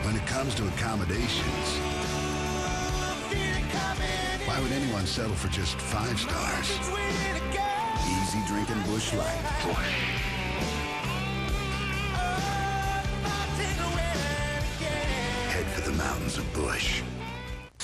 When it comes to accommodations, why would anyone settle for just 5 stars? Easy drinking Busch Light. Head for the mountains of Busch.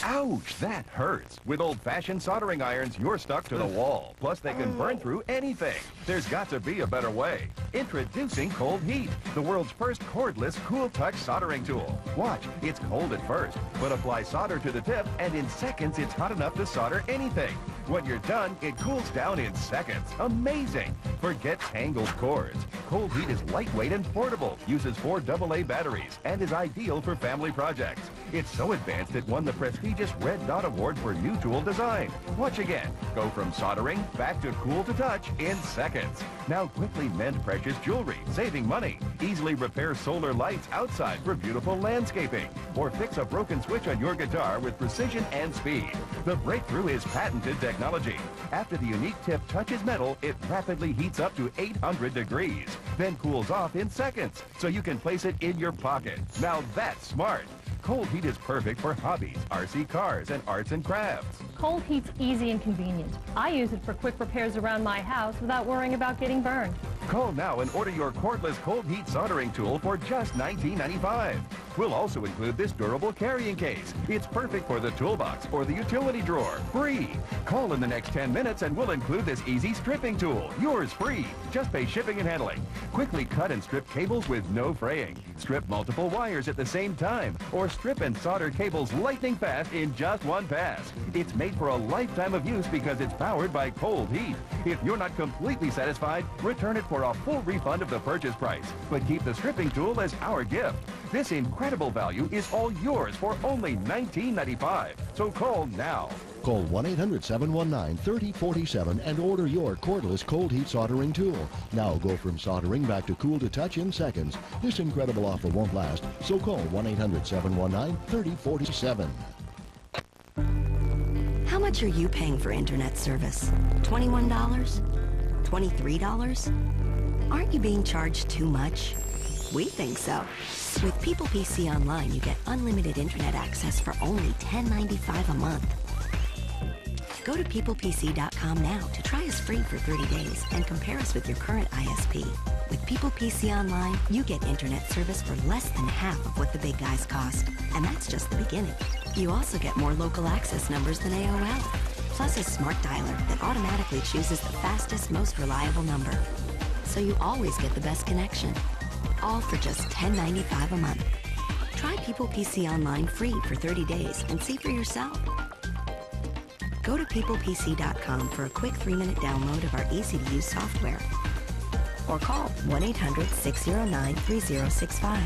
Ouch, that hurts. With old-fashioned soldering irons, you're stuck to the wall. Plus, they can burn through anything. There's got to be a better way. Introducing Cold Heat, the world's first cordless, cool-touch soldering tool. Watch, it's cold at first, but apply solder to the tip, and in seconds, it's hot enough to solder anything. When you're done, it cools down in seconds. Amazing! Forget tangled cords. Cold Heat is lightweight and portable, uses 4 AA batteries, and is ideal for family projects. It's so advanced it won the prestigious Red Dot Award for New Tool Design. Watch again. Go from soldering back to cool to touch in seconds. Now quickly mend precious jewelry, saving money. Easily repair solar lights outside for beautiful landscaping. Or fix a broken switch on your guitar with precision and speed. The breakthrough is patented technology. After the unique tip touches metal, it rapidly heats up to 800 degrees, then cools off in seconds, so you can place it in your pocket. Now that's smart. Cold Heat is perfect for hobbies, RC cars, and arts and crafts. Cold Heat's easy and convenient. I use it for quick repairs around my house without worrying about getting burned. Call now and order your cordless Cold Heat soldering tool for just $19.95. We'll also include this durable carrying case. It's perfect for the toolbox or the utility drawer. Free. Call in the next 10 minutes and we'll include this easy stripping tool. Yours free. Just pay shipping and handling. Quickly cut and strip cables with no fraying. Strip multiple wires at the same time. Or strip and solder cables lightning fast in just one pass. It's made for a lifetime of use because it's powered by cold heat. If you're not completely satisfied, return it for a full refund of the purchase price. But keep the stripping tool as our gift. This incredible value is all yours for only $19.95. So call now. Call 1-800-719-3047 and order your cordless cold heat soldering tool. Now go from soldering back to cool to touch in seconds. This incredible offer won't last, so call 1-800-719-3047. How much are you paying for internet service? $21? $23? Aren't you being charged too much? We think so. With People PC Online, you get unlimited internet access for only $10.95 a month. Go to peoplepc.com now to try us free for 30 days and compare us with your current ISP. With People PC Online, you get internet service for less than half of what the big guys cost. And that's just the beginning. You also get more local access numbers than AOL, plus a smart dialer that automatically chooses the fastest, most reliable number. So you always get the best connection. All for just $10.95 a month. Try People PC Online free for 30 days and see for yourself. Go to peoplepc.com for a quick 3-minute download of our easy-to-use software. Or call 1-800-609-3065.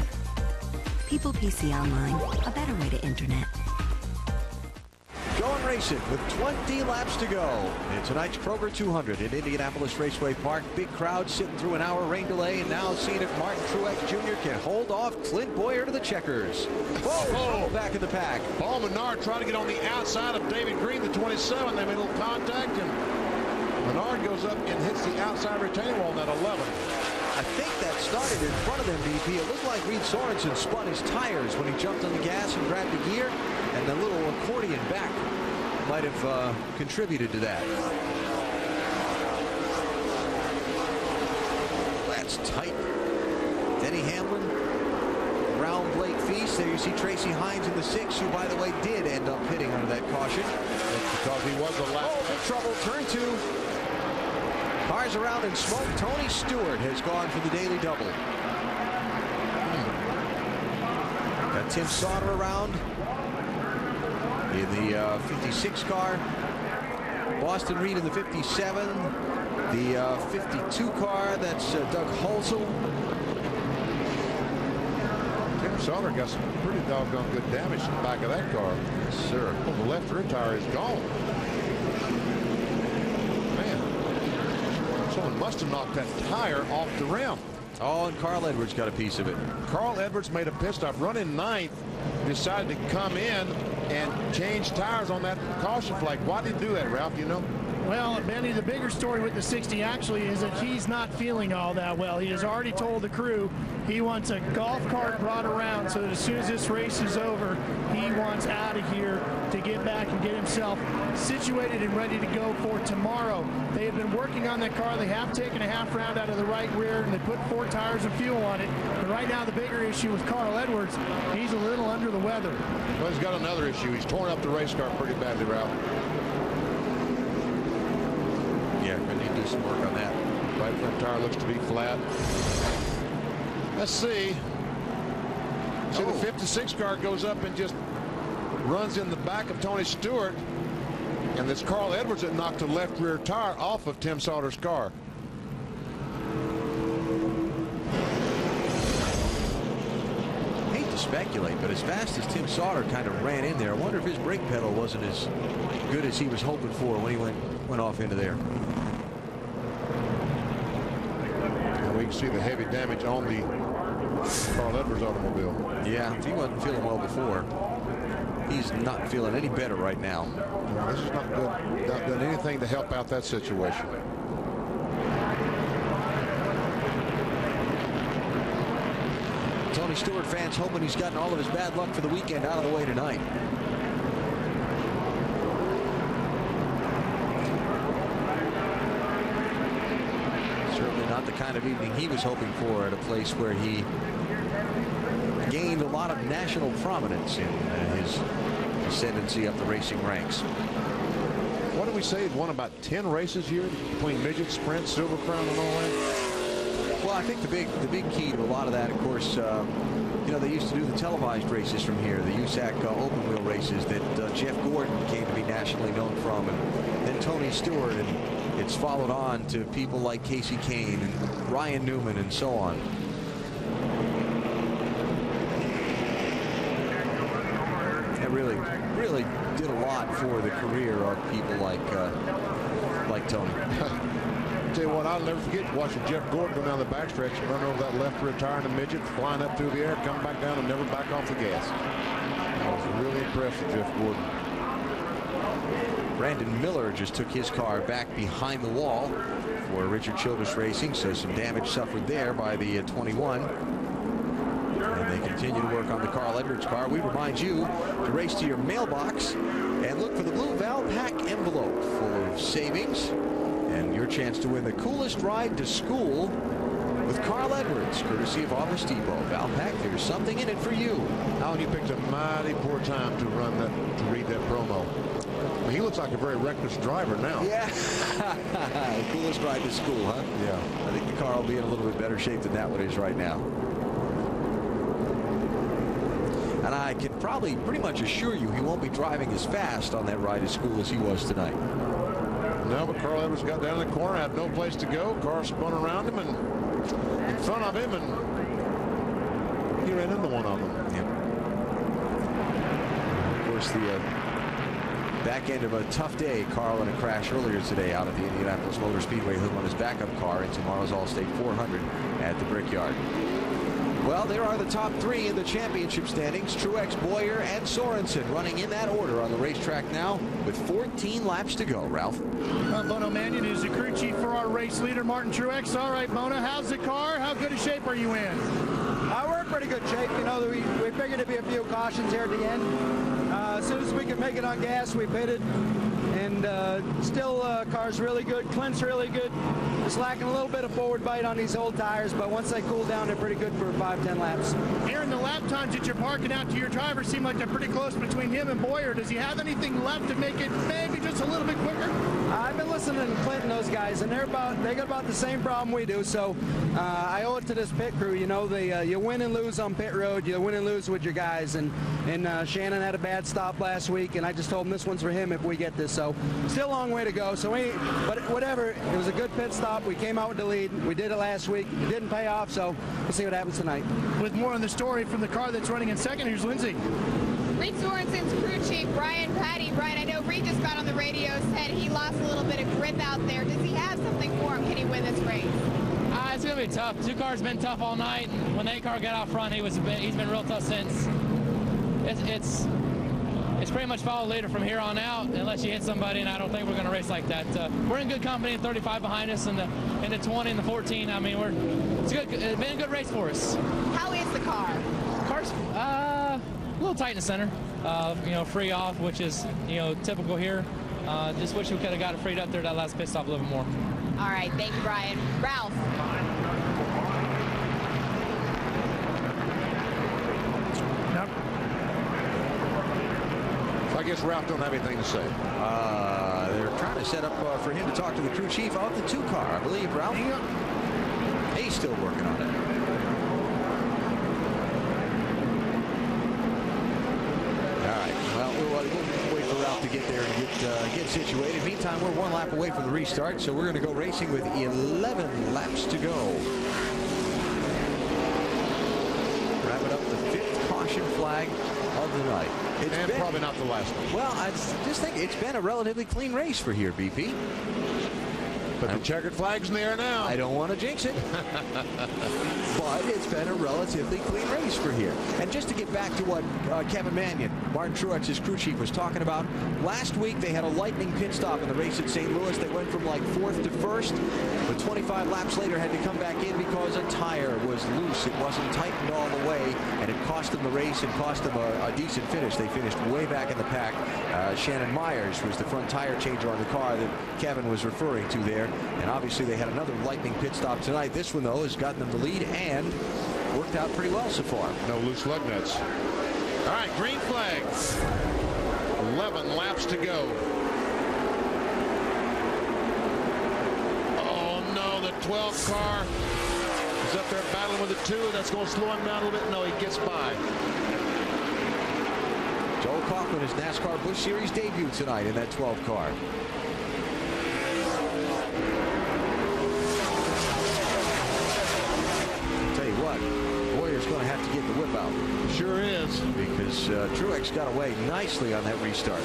People PC Online, a better way to internet. Going racing with 20 laps to go in tonight's Kroger 200 at Indianapolis Raceway Park. Big crowd sitting through an hour rain delay, and now seeing if Martin Truex Jr. can hold off Clint Boyer to the checkers. Whoa! Back in the pack. Paul Menard trying to get on the outside of David Green, the 27. They made a little contact, and Menard goes up and hits the outside retaining wall on that 11. I think that started in front of them, BP. It looked like Reed Sorensen spun his tires when he jumped on the gas and grabbed the gear, and the little accordion back might have contributed to that. That's tight. Denny Hamlin, round Blake Feast. There you see Tracy Hines in the 6, who, by the way, did end up hitting under that caution. That's because he was the last. Oh, big trouble. Turn 2. Cars around in smoke. Tony Stewart has gone for the daily double. Got Tim Sauter around in the 56 car. Boston Reed in the 57. The 52 car, that's Doug Holzel. Tim Sauter got some pretty doggone good damage in the back of that car. Yes, sir. Well, the left rear tire is gone. Someone must have knocked that tire off the rim. Oh, and Carl Edwards got a piece of it. Carl Edwards made a pit stop, running 9th, decided to come in and change tires on that caution flag. Why did he do that, Ralph? You know? Well, Benny, the bigger story with the 60 actually is that he's not feeling all that well. He has already told the crew he wants a golf cart brought around so that as soon as this race is over, he wants out of here to get back and get himself situated and ready to go for tomorrow. They have been working on that car. They have taken a half round out of the right rear, and they put 4 tires of fuel on it. But right now, the bigger issue with Carl Edwards, he's a little under the weather. Well, he's got another issue. He's torn up the race car pretty badly, Ralph. Yeah, we need to do some work on that. Right front tire looks to be flat. Let's see. See, the 56 car goes up and just runs in the back of Tony Stewart. And it's Carl Edwards that knocked the left rear tire off of Tim Sauter's car. I hate to speculate, but as fast as Tim Sauter kind of ran in there, I wonder if his brake pedal wasn't as good as he was hoping for when he went off into there. And we can see the heavy damage on the Carl Edwards automobile. Yeah, if he wasn't feeling well before, he's not feeling any better right now. Well, this is not good. Not done anything to help out that situation. Tony Stewart fans hoping he's gotten all of his bad luck for the weekend out of the way tonight. Certainly not the kind of evening he was hoping for at a place where he gained a lot of national prominence in his ascendancy up the racing ranks. What did we say? He'd won about 10 races here between midget, sprint, Silver Crown, and all that? Well, I think the big key to a lot of that, of course, you know, they used to do the televised races from here, the USAC open wheel races that Jeff Gordon came to be nationally known from, and then Tony Stewart, and it's followed on to people like Casey Kane and Ryan Newman and so on. It really did a lot for the career of people like Tony. Tell you what, I'll never forget watching Jeff Gordon go down the backstretch and run over that left rear tire in the midget, flying up through the air, come back down and never back off the gas. I was really impressed with Jeff Gordon. Brandon Miller just took his car back behind the wall for Richard Childress Racing, so some damage suffered there by the 21. And they continue to work on the Carl Edwards car. We remind you to race to your mailbox and look for the blue Valpak envelope full of savings and your chance to win the coolest ride to school with Carl Edwards, courtesy of Office Depot. Valpak, there's something in it for you. Alan, you picked a mighty poor time to read that promo. I mean, he looks like a very reckless driver now. Yeah. Coolest ride to school, huh? Yeah. I think the car will be in a little bit better shape than that one is right now. And I can probably pretty much assure you he won't be driving as fast on that ride to school as he was tonight. No, but Carl Edwards got down in the corner, had no place to go. Car spun around him and in front of him, and he ran into one of them. Yeah. Of course, the back end of a tough day. Carl in a crash earlier today out at the Indianapolis Motor Speedway, who won his backup car in tomorrow's All-State 400 at the Brickyard. Well, there are the top three in the championship standings. Truex, Boyer, and Sorensen running in that order on the racetrack now with 14 laps to go. Ralph? Bono Mannion is the crew chief for our race leader, Martin Truex. All right, Bono, how's the car? How good a shape are you in? We're in pretty good shape. You know, we figured there'd be a few cautions here at the end. As soon as we could make it on gas, we pitted. And still, car's really good. Clint's really good. Just lacking a little bit of forward bite on these old tires, but once they cool down, they're pretty good for 5-10 laps. Aaron, the lap times that you're parking out to your driver seem like they're pretty close between him and Boyer. Does he have anything left to make it maybe just a little bit quicker? I've been listening to Clint and those guys, and they got about the same problem we do. So I owe it to this pit crew. You know, you win and lose on pit road. You win and lose with your guys. And Shannon had a bad stop last week, and I just told him this one's for him if we get this. So still a long way to go. But whatever. It was a good pit stop. We came out with the lead. We did it last week. It didn't pay off. So we'll see what happens tonight. With more on the story from the car that's running in second, here's Lindsay. Reed Sorensen's crew chief, Brian Patty. Brian, I know Reed just got on the radio, said he lost a little bit of grip out there. Does he have something for him? Can he win this race? It's going to be tough. Two cars been tough all night. When the car got out front, he's been real tough since. It's pretty much follow leader from here on out unless you hit somebody, and I don't think we're going to race like that. We're in good company, 35 behind us, and the 20 and the 14. I mean, it's been a good race for us. How is the car? Car's a little tight in the center. You know, free off, which is, you know, typical here. Just wish we could have got it freed up there that last pit stop a little bit more. All right, thank you, Brian. Ralph. I guess Ralph don't have anything to say. They're trying to set up for him to talk to the crew chief of the 2 car, I believe, Ralph. He's still working on it. All right. Well, we'll wait for Ralph to get there and get situated. Meantime, we're 1 lap away from the restart, so we're going to go racing with 11 laps to go. Wrapping up the 5th caution flag of the night. And probably not the last one. Well, I just think it's been a relatively clean race for here, BP. But the checkered flag's in the air now. I don't want to jinx it. But it's been a relatively clean race for here. And just to get back to what Kevin Mannion, Martin Truex's crew chief, was talking about, last week they had a lightning pit stop in the race at St. Louis. They went from like 4th to 1st, but 25 laps later had to come back in because a tire was loose. It wasn't tightened all the way, and it cost them the race and cost them a decent finish. They finished way back in the pack. Shannon Myers was the front tire changer on the car that Kevin was referring to there. And obviously they had another lightning pit stop tonight. This one, though, has gotten them the lead, and worked out pretty well so far. No loose lug nuts. All right, green flag. 11 laps to go. Oh no, the 12 car is up there battling with the 2. That's going to slow him down a little bit. No, he gets by. Joel Kaufman, his NASCAR Busch Series debut tonight in that 12 car. Tell you what, Boyer's going to have to get the whip out. Sure is. Because Truex got away nicely on that restart.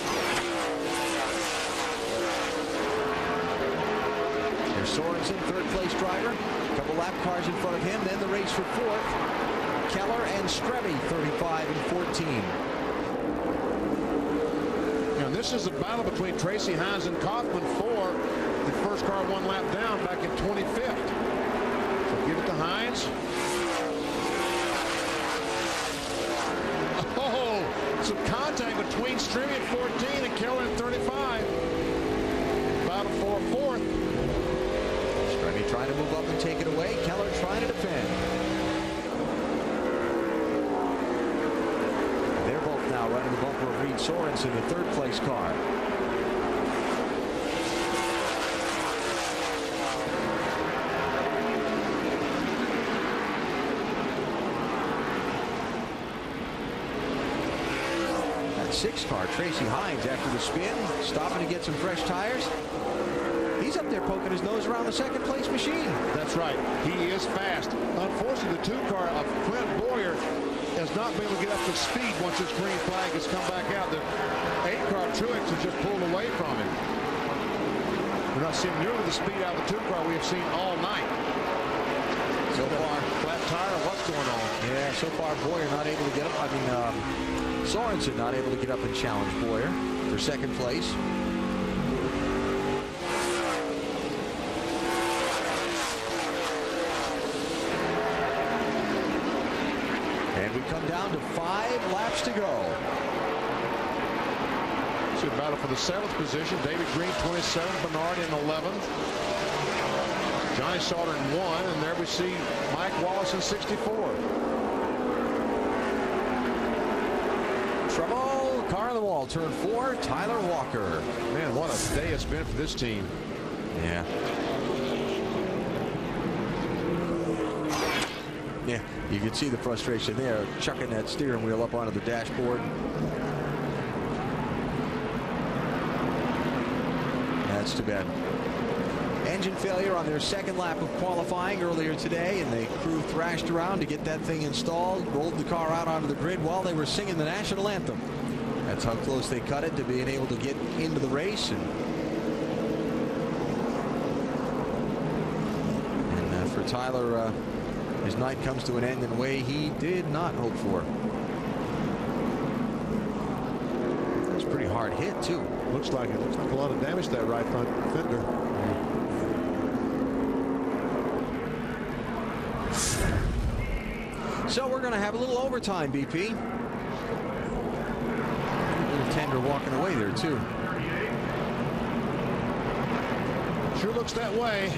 There's Sorensen, third place driver. A couple lap cars in front of him. Then the race for fourth. Keller and Strebe, 35 and 14. Now, this is a battle between Tracy Hines and Kaufman for the first car 1 lap down back in 25th. So give it to Hines. Oh, some contact between Strebe at 14 and Keller at 35. Battle for fourth. Strebe trying to move up and take it away. Keller trying to defend. They're both now running the bumper of Reed Sorensen, the third place car. That 6 car, Tracy Hines, after the spin, stopping to get some fresh tires. He's up there poking his nose around the second place machine. That's right. He is fast. Unfortunately, the 2 car of Clint Boyer has not been able to get up to speed once this green flag has come back out. The 8 car Truex has just pulled away from him. We're not seeing nearly the speed out of the 2 car we have seen all night. So far, flat tire, what's going on? Yeah, so far Boyer not able to get up. I mean, Sorensen not able to get up and challenge Boyer for second place. And we come down to 5 laps to go. It's a battle for the 7th position. David Green 27, Bernard in 11th. Johnny Sauter in 1, and there we see Mike Wallace in 64. Trouble, car on the wall, turn 4, Tyler Walker. Man, what a day it's been for this team. Yeah. Yeah, you can see the frustration there, chucking that steering wheel up onto the dashboard. That's too bad. Engine failure on their second lap of qualifying earlier today, and the crew thrashed around to get that thing installed, rolled the car out onto the grid while they were singing the national anthem. That's how close they cut it to being able to get into the race. And for Tyler, his night comes to an end in a way he did not hope for. It's a pretty hard hit, too. Looks like it. Looks like a lot of damage to that right front fender. So we're going to have a little overtime, BP. A little tender walking away there, too. Sure looks that way.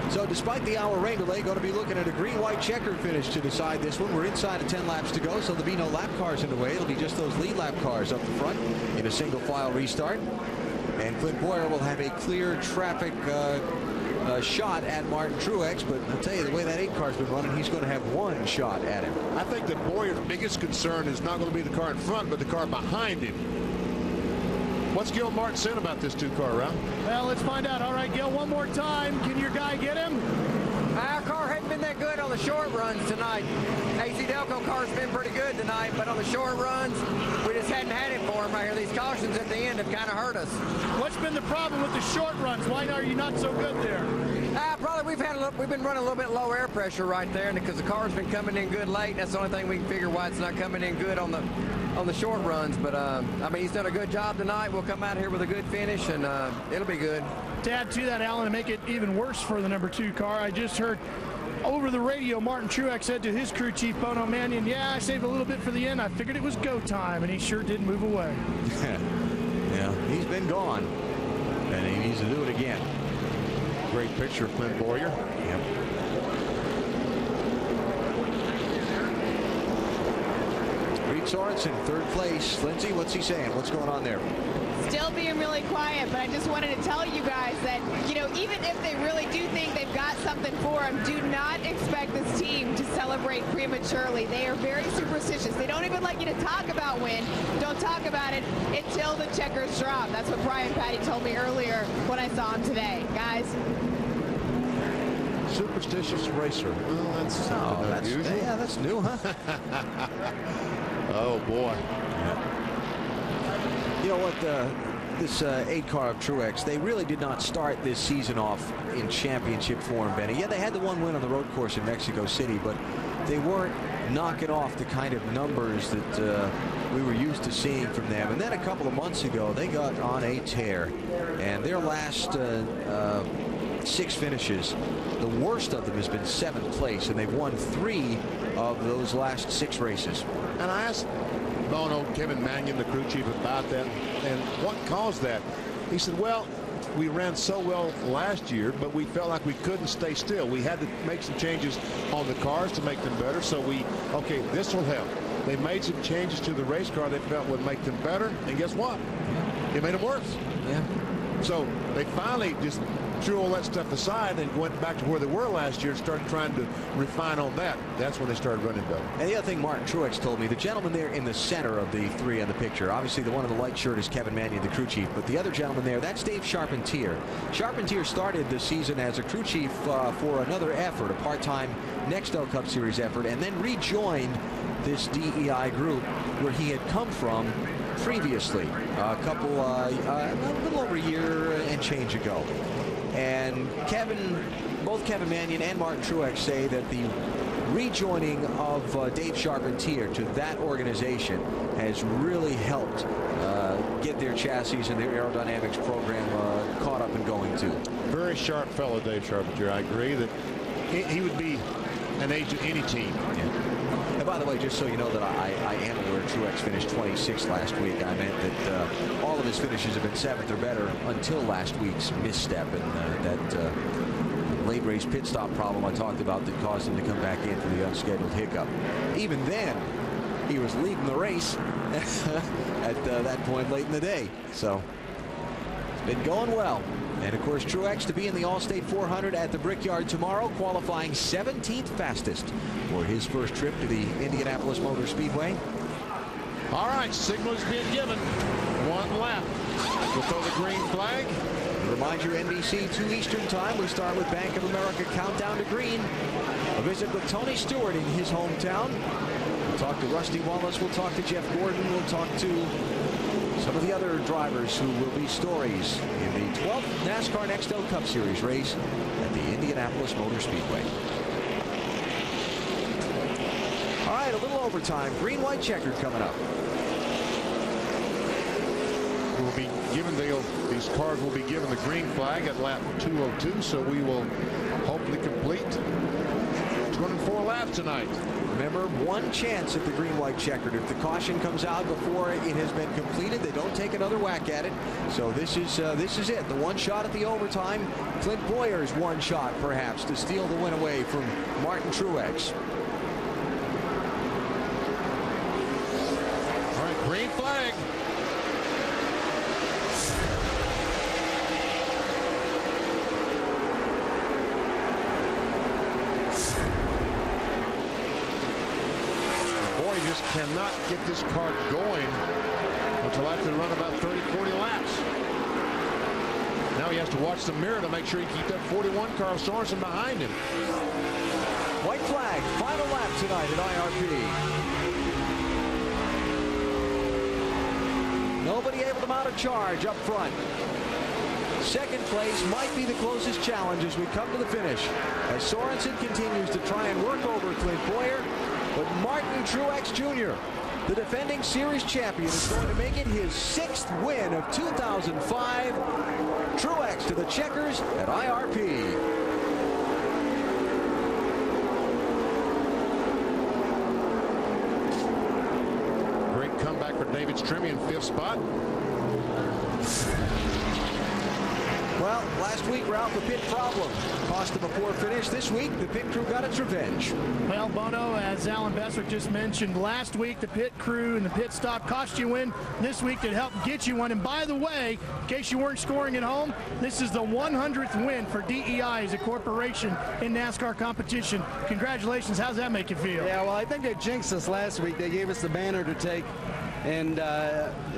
So despite the hour rain delay, going to be looking at a green-white checkered finish to decide this one. We're inside of 10 laps to go, so there'll be no lap cars in the way. It'll be just those lead lap cars up the front in a single file restart. And Clint Boyer will have a clear traffic shot at Martin Truex, but I'll tell you, the way that 8 car's been running, he's going to have 1 shot at him. I think that Boyer's biggest concern is not going to be the car in front, but the car behind him. What's Gil Martin saying about this 2-car round? Well, let's find out. All right, Gil, one more time. Can your guy get him? Our car hadn't been that good on the short runs tonight. AC Delco car's been pretty good tonight, but on the short runs, we just hadn't had it for him right here. These cautions at the end have kind of hurt us. What's been the problem with the short runs? Why are you not so good there? Probably we've been running a little bit low air pressure right there, and because the car's been coming in good late, that's the only thing we can figure why it's not coming in good on the short runs. But I mean, he's done a good job tonight. We'll come out here with a good finish, and it'll be good. To add to that, Alan, to make it even worse for the number 2 car, I just heard over the radio Martin Truex said to his crew chief Bono Mannion, "Yeah, I saved a little bit for the end. I figured it was go time," and he sure didn't move away. Yeah, he's been gone, and he needs to do it again. great picture of Clint Boyer. Yep. Reed Sorensen, third place. Lindsay, what's he saying? What's going on there? Still being really quiet, but I just wanted to tell you guys that, you know, even if they really do think they've got something for them, do not expect this team to celebrate prematurely. They are very superstitious. They don't even like you to talk about win. Don't talk about it until the checkers drop. That's what Brian Patty told me earlier when I saw him today. Guys. Superstitious racer. Well, that's unusual. Yeah, that's new, huh? Oh, boy. You know what, this 8-car of Truex, they really did not start this season off in championship form, Benny. Yeah, they had the one win on the road course in Mexico City, but they weren't knocking off the kind of numbers that we were used to seeing from them. And then a couple of months ago, they got on a tear, and their last 6 finishes, the worst of them has been 7th place, and they've won 3 of those last 6 races. And I asked Bono, Kevin Mannion, the crew chief, about that, and what caused that. He said, well, we ran so well last year, but we felt like we couldn't stay still. We had to make some changes on the cars to make them better. So okay, this will help. They made some changes to the race car they felt would make them better, and guess what? It made them worse. Yeah. So they finally just threw all that stuff aside and went back to where they were last year and started trying to refine on that. That's when they started running better. And the other thing Martin Truex told me, the gentleman there in the center of the 3 on the picture, obviously the one in the light shirt is Kevin Mannion, the crew chief, but the other gentleman there, that's Dave Charpentier. Charpentier started the season as a crew chief for another effort, a part-time Nextel Cup Series effort, and then rejoined this DEI group where he had come from previously, a little over a year and change ago. And both Kevin Mannion and Martin Truex say that the rejoining of Dave Charpentier to that organization has really helped get their chassis and their aerodynamics program caught up and going too. Very sharp fellow, Dave Charpentier. I agree that he would be an ace to any team. Yeah. And by the way, just so you know that I am aware Truex finished 26th last week. I meant that all of his finishes have been 7th or better until last week's misstep and that late race pit stop problem I talked about that caused him to come back in for the unscheduled hiccup. Even then, he was leading the race at that point late in the day. So it's been going well. And of course, Truex to be in the Allstate 400 at the Brickyard tomorrow, qualifying 17th fastest for his first trip to the Indianapolis Motor Speedway. All right, signal is being given. 1 lap. We'll throw the green flag. Remind you, NBC 2 Eastern time. We start with Bank of America Countdown to Green. A visit with Tony Stewart in his hometown. We'll talk to Rusty Wallace. We'll talk to Jeff Gordon. We'll talk to some of the other drivers who will be stories in the 12th NASCAR Nextel Cup Series race at the Indianapolis Motor Speedway. All right, a little overtime. Green-white checkered coming up. We'll be given these cars will be given the green flag at lap 202, so we will hopefully complete 24 laps tonight. Remember, 1 chance at the green-white checkered. If the caution comes out before it has been completed, they don't take another whack at it. So this is it. The 1 shot at the overtime. Clint Boyer's 1 shot, perhaps, to steal the win away from Martin Truex. All right, green flag. Just cannot get this car going, which will have to run about 30-40 laps. Now he has to watch the mirror to make sure he keeps that 41 car of Sorensen behind him. White flag, final lap tonight at IRP. Nobody able to mount a charge up front. 2nd place might be the closest challenge as we come to the finish, as Sorensen continues to try and work over Clint Boyer. But Martin Truex Jr., the defending series champion, is going to make it his 6th win of 2005. Truex to the checkers at IRP. Great comeback for David Stremme in 5th spot. Well, last week, Ralph, a pit problem cost him a poor finish. This week, the pit crew got its revenge. Well, Bono, as Alan Beswick just mentioned, last week the pit crew and the pit stop cost you a win. This week it helped get you one. And by the way, in case you weren't scoring at home, this is the 100th win for DEI as a corporation in NASCAR competition. Congratulations. How's that make you feel? Yeah, well, I think they jinxed us last week. They gave us the banner to take. And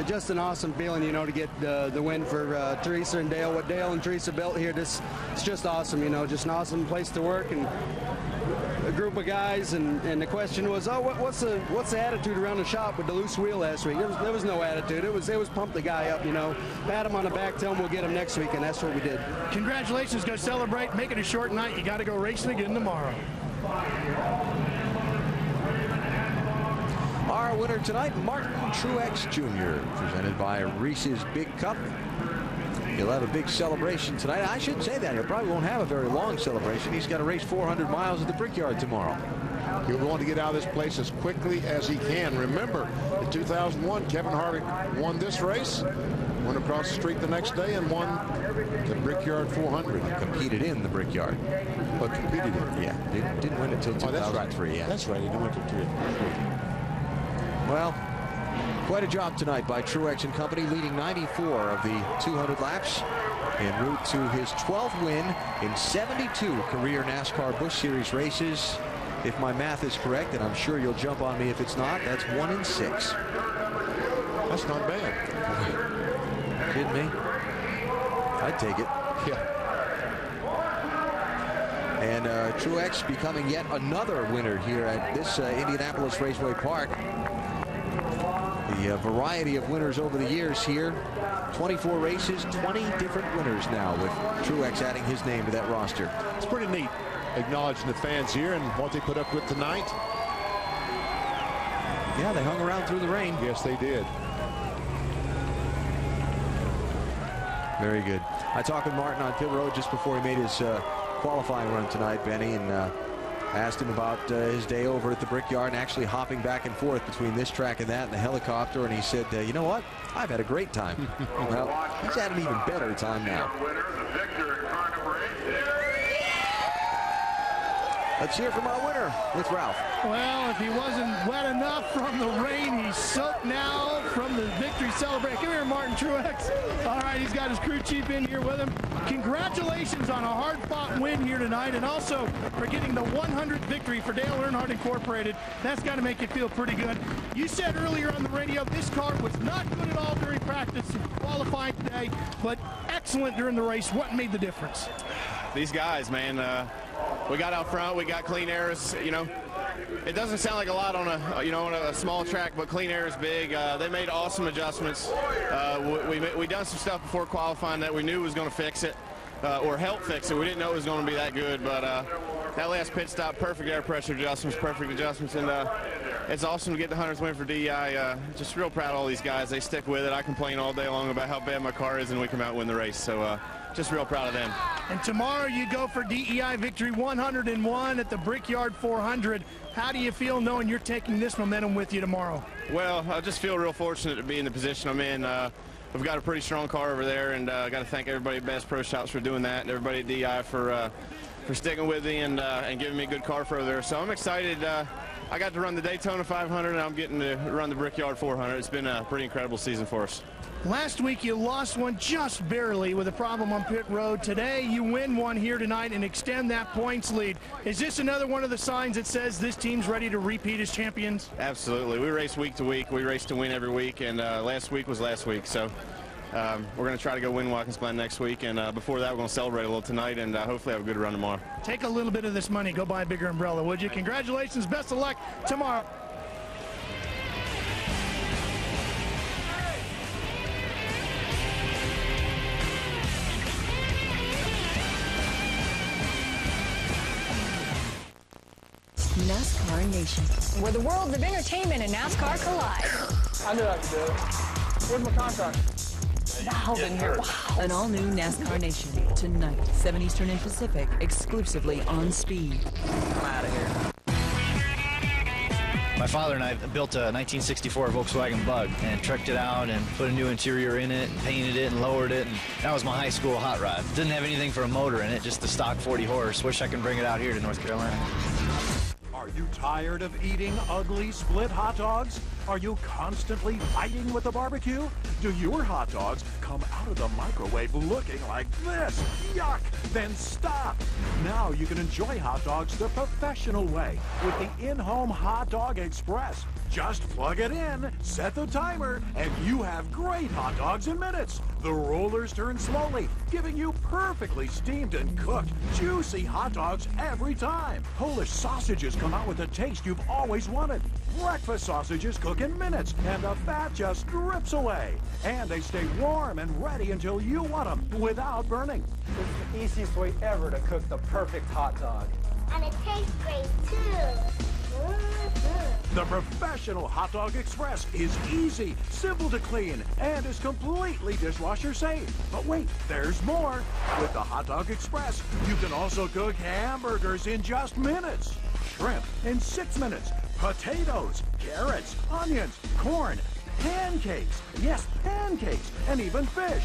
just an awesome feeling, you know, to get the win for Teresa and Dale. What Dale and Teresa built here, it's just awesome, you know, just an awesome place to work and a group of guys. And the question was, oh, what's the attitude around the shop with the loose wheel last week? There was no attitude. It was pump the guy up, you know, pat him on the back, tell him we'll get him next week, and that's what we did. Congratulations. Go celebrate. Make it a short night. You got to go racing again tomorrow. Our winner tonight, Martin Truex Jr., presented by Reese's Big Cup. He'll have a big celebration tonight. I shouldn't say that. He probably won't have a very long celebration. He's got to race 400 miles at the Brickyard tomorrow. He'll want to get out of this place as quickly as he can. Remember, in 2001, Kevin Harvick won this race, went across the street the next day and won the Brickyard 400. Competed in the Brickyard. But competed in. Yeah, didn't win it until 2003. Yeah, that's right. He didn't win it until 2003. Well, quite a job tonight by Truex and company, leading 94 of the 200 laps en route to his 12th win in 72 career NASCAR Busch Series races. If my math is correct, and I'm sure you'll jump on me if it's not, that's 1 in 6. That's not bad. Kidding me? I'd take it. Yeah. And Truex becoming yet another winner here at this Indianapolis Raceway Park. The variety of winners over the years here. 24 races, 20 different winners now, with Truex adding his name to that roster. It's pretty neat, acknowledging the fans here and what they put up with tonight. Yeah, they hung around through the rain. Yes, they did. Very good. I talked with Martin on pit road just before he made his qualifying run tonight, Benny, and asked him about his day over at the Brickyard and actually hopping back and forth between this track and that in the helicopter. And he said, you know what? I've had a great time. Well, he's had an even better time now. Let's hear from our winner with Ralph. Well, if he wasn't wet enough from the rain, he's soaked now from the victory celebration. Come here, Martin Truex. All right, he's got his crew chief in here with him. Congratulations on a hard-fought win here tonight, and also for getting the 100th victory for Dale Earnhardt Incorporated. That's got to make you feel pretty good. You said earlier on the radio this car was not good at all during practice qualifying today, but excellent during the race. What made the difference? These guys, man, we got out front, we got clean airs. You know, it doesn't sound like a lot on a small track, but clean air is big. They made awesome adjustments. We done some stuff before qualifying that we knew was going to fix it or help fix it. We didn't know it was going to be that good, but that last pit stop, perfect air pressure adjustments, and it's awesome to get the 100th win for DEI. Just real proud of all these guys. They stick with it. I complain all day long about how bad my car is, and we come out and win the race. So just real proud of them. And tomorrow you go for DEI victory 101 at the Brickyard 400. How do you feel knowing you're taking this momentum with you tomorrow? Well, I just feel real fortunate to be in the position I'm in. We've got a pretty strong car over there, and I got to thank everybody at Bass Pro Shops for doing that, and everybody at DEI for sticking with me and giving me a good car for over there. So I'm excited. I got to run the Daytona 500, and I'm getting to run the Brickyard 400. It's been a pretty incredible season for us. Last week you lost one just barely with a problem on pit road. Today you win one here tonight and extend that points lead. Is this another one of the signs that says this team's ready to repeat as champions? Absolutely. We race week to week. We race to win every week, and last week was last week. So we're going to try to go win Watkins Glen next week, and before that we're going to celebrate a little tonight and hopefully have a good run tomorrow. Take a little bit of this money, go buy a bigger umbrella, would you? Congratulations, best of luck tomorrow. NASCAR Nation, where the worlds of entertainment and NASCAR collide. I knew I could do it. Where's my contract? Valve in here. Wow. An all-new NASCAR Nation, tonight, 7 Eastern and Pacific, exclusively on Speed. I'm out of here. My father and I built a 1964 Volkswagen Bug and trekked it out and put a new interior in it and painted it and lowered it. And that was my high school hot rod. Didn't have anything for a motor in it, just the stock 40 horse. Wish I could bring it out here to North Carolina. Are you tired of eating ugly split hot dogs? Are you constantly fighting with the barbecue? Do your hot dogs come out of the microwave looking like this? Yuck! Then stop! Now you can enjoy hot dogs the professional way with the in-home Hot Dog Express. Just plug it in, set the timer, and you have great hot dogs in minutes. The rollers turn slowly, giving you perfectly steamed and cooked, juicy hot dogs every time. Polish sausages come out with the taste you've always wanted. Breakfast sausages cook in minutes, and the fat just drips away. And they stay warm and ready until you want them without burning. It's the easiest way ever to cook the perfect hot dog. And it tastes great, too. The Professional Hot Dog Express is easy, simple to clean, and is completely dishwasher safe. But wait, there's more. With the Hot Dog Express, you can also cook hamburgers in just minutes, shrimp in 6 minutes, potatoes, carrots, onions, corn, pancakes, yes, pancakes, and even fish.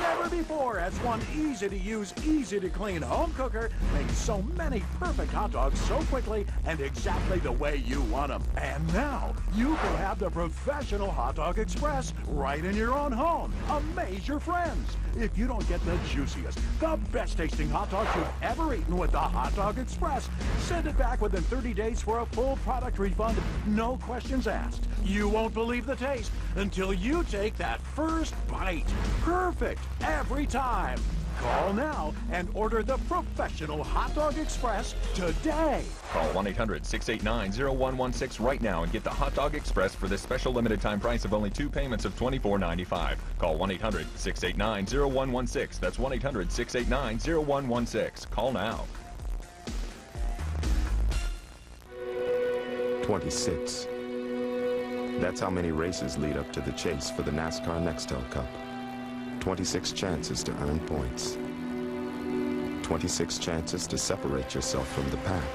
Never before has one easy-to-use, easy-to-clean home cooker made so many perfect hot dogs so quickly and exactly the way you want them. And now, you can have the Professional Hot Dog Express right in your own home. Amaze your friends. If you don't get the juiciest, the best-tasting hot dogs you've ever eaten with the Hot Dog Express, send it back within 30 days for a full product refund, no questions asked. You won't believe the taste until you take that first bite. Perfect every time. Call now and order the Professional Hot Dog Express today. Call 1-800-689-0116 right now and get the Hot Dog Express for this special limited time price of only 2 payments of $24.95. Call 1-800-689-0116. That's 1-800-689-0116. Call now. 26. That's how many races lead up to the chase for the NASCAR Nextel Cup. 26 chances to earn points. 26 chances to separate yourself from the pack.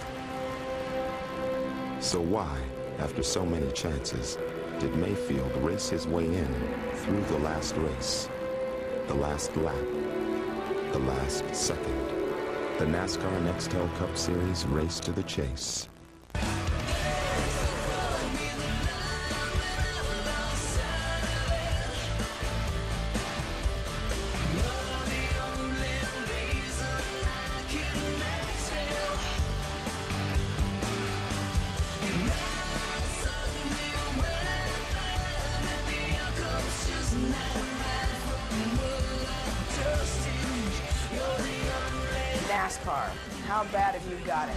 So why, after so many chances, did Mayfield race his way in through the last race, the last lap, the last second? The NASCAR Nextel Cup Series Race to the Chase. NASCAR, how bad have you got it?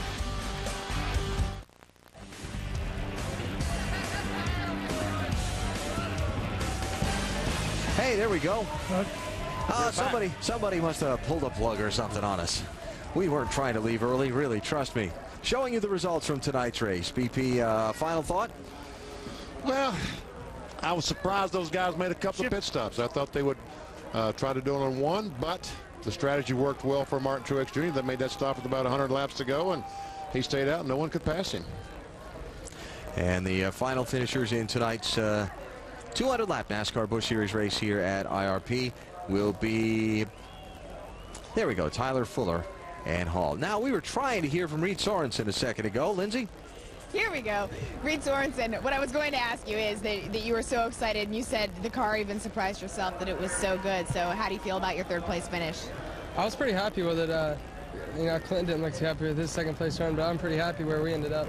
Hey, there we go. Somebody must have pulled a plug or something on us. We weren't trying to leave early, really, trust me. Showing you the results from tonight's race. BP, final thought? Well, I was surprised those guys made a couple of pit stops. I thought they would try to do it on one, but the strategy worked well for Martin Truex Jr. They made that stop with about 100 laps to go, and he stayed out, and no one could pass him. And the final finishers in tonight's 200-lap NASCAR Busch Series race here at IRP will be, there we go, Tyler Fuller and Hall. Now, we were trying to hear from Reed Sorensen a second ago. Lindsay? Here we go. Reed Sorensen, what I was going to ask you is that you were so excited, and you said the car even surprised yourself that it was so good. So how do you feel about your third-place finish? I was pretty happy with it. You know, Clinton didn't look too happy with his second-place run, but I'm pretty happy where we ended up.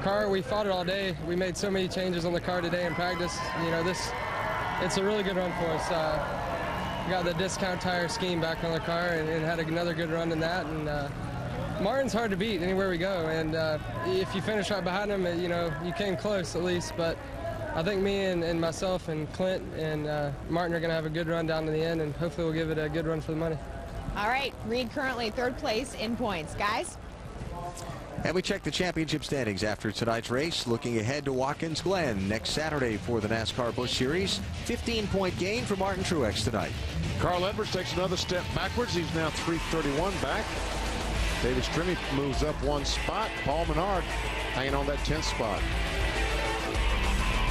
Car, we fought it all day. We made so many changes on the car today in practice. You know, it's a really good run for us. Got the discount tire scheme back on the car and had another good run in that. And Martin's hard to beat anywhere we go. And if you finish right behind him, you know, you came close at least. But I think me and myself and Clint and Martin are going to have a good run down to the end, and hopefully we'll give it a good run for the money. All right, Reed currently third place in points. Guys? And we check the championship standings after tonight's race. Looking ahead to Watkins Glen next Saturday for the NASCAR Busch Series. 15-point gain for Martin Truex tonight. Carl Edwards takes another step backwards. He's now 331 back. David Strimmy moves up one spot. Paul Menard hanging on that 10th spot.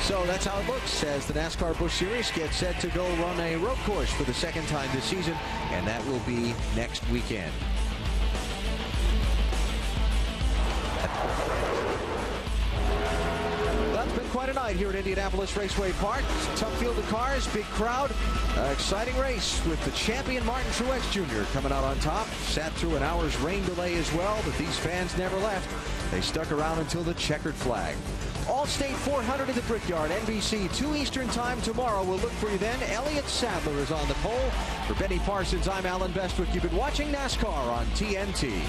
So that's how it looks as the NASCAR Busch Series gets set to go run a road course for the second time this season, and that will be next weekend. That's been quite a night here at Indianapolis Raceway Park. Tough field of cars, big crowd, exciting race with the champion Martin Truex Jr. coming out on top. Sat through an hour's rain delay as well, but these fans never left. They stuck around until the checkered flag. All-State 400 at the Brickyard, NBC, 2 Eastern time tomorrow. We'll look for you then. Elliott Sadler is on the pole. For Benny Parsons, I'm Alan Bestwick. You've been watching NASCAR on TNT.